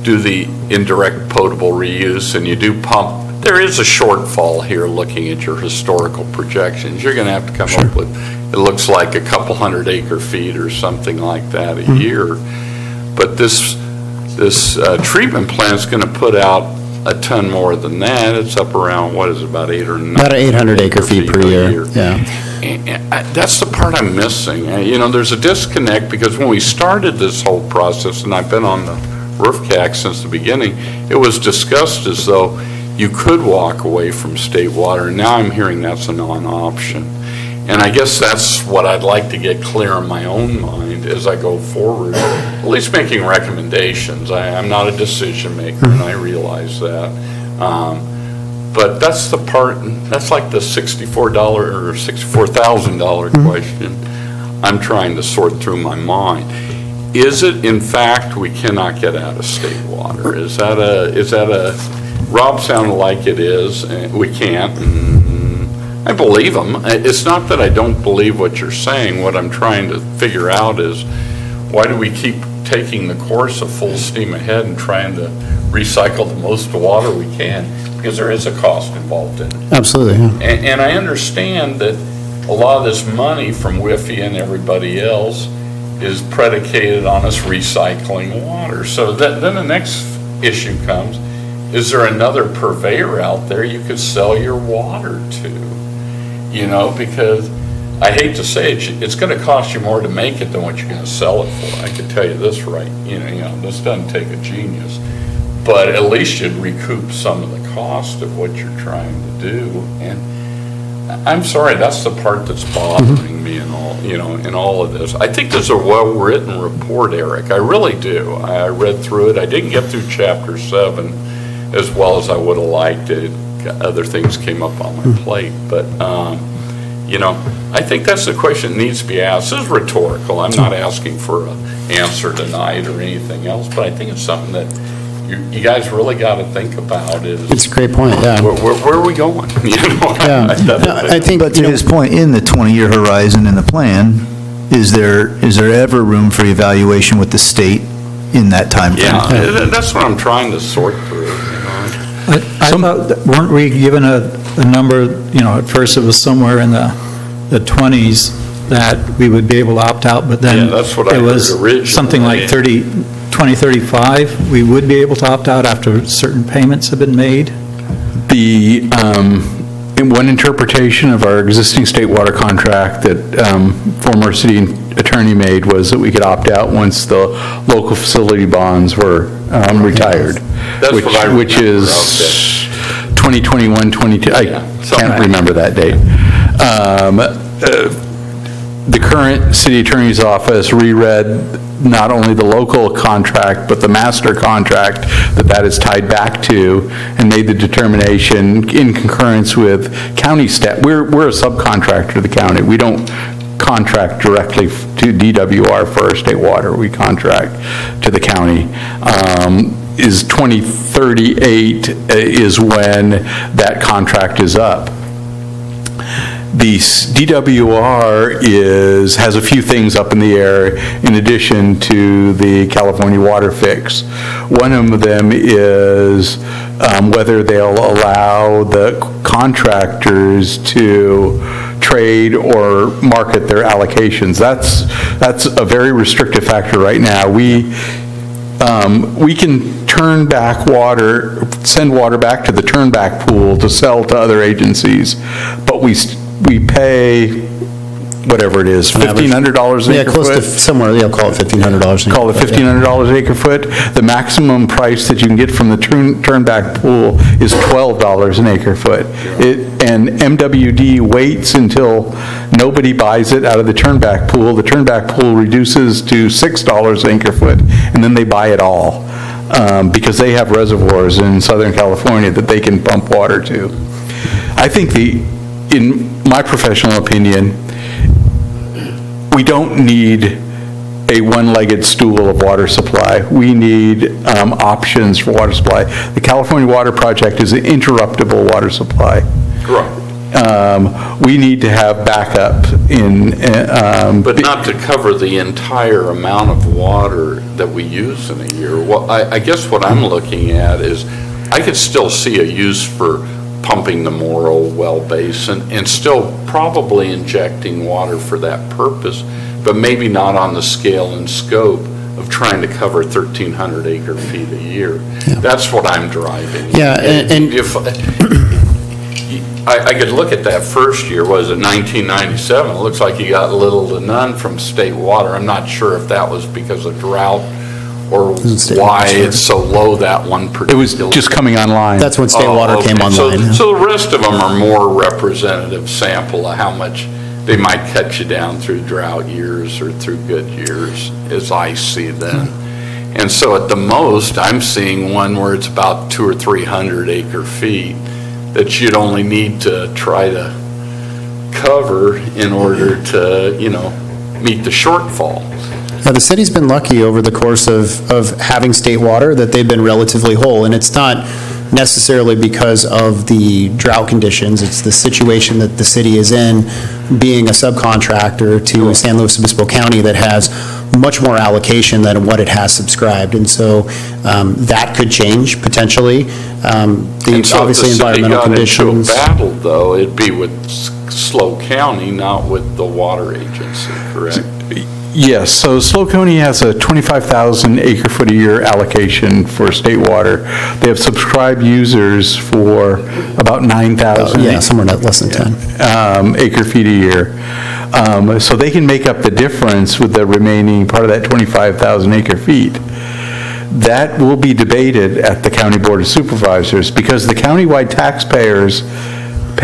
do the indirect potable reuse and you do pump, there is a shortfall here looking at your historical projections. You're going to have to come up with, it looks like a couple 100 acre feet or something like that a year. But this treatment plant is going to put out a ton more than that. It's up around, what is it, about 8 or 9?
About 800 acre feet per year. Yeah.
And that's the part I'm missing. There's a disconnect because when we started this whole process, and I've been on the RFCAC since the beginning, it was discussed as though you could walk away from state water. And now I'm hearing that's a non-option. And I guess that's what I'd like to get clear in my own mind as I go forward, at least making recommendations. I'm not a decision maker, and I realize that. But that's the part, that's like the $64 or $64,000 question I'm trying to sort through my mind. Is it, in fact, we cannot get out of state water? Is that a, Rob sounded like it is, we can't, and I believe him. It's not that I don't believe what you're saying. What I'm trying to figure out is, why do we keep taking the course of full steam ahead and trying to recycle the most water we can? Because there is a cost involved in it.
Absolutely, yeah.
And I understand that a lot of this money from WIFI and everybody else is predicated on us recycling water. So then the next issue comes, is there another purveyor out there you could sell your water to? Because I hate to say it, it's going to cost you more to make it than what you're going to sell it for. I can tell you this right. This doesn't take a genius. But at least you'd recoup some of the cost of what you're trying to do. And I'm sorry, that's the part that's bothering me in all, in all of this. I think this is a well-written report, Eric. I really do. I read through it. I didn't get through Chapter 7 as well as I would have liked it. Other things came up on my plate. But, I think that's the question that needs to be asked. This is rhetorical. I'm not asking for an answer tonight or anything else, but I think it's something that you guys really got to think about is...
It's a great point, yeah.
Where are we going?
I think...
But to his point, in the 20-year horizon in the plan, is there ever room for evaluation with the state in that time frame?
Yeah, that's what I'm trying to sort through.
I thought, weren't we given a number, at first it was somewhere in the 20s that we would be able to opt out, but then
that's what I
it was
heard originally.
Something like 2035, we would be able to opt out after certain payments have been made?
In one interpretation of our existing state water contract that former city attorney made was that we could opt out once the local facility bonds were retired.
That's what I
which is 2021, 22, I can't remember that date. The current city attorney's office reread not only the local contract, but the master contract that is tied back to, and made the determination in concurrence with county staff. We're a subcontractor to the county. We don't contract directly to DWR for our state water. We contract to the county. Is 2038 is when that contract is up. The DWR has a few things up in the air in addition to the California water fix. One of them is whether they'll allow the contractors to trade or market their allocations. That's a very restrictive factor right now. We can turn back water, send water back to the turn back pool to sell to other agencies, but we pay, whatever it is, $1,500 an acre foot?
Yeah, close to somewhere, call it $1,500.
Call it $1,500 an acre foot. The maximum price that you can get from the turn back pool is $12 an acre foot. And MWD waits until nobody buys it out of the turn back pool. The turn back pool reduces to $6 an acre foot, and then they buy it all because they have reservoirs in Southern California that they can pump water to. I think in my professional opinion, we don't need a one-legged stool of water supply. We need options for water supply. The California Water Project is an interruptible water supply.
Right.
We need to have backup
but not to cover the entire amount of water that we use in a year. Well, I guess what I'm looking at is I could still see a use for pumping the Morrow well basin and still probably injecting water for that purpose, but maybe not on the scale and scope of trying to cover 1,300 acre feet a year. Yeah. That's what I'm driving.
Yeah, and
if I could look at that first year, was it 1997? It looks like you got little to none from state water. I'm not sure if that was because of drought or why it's so low that one particular.
It was just coming online.
That's when state water came online.
So the rest of them are more representative sample of how much they might cut you down through drought years or through good years, as I see them. And so at the most, I'm seeing one where it's about 200 or 300 acre feet that you'd only need to try to cover in order to, meet the shortfall.
Now, the city's been lucky over the course of having state water that they've been relatively whole, and it's not necessarily because of the drought conditions. It's the situation that the city is in, being a subcontractor to San Luis Obispo County that has much more allocation than what it has subscribed, and so that could change potentially. Obviously, environmental conditions.
If the city got into a battle, though, it'd be with SLO County, not with the water agency, correct?
Yes, so SLO County has a 25,000 acre foot a year allocation for state water. They have subscribed users for about 9,000.
Yeah, somewhere less than 10.
Acre feet a year. So they can make up the difference with the remaining part of that 25,000 acre feet. That will be debated at the County Board of Supervisors because the countywide taxpayers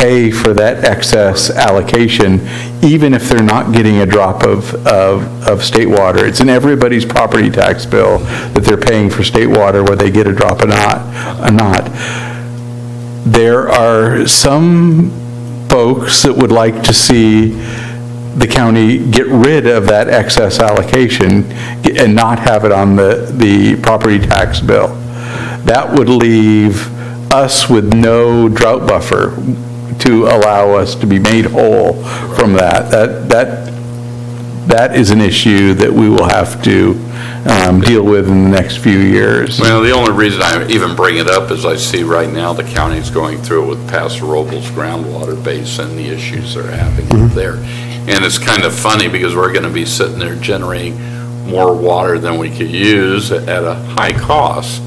pay for that excess allocation, even if they're not getting a drop of state water. It's in everybody's property tax bill that they're paying for state water, whether they get a drop or not. There are some folks that would like to see the county get rid of that excess allocation and not have it on the property tax bill. That would leave us with no drought buffer to allow us to be made whole from that. That is an issue that we will have to deal with in the next few years.
Well, the only reason I even bring it up is I see right now the county's going through it with Paso Robles groundwater basin, the issues they're having up there. And it's kind of funny because we're going to be sitting there generating more water than we could use at a high cost.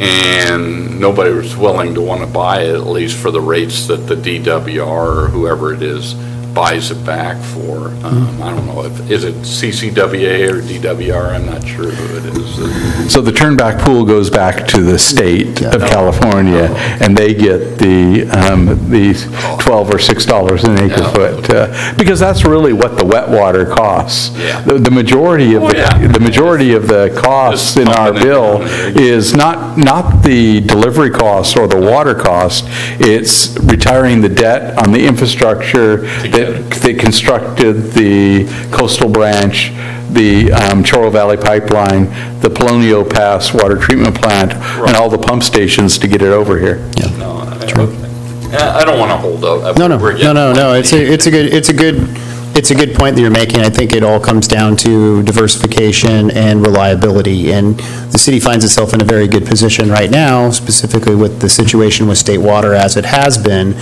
And nobody was willing to want to buy it, at least for the rates that the DWR or whoever it is buys it back for. I don't know, is it CCWA or DWR? I'm not sure who it is.
So the turnback pool goes back to the state of California, and they get the $12 or $6 an acre foot, because that's really what the wet water costs. The majority of the costs in our bill is not the delivery cost or the water cost. It's retiring the debt on the infrastructure that constructed the Coastal Branch, the Chorro Valley Pipeline, the Polonio Pass Water Treatment Plant, and all the pump stations to get it over here.
No, I don't want to hold up.
No. It's a good point that you're making. I think it all comes down to diversification and reliability, and the city finds itself in a very good position right now, specifically with the situation with state water as it has been.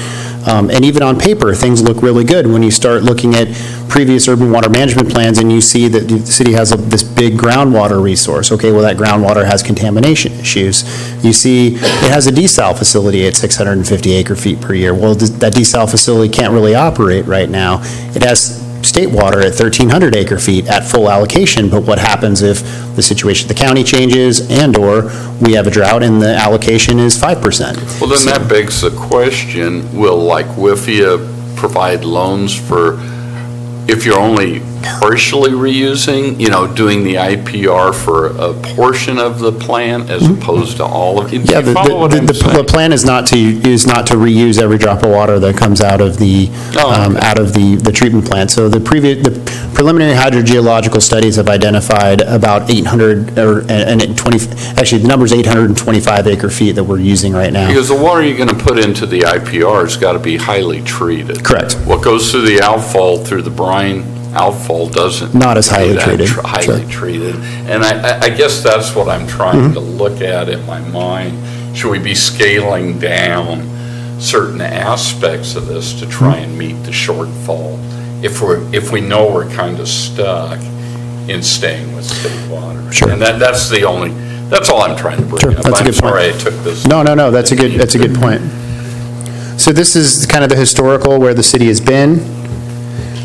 And even on paper, things look really good when you start looking at previous urban water management plans and you see that the city has this big groundwater resource. Okay, well, that groundwater has contamination issues. You see it has a desal facility at 650 acre feet per year. Well, that desal facility can't really operate right now. It has state water at 1,300 acre feet at full allocation, but what happens if the situation, the county changes and/or we have a drought and the allocation is 5%?
Well, then that begs the question, will like WIFIA provide loans for, if you're only partially reusing, doing the IPR for a portion of the plant as opposed to all of it?
Yeah, the plan is not to reuse every drop of water that comes out of the treatment plant. So the preliminary hydrogeological studies have identified about 820, actually the number's 825 acre feet that we're using right now.
Because the water you're going to put into the IPR has got to be highly treated.
Correct.
What goes through the outfall, through the brine outfall doesn't.
Not as highly treated.
Treated. And I guess that's what I'm trying to look at in my mind. Should we be scaling down certain aspects of this to try and meet the shortfall if we know we're kind of stuck in staying with state water?
Sure.
And that's all I'm trying to bring up.
That's a good point.
I'm sorry I took this.
No, that's a good point. So this is kind of the historical where the city has been.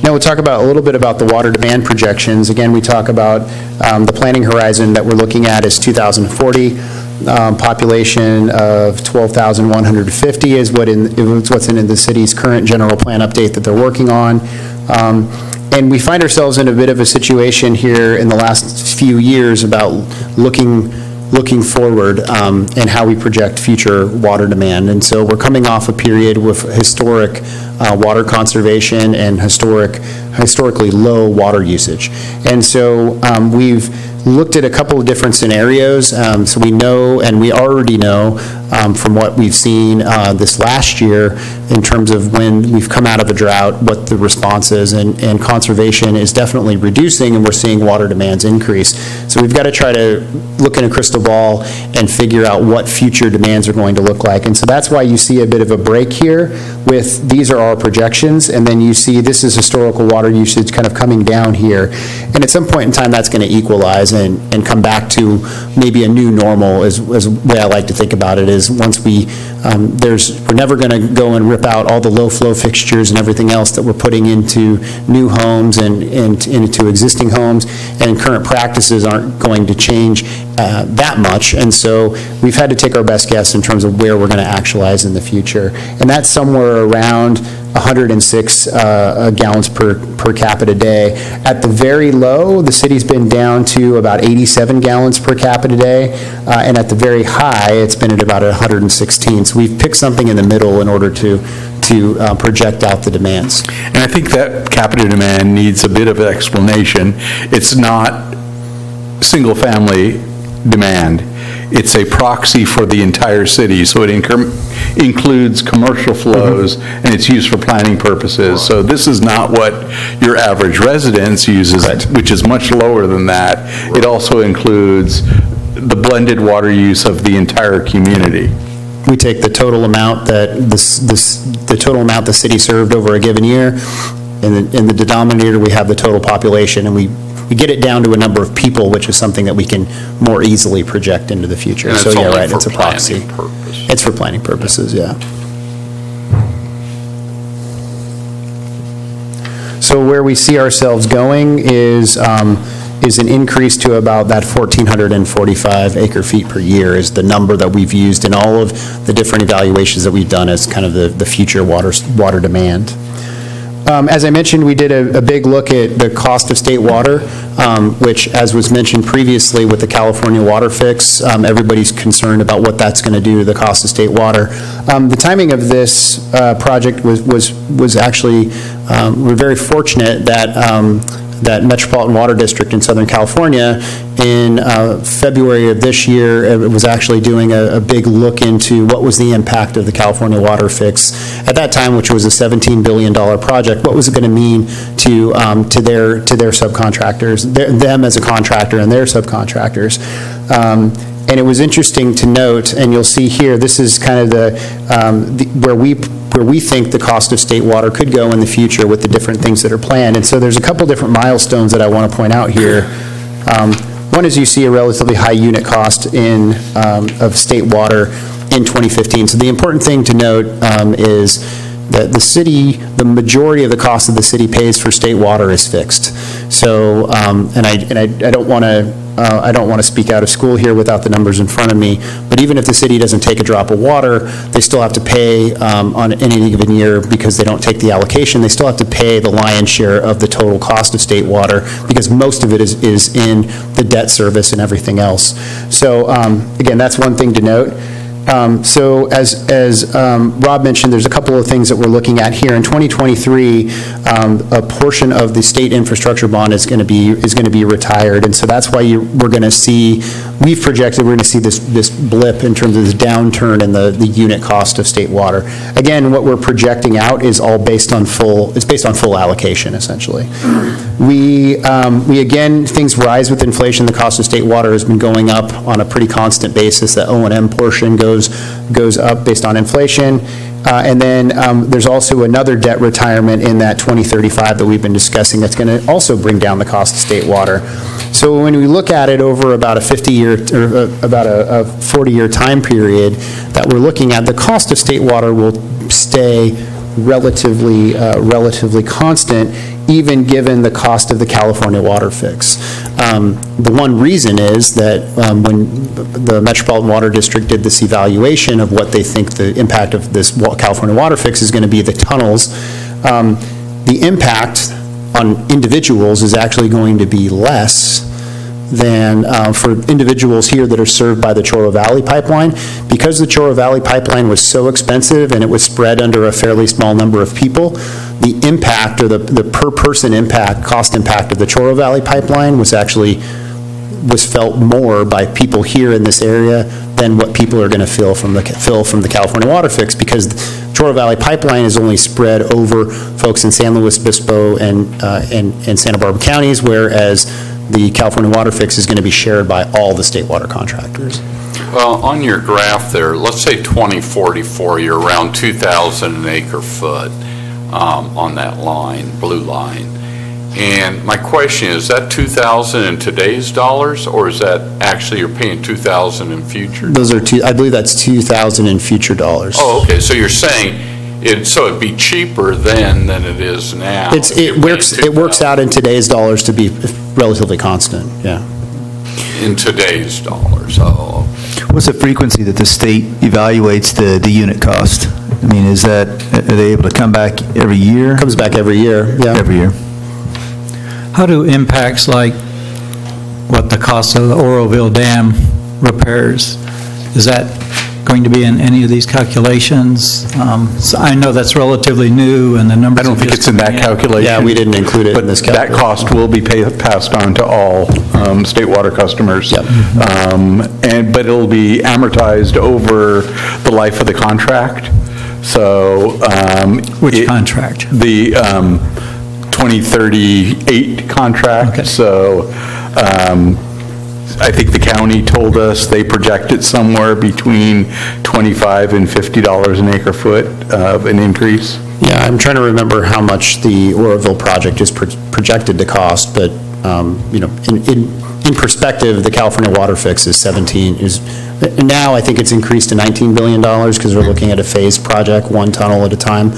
Now we'll talk a little bit about the water demand projections. Again, we talk about the planning horizon that we're looking at is 2040. Population of 12,150 is what's in the city's current general plan update that they're working on. And we find ourselves in a bit of a situation here in the last few years about looking forward and how we project future water demand. And so we're coming off a period with historic water conservation and historically low water usage. And so we've looked at a couple of different scenarios. So we know, and we already know from what we've seen this last year in terms of when we've come out of a drought, what the response is, and conservation is definitely reducing, and we're seeing water demands increase. So we've got to try to look in a crystal ball and figure out what future demands are going to look like. And so that's why you see a bit of a break here with these are our projections, and then you see this is historical water usage kind of coming down here. And at some point in time, that's going to equalize and come back to maybe a new normal is the way I like to think about it, is once we're never going to go and rip out all the low flow fixtures and everything else that we're putting into new homes and into existing homes, and current practices aren't going to change
that much, and so we've had to take our best guess in terms of where we're going to actualize in the future. And that's somewhere around 106 gallons per capita day. At the very low, the city's been down to about 87 gallons per capita day, and at the very high, it's been at about 116. So we've picked something in the middle in order to project out the demands.
And I think that capita demand needs a bit of an explanation. It's not single-family demand. It's a proxy for the entire city, so it includes commercial flows, and it's used for planning purposes. So this is not what your average residence uses, which is much lower than that. It also includes the blended water use of the entire community.
We take the total amount that the total amount the city served over a given year, and in the denominator we have the total population, and we get it down to a number of people, which is something that we can more easily project into the future.
And
so
it's
yeah,
only
right,
for
it's a proxy.
planning purpose.
It's for planning purposes, yeah. So where we see ourselves going is an increase to about that 1,445 acre feet per year is the number that we've used in all of the different evaluations that we've done as kind of the future water demand. As I mentioned, we did a big look at the cost of state water, which, as was mentioned previously with the California water fix, everybody's concerned about what that's going to do to the cost of state water. The timing of this project was actually, we're very fortunate that Metropolitan Water District in Southern California in February of this year, it was actually doing a big look into what was the impact of the California water fix at that time, which was a $17 billion project. What was it going to mean to their subcontractors, them as a contractor and their subcontractors? And it was interesting to note, and you'll see here, this is kind of where we think the cost of state water could go in the future with the different things that are planned. And so there's a couple different milestones that I want to point out here. One is you see a relatively high unit cost of state water in 2015. So the important thing to note is that the majority of the cost of the city pays for state water is fixed. So, and I don't want to speak out of school here without the numbers in front of me, but even if the city doesn't take a drop of water, they still have to pay on any given year because they don't take the allocation. They still have to pay the lion's share of the total cost of state water because most of it is in the debt service and everything else. So again, that's one thing to note. So as Rob mentioned, there's a couple of things that we're looking at here. In 2023, a portion of the state infrastructure bond is going to be retired, and so that's why we're going to see, we've projected we're going to see this blip in terms of this downturn in the unit cost of state water. Again, what we're projecting out is all based on full allocation, essentially. We again, things rise with inflation. The cost of state water has been going up on a pretty constant basis. The O&M portion goes up based on inflation. And then there's also another debt retirement in that 2035 that we've been discussing that's going to also bring down the cost of state water. So when we look at it over about a 50-year or about a 40-year time period that we're looking at, the cost of state water will stay relatively constant, even given the cost of the California water fix. The one reason is that when the Metropolitan Water District did this evaluation of what they think the impact of this California water fix is going to be, the tunnels, the impact on individuals is actually going to be less than for individuals here that are served by the Chorro Valley Pipeline. Because the Chorro Valley Pipeline was so expensive and it was spread under a fairly small number of people, the impact or the per person cost impact of the Chorro Valley Pipeline was felt more by people here in this area than what people are going to feel from the California water fix, because Chorro Valley Pipeline is only spread over folks in San Luis Obispo and Santa Barbara counties, whereas the California water fix is going to be shared by all the state water contractors.
Well, on your graph there, let's say 2044, you're around 2,000 an acre foot on that line, blue line. And my question is that 2,000 in today's dollars, or is that actually you're paying 2,000 in future?
Those are I believe that's 2,000 in future dollars.
Oh, okay. So you're saying so it'd be cheaper then than it is now.
It works out in today's dollars to be relatively constant. Yeah.
in today's dollars. So
What's the frequency that the state evaluates the unit cost? I mean, are they able to come back every year?
Comes back every year, yeah.
Every year.
How do impacts like what the cost of the Oroville Dam repairs, is that going to be in any of these calculations? So I know that's relatively new and the numbers.
I don't think it's in that calculation.
Yeah, we didn't include it in this
But that
calculation.
cost will be passed on to all state water customers.
Yep.
But it'll be amortized over the life of the contract. So.
Which contract?
The 2038 contract.
Okay.
So I think the county told us they project it somewhere between $25 and $50 an acre foot of an increase.
Yeah, I'm trying to remember how much the Oroville project is projected to cost, but, in perspective, the California Water Fix now I think it's increased to $19 billion because we're looking at a phased project, one tunnel at a time.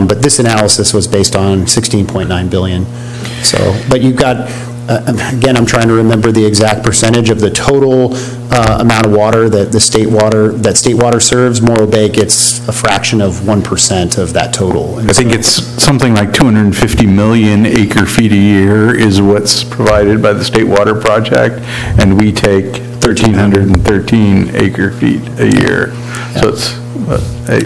But this analysis was based on $16.9 billion. So, but you've got, again, I'm trying to remember the exact percentage of the total amount of water that state water serves. Morro Bay gets a fraction of 1% of that total.
I think it's something like 250 million acre feet a year is what's provided by the State Water Project, and we take 1,313 acre feet a year. So it's a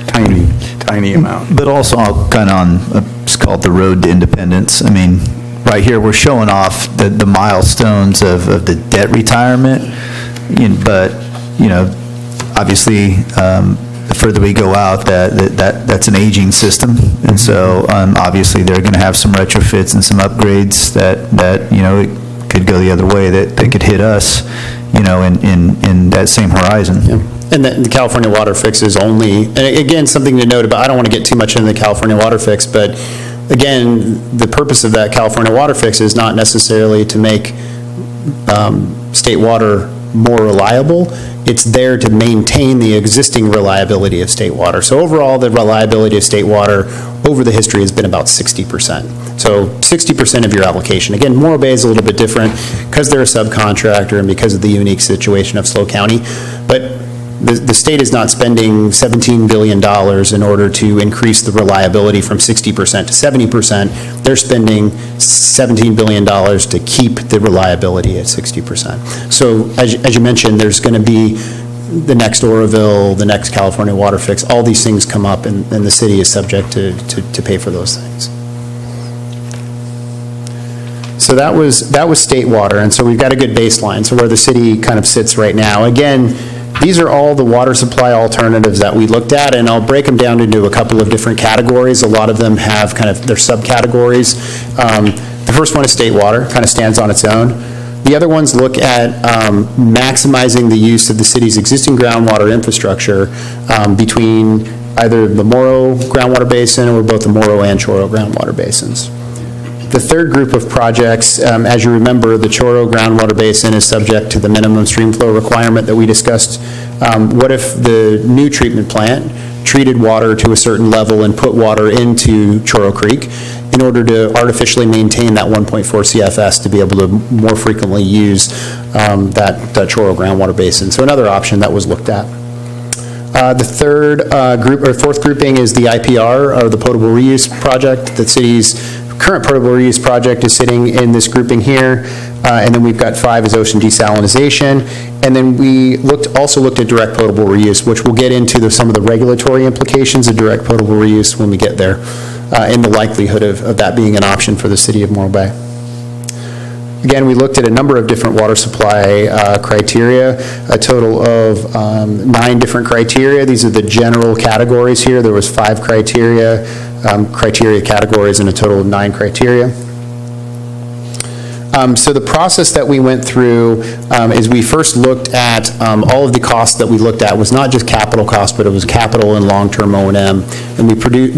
tiny amount.
But also kind of on, it's called the road to independence. I mean, right here, we're showing off the milestones of the debt retirement, but, obviously, the further we go out, that's an aging system, and so obviously they're going to have some retrofits and some upgrades that it could go the other way, that could hit us, in that same horizon.
Yeah. And the California Water Fix is only, and again, something to note about, I don't want to get too much into the California Water Fix, but again, the purpose of that California Water Fix is not necessarily to make state water more reliable. It's there to maintain the existing reliability of state water. So overall, the reliability of state water over the history has been about 60%. So 60% of your allocation. Again, Morro Bay is a little bit different because they're a subcontractor and because of the unique situation of SLO County. But the state is not spending $17 billion in order to increase the reliability from 60% to 70%. They're spending $17 billion to keep the reliability at 60%. So as you mentioned, there's going to be the next Oroville, the next California Water Fix, all these things come up, and the city is subject to pay for those things. So that was state water, and so we've got a good baseline, so where the city kind of sits right now. Again, these are all the water supply alternatives that we looked at, and I'll break them down into a couple of different categories. A lot of them have kind of their subcategories. The first one is state water, kind of stands on its own. The other ones look at maximizing the use of the city's existing groundwater infrastructure between either the Morro groundwater basin or both the Morro and Chorro groundwater basins. The third group of projects, as you remember, the Chorro groundwater basin is subject to the minimum stream flow requirement that we discussed. What if the new treatment plant treated water to a certain level and put water into Chorro Creek in order to artificially maintain that 1.4 CFS to be able to more frequently use that Chorro groundwater basin? So another option that was looked at. The third group, or fourth grouping, is the IPR, or the potable reuse project. The city's current potable reuse project is sitting in this grouping here, and then we've got 5 is ocean desalinization, and then we also looked at direct potable reuse, which we'll get into some of the regulatory implications of direct potable reuse when we get there, in the likelihood of that being an option for the city of Morro Bay. Again, we looked at a number of different water supply criteria, a total of 9 different criteria. These are the general categories here. There was 5 criteria categories, and a total of 9 criteria. So the process that we went through is we first looked at all of the costs that we looked at was not just capital costs, but it was capital and long-term O&M. And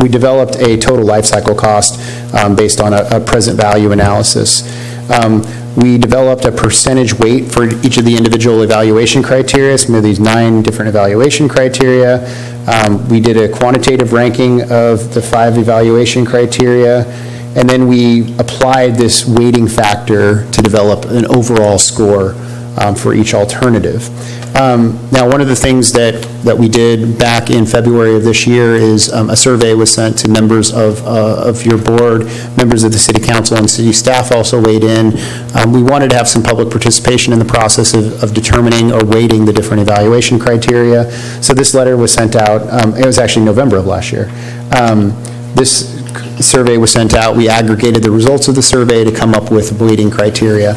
we developed a total life cycle cost based on a present value analysis. We developed a percentage weight for each of the individual evaluation criteria, some of these 9 different evaluation criteria. We did a quantitative ranking of the 5 evaluation criteria, and then we applied this weighting factor to develop an overall score for each alternative. Now, one of the things that we did back in February of this year is a survey was sent to members of your board, members of the city council, and city staff also weighed in. We wanted to have some public participation in the process of determining or weighting the different evaluation criteria. So this letter was sent out, it was actually November of last year. This survey was sent out. We aggregated the results of the survey to come up with weighting criteria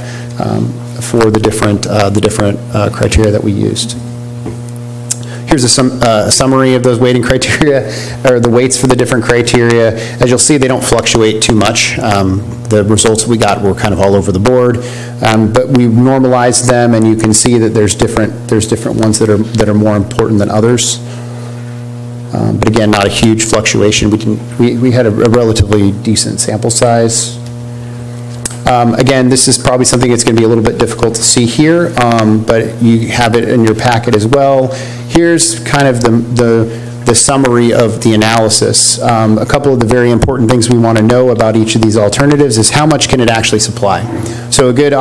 for the different criteria that we used. Here's a summary of those weighting criteria, or the weights for the different criteria. As you'll see, they don't fluctuate too much. The results we got were kind of all over the board, but we normalized them, and you can see that there's different ones that are more important than others. But again, not a huge fluctuation. We had a relatively decent sample size. Again, this is probably something that's going to be a little bit difficult to see here, but you have it in your packet as well. Here's kind of the summary of the analysis. A couple of the very important things we want to know about each of these alternatives is how much can it actually supply. So a good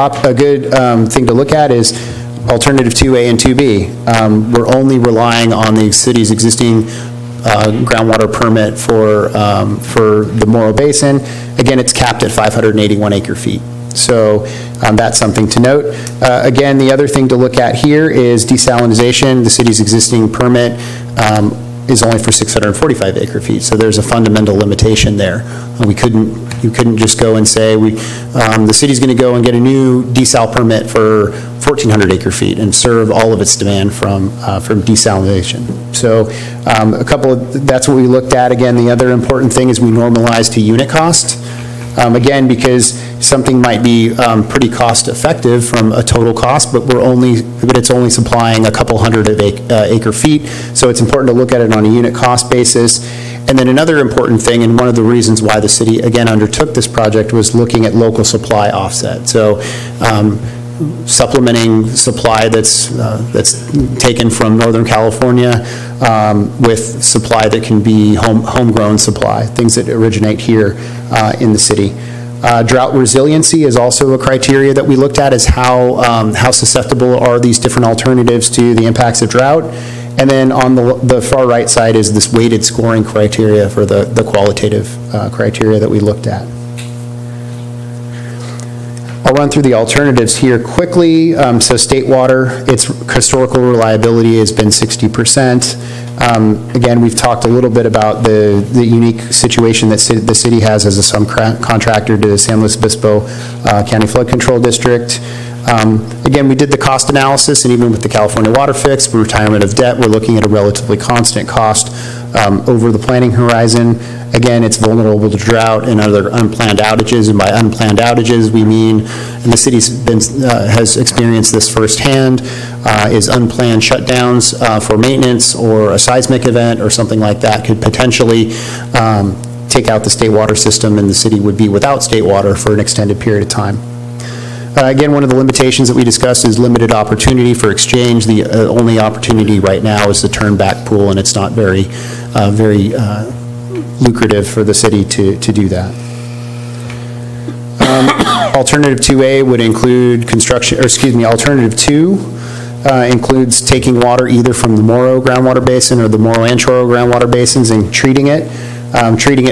thing to look at is alternative 2A and 2B. We're only relying on the city's existing groundwater permit for the Morro Basin. Again, it's capped at 581 acre-feet. So that's something to note. Again, the other thing to look at here is desalinization. The city's existing permit is only for 645 acre-feet, so there's a fundamental limitation there. You couldn't just go and say, the city's going to go and get a new desal permit for 1,400 acre-feet and serve all of its demand from desalination. So that's what we looked at. Again, the other important thing is we normalized to unit cost. Again, because something might be pretty cost effective from a total cost, but it's only supplying a couple hundred of acre feet, so it's important to look at it on a unit cost basis. And then another important thing, and one of the reasons why the city again undertook this project, was looking at local supply offset. So supplementing supply that's taken from Northern California with supply that can be homegrown supply, things that originate here in the city. Drought resiliency is also a criteria that we looked at, is how susceptible are these different alternatives to the impacts of drought. And then on the far right side is this weighted scoring criteria for the qualitative criteria that we looked at. I'll run through the alternatives here quickly. So state water, its historical reliability has been 60%. Again, we've talked a little bit about the unique situation that the city has as a subcontractor to the San Luis Obispo County Flood Control District. Again, we did the cost analysis, and even with the California Water Fix, for retirement of debt, we're looking at a relatively constant cost over the planning horizon. Again, it's vulnerable to drought and other unplanned outages, and by unplanned outages, we mean, and the city has experienced this firsthand, is unplanned shutdowns for maintenance, or a seismic event or something like that could potentially take out the state water system, and the city would be without state water for an extended period of time. Again, one of the limitations that we discussed is limited opportunity for exchange. The only opportunity right now is the turn-back pool, and it's not very lucrative for the city to do that. Alternative 2A would include Alternative 2 includes taking water either from the Morro groundwater basin or the Morro and Chorro groundwater basins and treating it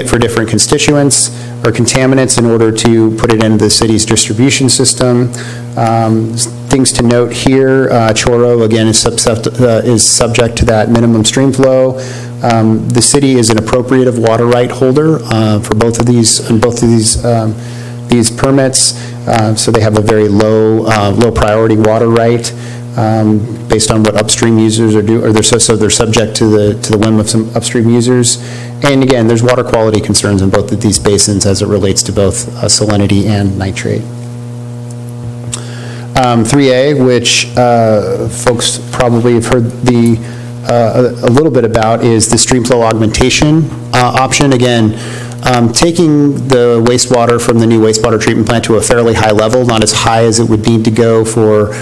for different constituents or contaminants in order to put it into the city's distribution system. Things to note here, Chorro, again, is subject to that minimum stream flow. The city is an appropriative water right holder for both of these permits, so they have a very low priority water right based on what upstream users are doing, or so they're subject to the whim of some upstream users. And again, there's water quality concerns in both of these basins as it relates to both salinity and nitrate. 3A, which folks probably have heard a little bit about, is the stream flow augmentation option. Again, taking the wastewater from the new wastewater treatment plant to a fairly high level, not as high as it would need to go for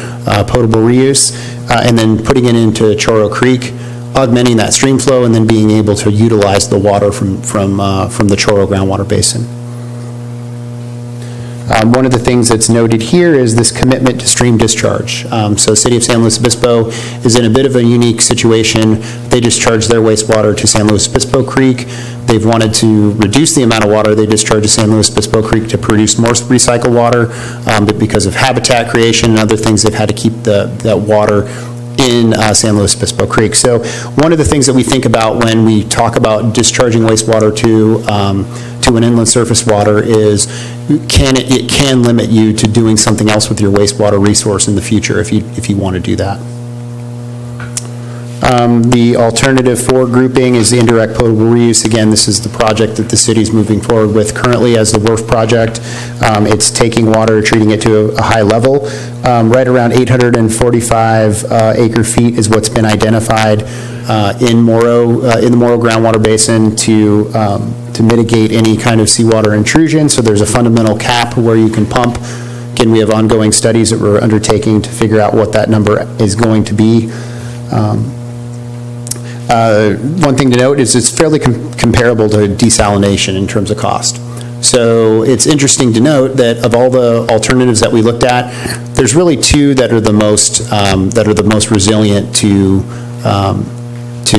potable reuse, and then putting it into Chorro Creek, augmenting that stream flow, and then being able to utilize the water from the Chorro groundwater basin. One of the things that's noted here is this commitment to stream discharge. So City of San Luis Obispo is in a bit of a unique situation. They discharge their wastewater to San Luis Obispo Creek. They've wanted to reduce the amount of water they discharge to San Luis Obispo Creek to produce more recycled water, but because of habitat creation and other things, they've had to keep that water in San Luis Obispo Creek. So one of the things that we think about when we talk about discharging wastewater to an inland surface water is it can limit you to doing something else with your wastewater resource in the future if you want to do that. The alternative 4 grouping is the indirect potable reuse. Again, this is the project that the city is moving forward with currently as the WRF project. It's taking water, treating it to a high level. Right around 845 acre feet is what's been identified in the Morrow groundwater basin to mitigate any kind of seawater intrusion. So there's a fundamental cap where you can pump. Again, we have ongoing studies that we're undertaking to figure out what that number is going to be. One thing to note is it's fairly comparable to desalination in terms of cost. So it's interesting to note that of all the alternatives that we looked at, there's really 2 that are the most resilient to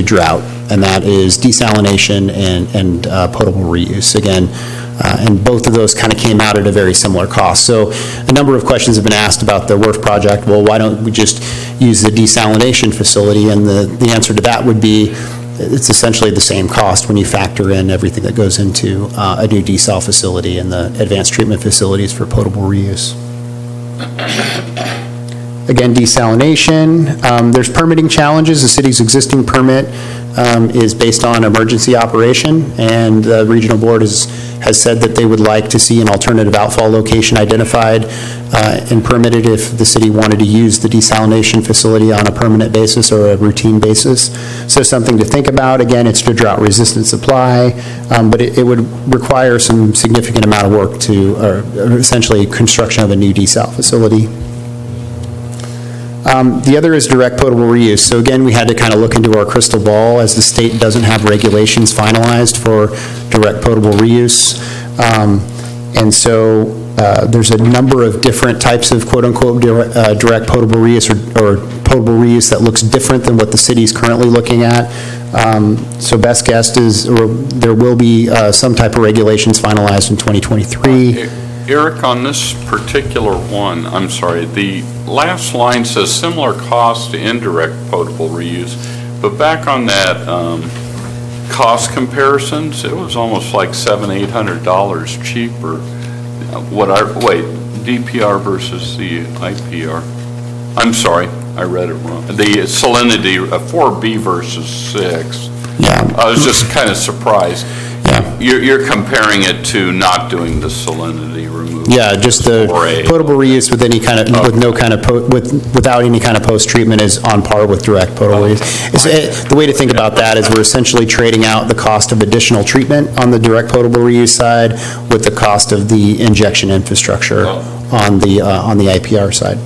drought, and that is desalination and potable reuse. Again, and both of those kind of came out at a very similar cost. So a number of questions have been asked about the WRF project. Well, why don't we just use the desalination facility? And the answer to that would be it's essentially the same cost when you factor in everything that goes into a new desal facility and the advanced treatment facilities for potable reuse. Again, desalination, there's permitting challenges. The city's existing permit is based on emergency operation, and the regional board has said that they would like to see an alternative outfall location identified and permitted if the city wanted to use the desalination facility on a permanent basis or a routine basis. So something to think about. Again, it's to drought-resistant supply, but it would require some significant amount of work or essentially construction of a new desal facility. The other is direct potable reuse. So again, we had to kind of look into our crystal ball as the state doesn't have regulations finalized for direct potable reuse. And so there's a number of different types of quote-unquote direct potable reuse or potable reuse that looks different than what the city's currently looking at. So best guess is there will be some type of regulations finalized in 2023.
Eric, on this particular one, I'm sorry, the last line says similar cost to indirect potable reuse, but back on that cost comparisons, it was almost like $700-800 cheaper. DPR versus the IPR. I'm sorry, I read it wrong. The salinity, 4B versus 6.
Yeah.
I was just kind of surprised. Yeah. You're comparing it to not doing the salinity removal.
Yeah, just the potable reuse with any kind of, without any kind of post-treatment is on par with direct potable reuse. The way to think about that is we're essentially trading out the cost of additional treatment on the direct potable reuse side with the cost of the injection infrastructure on the IPR side.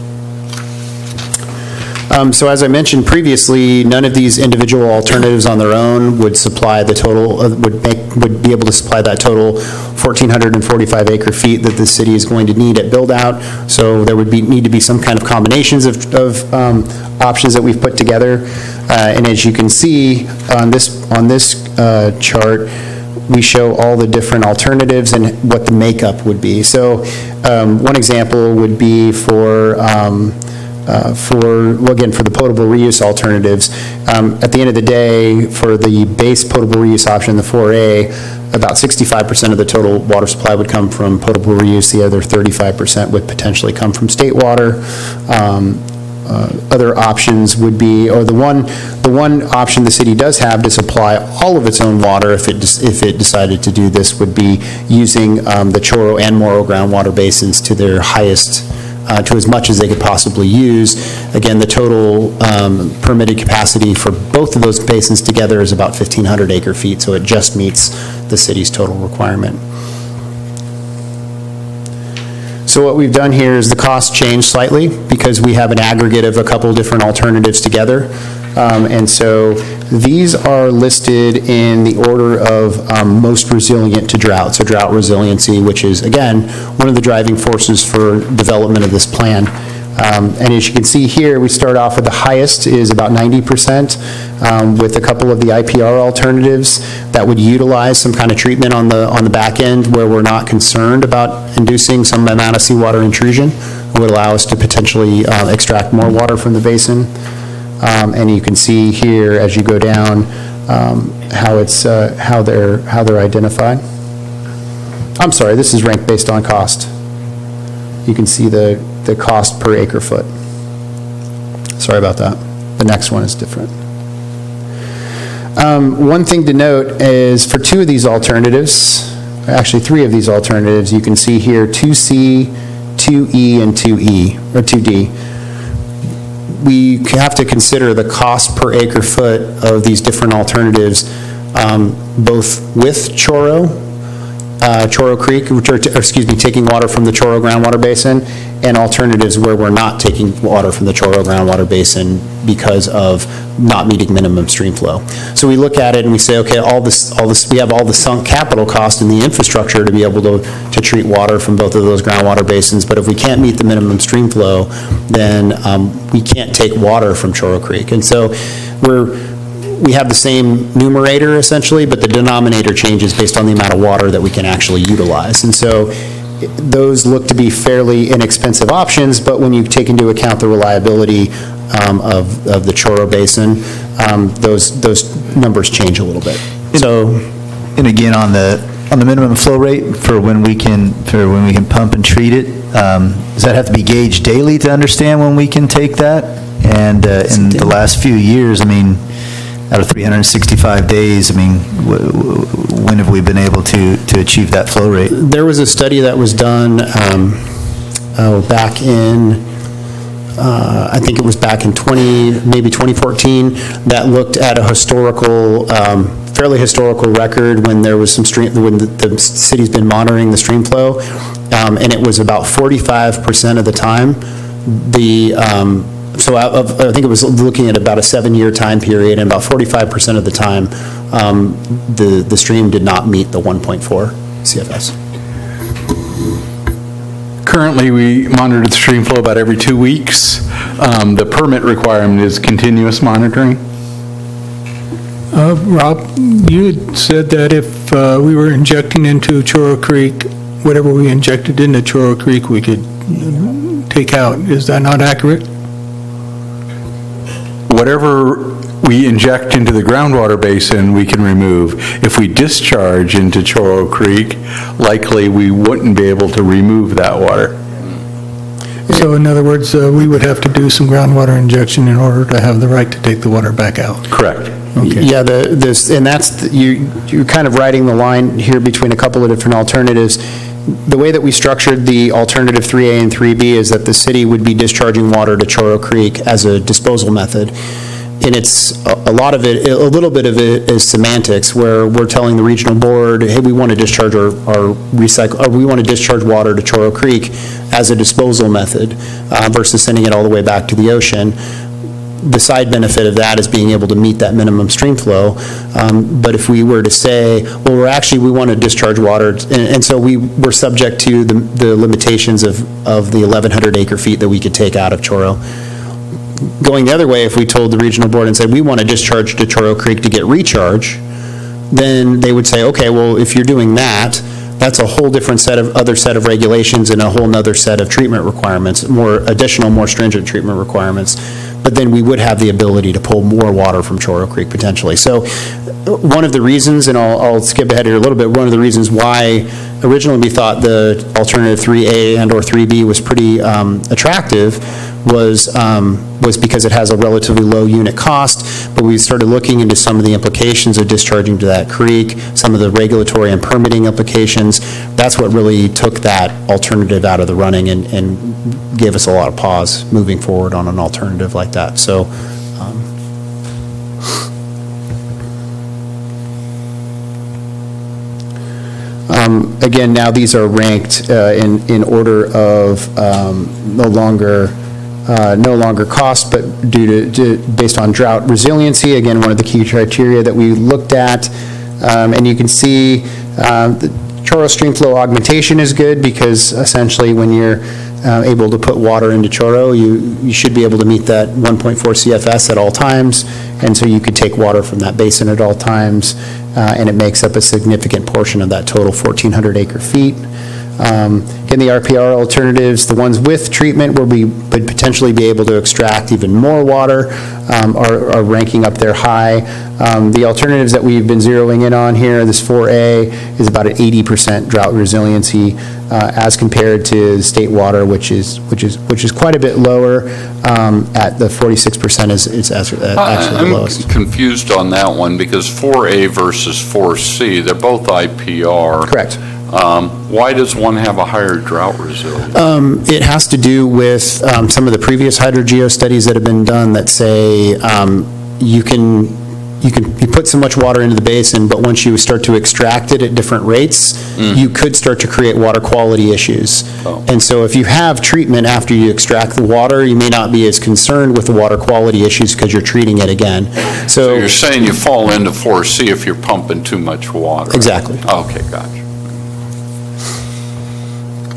So as I mentioned previously, none of these individual alternatives on their own would supply the total, would be able to supply that total 1,445 acre feet that the city is going to need at build out. So there would need to be some kind of combinations of options that we've put together. And as you can see on this chart, we show all the different alternatives and what the makeup would be. So one example would be for the potable reuse alternatives, at the end of the day, for the base potable reuse option, the 4A, about 65% of the total water supply would come from potable reuse. The other 35% would potentially come from state water. Other options would be, or the one option the city does have to supply all of its own water, if it decided to do this, would be using the Chorro and Morrow groundwater basins to their highest, to as much as they could possibly use. Again, the total permitted capacity for both of those basins together is about 1,500 acre feet, so it just meets the city's total requirement. So what we've done here is the cost changed slightly because we have an aggregate of a couple different alternatives together. And so these are listed in the order of most resilient to drought, so drought resiliency, which is, again, one of the driving forces for development of this plan. And as you can see here, we start off with the highest is about 90%, with a couple of the IPR alternatives that would utilize some kind of treatment on the back end where we're not concerned about inducing some amount of seawater intrusion. It would allow us to potentially extract more water from the basin. And you can see here as you go down how they're identified. I'm sorry, this is ranked based on cost. You can see the cost per acre foot. Sorry about that. The next one is different. One thing to note is for two of these alternatives, actually three of these alternatives, you can see here 2C, 2E, and 2E, or 2D. We have to consider the cost per acre foot of these different alternatives, both with Choro Creek, taking water from the Choro groundwater basin, and alternatives where we're not taking water from the Choro groundwater basin because of not meeting minimum stream flow. So we look at it and we say, okay, all this, we have all the sunk capital cost in the infrastructure to be able to treat water from both of those groundwater basins, but if we can't meet the minimum stream flow, then we can't take water from Choro Creek. And so we have the same numerator essentially, but the denominator changes based on the amount of water that we can actually utilize. And so those look to be fairly inexpensive options, but when you take into account the reliability of the Choro Basin, those numbers change a little bit. So,
and again, on the minimum flow rate for when we can pump and treat it, does that have to be gauged daily to understand when we can take that? And in the last few years, I mean, out of 365 days, I mean, when have we been able to achieve that flow rate?
There was a study that was done back in, I think it was back in maybe 2014, that looked at a historical, fairly historical record when there was some when the city's been monitoring the stream flow, and it was about 45% of the time, so I think it was looking at about a 7-year time period, and about 45% of the time, the stream did not meet the 1.4 CFS.
Currently, we monitor the stream flow about every 2 weeks. The permit requirement is continuous monitoring.
Rob, you had said that if we were injecting into Choro Creek, whatever we injected into Choro Creek, we could take out. Is that not accurate?
Whatever we inject into the groundwater basin, we can remove. If we discharge into Choro Creek, likely we wouldn't be able to remove that water.
So in other words, we would have to do some groundwater injection in order to have the right to take the water back out?
Correct.
Okay.
Yeah, you're kind of riding the line here between a couple of different alternatives. The way that we structured the alternative 3A and 3B is that the city would be discharging water to Choro Creek as a disposal method. And it's a little bit of it is semantics, where we're telling the regional board, hey, we want to discharge we want to discharge water to Choro Creek as a disposal method versus sending it all the way back to the ocean. The side benefit of that is being able to meet that minimum stream flow. But if we were to say, well, we want to discharge water, and so we're subject to the limitations of the 1,100 acre feet that we could take out of Choro. Going the other way, if we told the regional board and said, we want to discharge to Choro Creek to get recharge, then they would say, okay, well, if you're doing that, that's a whole different set of regulations and a whole nother set of treatment requirements, more stringent treatment requirements. But then we would have the ability to pull more water from Choro Creek potentially. So one of the reasons, and I'll skip ahead here a little bit, one of the reasons why originally we thought the alternative 3A and or 3B was pretty attractive was because it has a relatively low unit cost, but we started looking into some of the implications of discharging to that creek, some of the regulatory and permitting implications. That's what really took that alternative out of the running and gave us a lot of pause moving forward on an alternative like that. So again, now these are ranked in order of no longer no longer cost, but based on drought resiliency. Again, one of the key criteria that we looked at. And you can see the Chorro stream flow augmentation is good because essentially when you're able to put water into Chorro, you should be able to meet that 1.4 CFS at all times, and so you could take water from that basin at all times, and it makes up a significant portion of that total 1,400 acre feet. In the RPR alternatives, the ones with treatment where we would potentially be able to extract even more water are ranking up there high. The alternatives that we've been zeroing in on here, this 4A, is about an 80% drought resiliency as compared to state water, which is quite a bit lower. At the 46% is actually the lowest.
I'm confused on that one because 4A versus 4C, they're both IPR.
Correct.
Why does one have a higher drought resilience?
It has to do with some of the previous hydrogeo studies that have been done that say you put so much water into the basin, but once you start to extract it at different rates, you could start to create water quality issues. And so if you have treatment after you extract the water, you may not be as concerned with the water quality issues because you're treating it again.
So you're saying you fall into 4C if you're pumping too much water?
Exactly.
Okay, gotcha.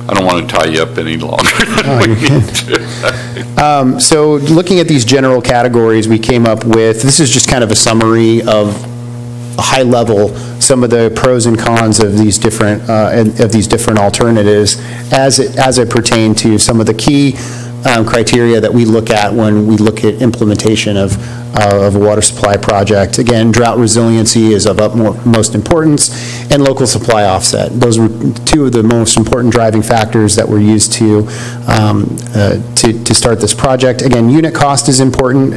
I don't want to tie you up any longer than we need to.
So looking at these general categories, we came up with, this is just kind of a summary of a high level, some of the pros and cons of these different alternatives as it pertain to some of the key criteria that we look at when we look at implementation of a water supply project. Again, drought resiliency is of utmost importance, and local supply offset. Those were two of the most important driving factors that were used to start this project. Again, unit cost is important.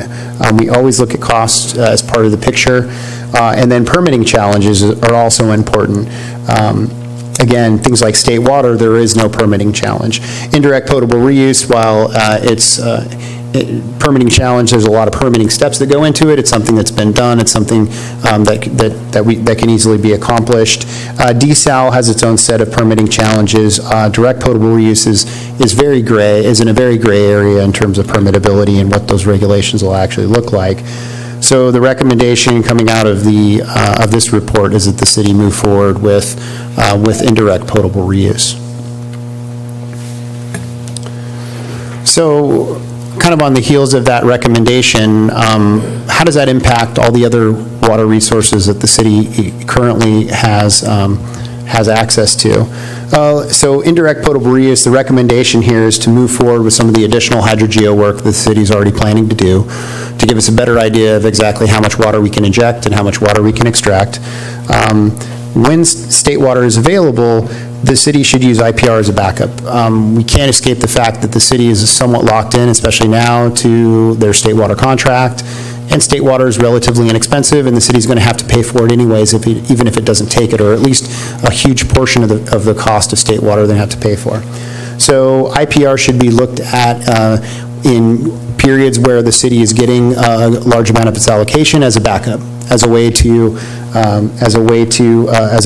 We always look at cost as part of the picture. And then permitting challenges are also important. Again, things like state water, there is no permitting challenge. Indirect potable reuse, while it's permitting challenge, there's a lot of permitting steps that go into it. It's something that's been done. It's something that can easily be accomplished. Desal has its own set of permitting challenges. Direct potable reuse is in a very gray area in terms of permittability and what those regulations will actually look like. So the recommendation coming out of of this report is that the city move forward with indirect potable reuse. So kind of on the heels of that recommendation, how does that impact all the other water resources that the city currently has access to? So indirect potable reuse, the recommendation here is to move forward with some of the additional hydrogeo work the city's already planning to do to give us a better idea of exactly how much water we can inject and how much water we can extract. When state water is available, the city should use IPR as a backup. We can't escape the fact that the city is somewhat locked in, especially now, to their state water contract. And state water is relatively inexpensive, and the city's going to have to pay for it anyways, even if it doesn't take it, or at least a huge portion of the cost of state water they have to pay for. So IPR should be looked at in periods where the city is getting a large amount of its allocation as a backup, as a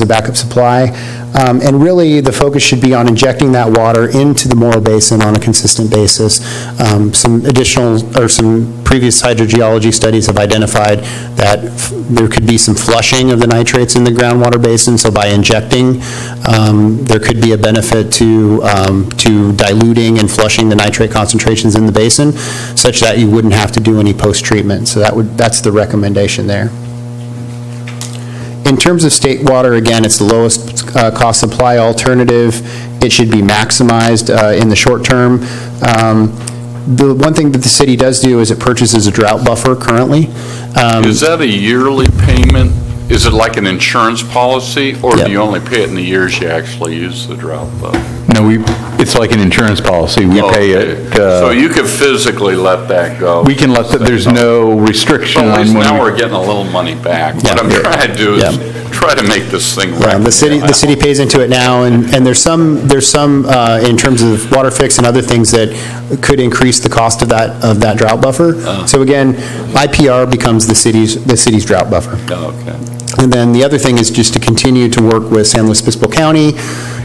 backup supply. And really, the focus should be on injecting that water into the Morro Basin on a consistent basis. Some previous hydrogeology studies have identified that there could be some flushing of the nitrates in the groundwater basin, so by injecting, there could be a benefit to diluting and flushing the nitrate concentrations in the basin, such that you wouldn't have to do any post-treatment. So that's the recommendation there. In terms of state water, again, it's the lowest cost supply alternative. It should be maximized in the short term. The one thing that the city does do is it purchases a drought buffer currently.
Is that a yearly payment? Is it like an insurance policy, or do you only pay it in the years you actually use the drought buffer?
No, it's like an insurance policy. We pay it.
So you could physically let that go?
We can let that, there's no restriction on when.
Now we're getting a little money back. What I'm trying to do is try to make this thing right.
The city pays into it now, and there's some in terms of water fix and other things that could increase the cost of that drought buffer. So again, IPR becomes the city's drought buffer.
Okay.
And then the other thing is just to continue to work with San Luis Obispo County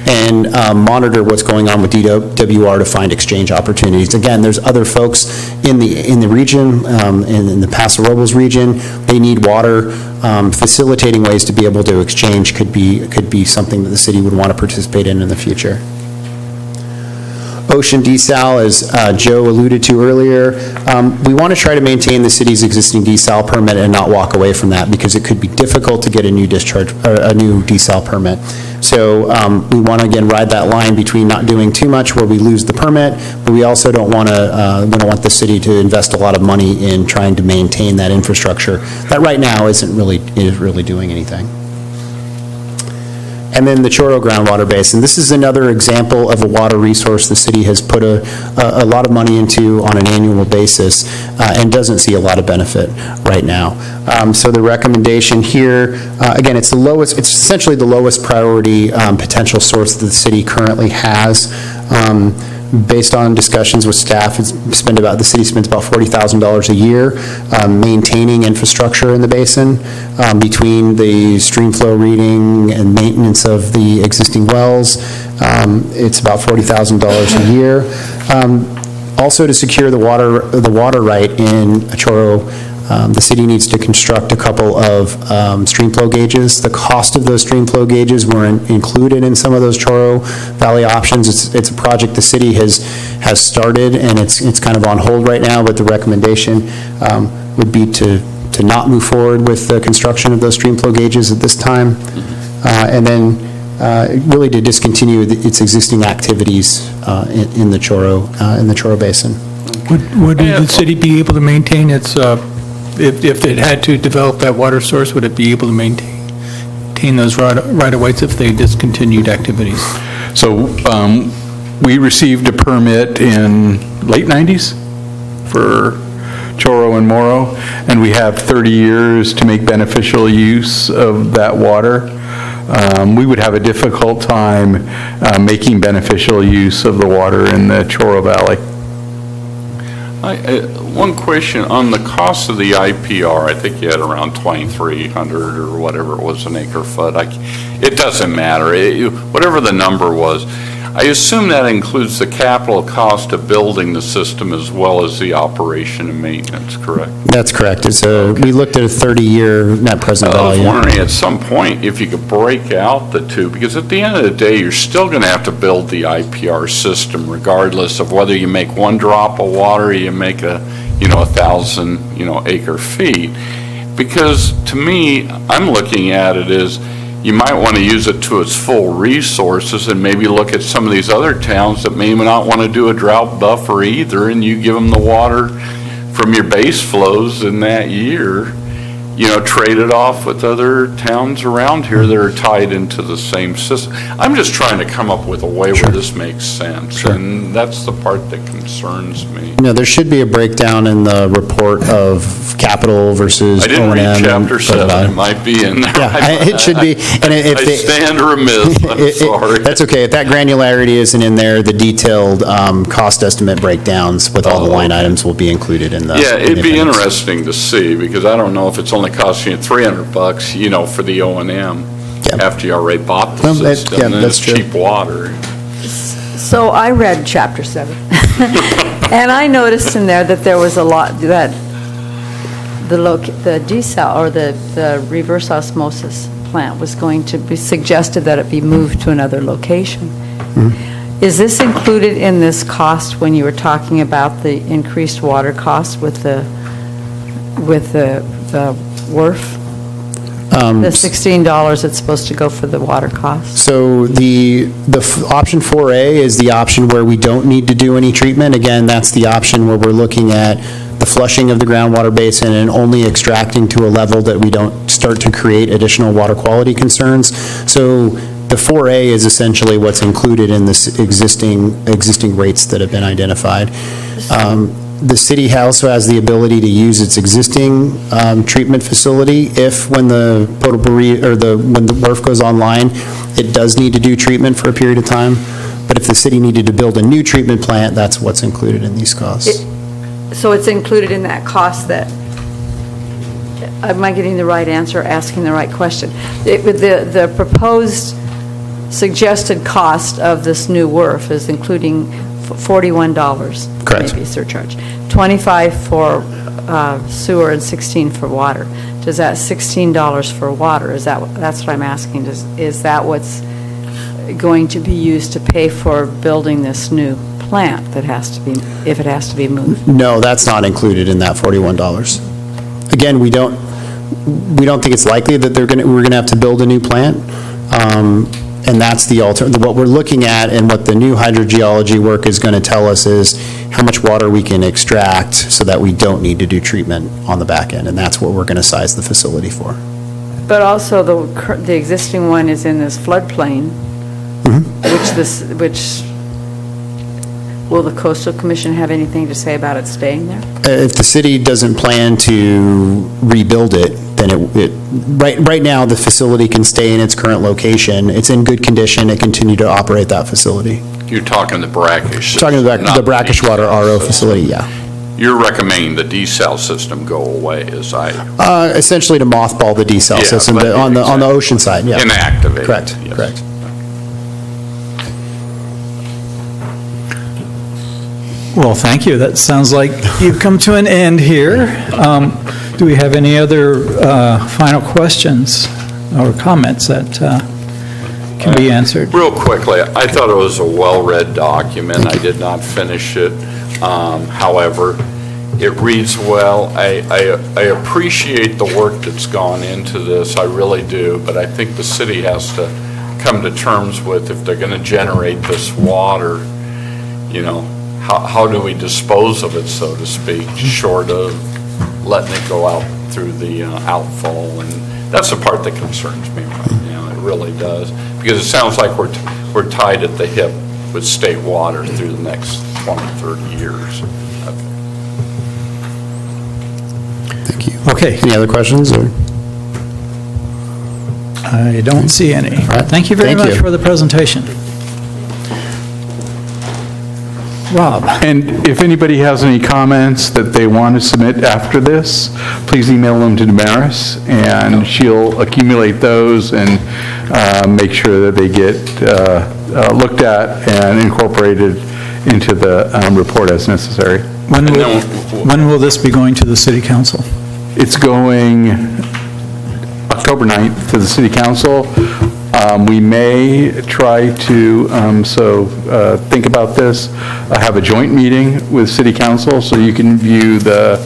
and monitor what's going on with DWR to find exchange opportunities. Again, there's other folks in the region, in the Paso Robles region. They need water. Facilitating ways to be able to exchange could be something that the city would want to participate in the future. Ocean desal, as Joe alluded to earlier, we want to try to maintain the city's existing desal permit and not walk away from that, because it could be difficult to get a new discharge, or a new desal permit. So we want to, again, ride that line between not doing too much where we lose the permit, but we also don't want to, we don't want the city to invest a lot of money in trying to maintain that infrastructure that right now isn't really doing anything. And then the Chorro groundwater basin. This is another example of a water resource the city has put a lot of money into on an annual basis and doesn't see a lot of benefit right now. So the recommendation here, again, it's essentially the lowest priority potential source that the city currently has. Based on discussions with staff, the city spends about $40,000 a year maintaining infrastructure in the basin between the stream flow reading and maintenance of the existing wells. It's about $40,000 a year. Also, to secure the water right in Chorro, the city needs to construct a couple of stream flow gauges. The cost of those stream flow gauges were included in some of those Chorro Valley options. It's a project the city has started, and it's kind of on hold right now, but the recommendation would be to not move forward with the construction of those stream flow gauges at this time, and then really to discontinue its existing activities in the Chorro Basin.
Would the city be able to maintain its, if it had to develop that water source, would it be able to maintain those right-of-ways if they discontinued activities?
So we received a permit in late 90s for Chorro and Morro, and we have 30 years to make beneficial use of that water. We would have a difficult time making beneficial use of the water in the Chorro Valley.
One question on the cost of the IPR. I think you had around 2,300 or whatever it was an acre foot. It doesn't matter. Whatever the number was, I assume that includes the capital cost of building the system as well as the operation and maintenance, correct?
That's correct. We looked at a 30-year net present value.
I was wondering at some point if you could break out the two, because at the end of the day, you're still going to have to build the IPR system regardless of whether you make one drop of water or you make 1,000 acre feet. Because to me, I'm looking at it as you might want to use it to its full resources and maybe look at some of these other towns that may not want to do a drought buffer either, and you give them the water from your base flows in that year, trade it off with other towns around here that are tied into the same system. I'm just trying to come up with a way where this makes sense, and that's the part that concerns me.
There should be a breakdown in the report of capital versus
I didn't read Chapter 7. It might be in there.
Yeah, it should be. And
I stand remiss. I'm sorry.
That's okay. If that granularity isn't in there, the detailed cost estimate breakdowns with all the line items will be included in the.
Yeah, it'd be interesting to see, because I don't know if it's only costing you $300, for the O&M after you already bought the system, and it's cheap water.
So I read Chapter 7, and I noticed in there that there was a lot, that the desal, or the reverse osmosis plant was going to be suggested that it be moved to another location. Is this included in this cost when you were talking about the increased water cost with the WRF? The $16 that's supposed to go for the water cost?
So the option 4A is the option where we don't need to do any treatment. Again, that's the option where we're looking at the flushing of the groundwater basin and only extracting to a level that we don't start to create additional water quality concerns. So the 4A is essentially what's included in this existing rates that have been identified. The city also has the ability to use its existing treatment facility if, when the potable when the WRF goes online, it does need to do treatment for a period of time. But if the city needed to build a new treatment plant, that's what's included in these costs.
So it's included in that cost that, am I getting the right answer, asking the right question? The proposed suggested cost of this new WRF is including $41.
Correct.
Maybe surcharge. 25 for sewer and 16 for water. Does that $16 for water, that's what I'm asking, is that what's going to be used to pay for building this new plant that has to be, if it has to be moved?
No, that's not included in that $41. Again, we don't think it's likely that we're going to have to build a new plant. And that's what we're looking at, and what the new hydrogeology work is going to tell us is how much water we can extract so that we don't need to do treatment on the back end, and that's what we're going to size the facility for.
But also, the existing one is in this floodplain, which, will the Coastal Commission have anything to say about it staying there?
If the city doesn't plan to rebuild it, then right now, the facility can stay in its current location. It's in good condition and continue to operate that facility.
You're talking the brackish system.
Talking about the brackish water RO facility, yeah.
You're recommending the desal system go away,
Essentially to mothball the desal system on the ocean side, yeah.
Inactivate.
Correct,
yes.
correct.
Well, thank you. That sounds like you've come to an end here. Do we have any other final questions or comments that can be answered?
Real quickly, I thought it was a well-read document. I did not finish it. However, it reads well. I appreciate the work that's gone into this. I really do. But I think the city has to come to terms with, if they're going to generate this water, how do we dispose of it, so to speak, short of letting it go out through the outfall. And that's the part that concerns me right now. It really does. Because it sounds like we're tied at the hip with state water through the next 20, 30 years.
Thank you.
Okay.
Any other questions? Or?
I don't see any.
All right.
Thank you very much for the presentation. Rob.
And if anybody has any comments that they want to submit after this, please email them to Damaris, and she'll accumulate those and make sure that they get looked at and incorporated into the report as necessary.
When will this be going to the city council?
It's going October 9th to the city council. We may try to, think about this, have a joint meeting with city council so you can view the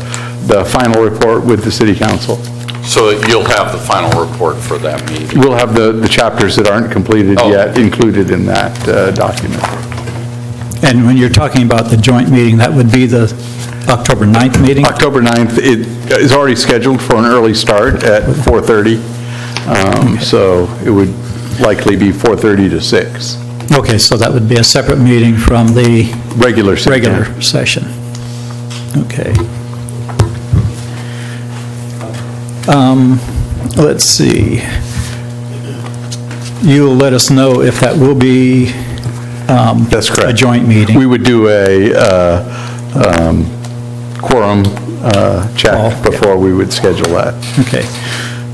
final report with the city council.
So that you'll have the final report for that meeting?
We'll have the chapters that aren't completed yet included in that document.
And when you're talking about the joint meeting, that would be the October 9th meeting?
October 9th, it is already scheduled for an early start at 4:30. So it would likely be 4:30 to 6.
Okay, so that would be a separate meeting from the
regular
session. Okay. Let's see. You'll let us know if that will be
that's correct.
A joint meeting.
We would do a quorum check before we would schedule that.
Okay.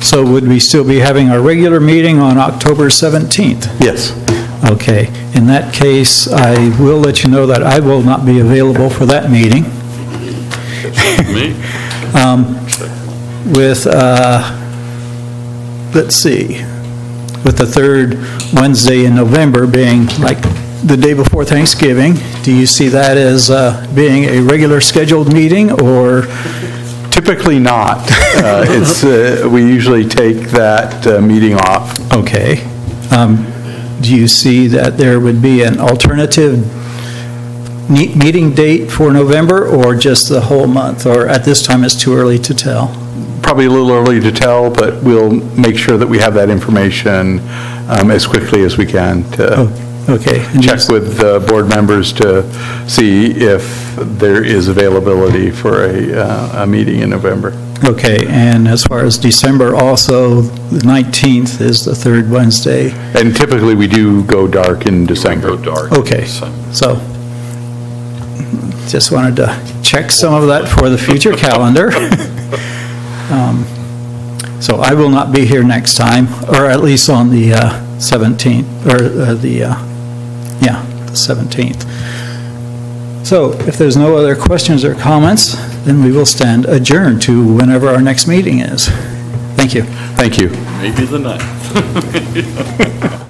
So would we still be having our regular meeting on October 17th?
Yes.
Okay. In that case, I will let you know that I will not be available for that meeting.
Me?
Let's see, with the third Wednesday in November being like the day before Thanksgiving, do you see that as being a regular scheduled meeting, or?
Typically not. We usually take that meeting off.
Okay. Do you see that there would be an alternative meeting date for November, or just the whole month? Or at this time, it's too early to tell?
Probably a little early to tell, but we'll make sure that we have that information as quickly as we can to check with the board members to see if there is availability for a meeting in November.
Okay, and as far as December also, the 19th is the third Wednesday.
And typically we do go dark in December.
Go dark.
Okay, so just wanted to check some of that for the future calendar. So I will not be here next time, or at least on the 17th, or the 17th. So if there's no other questions or comments, then we will stand adjourned to whenever our next meeting is. Thank you.
Thank you.
Maybe the 9th.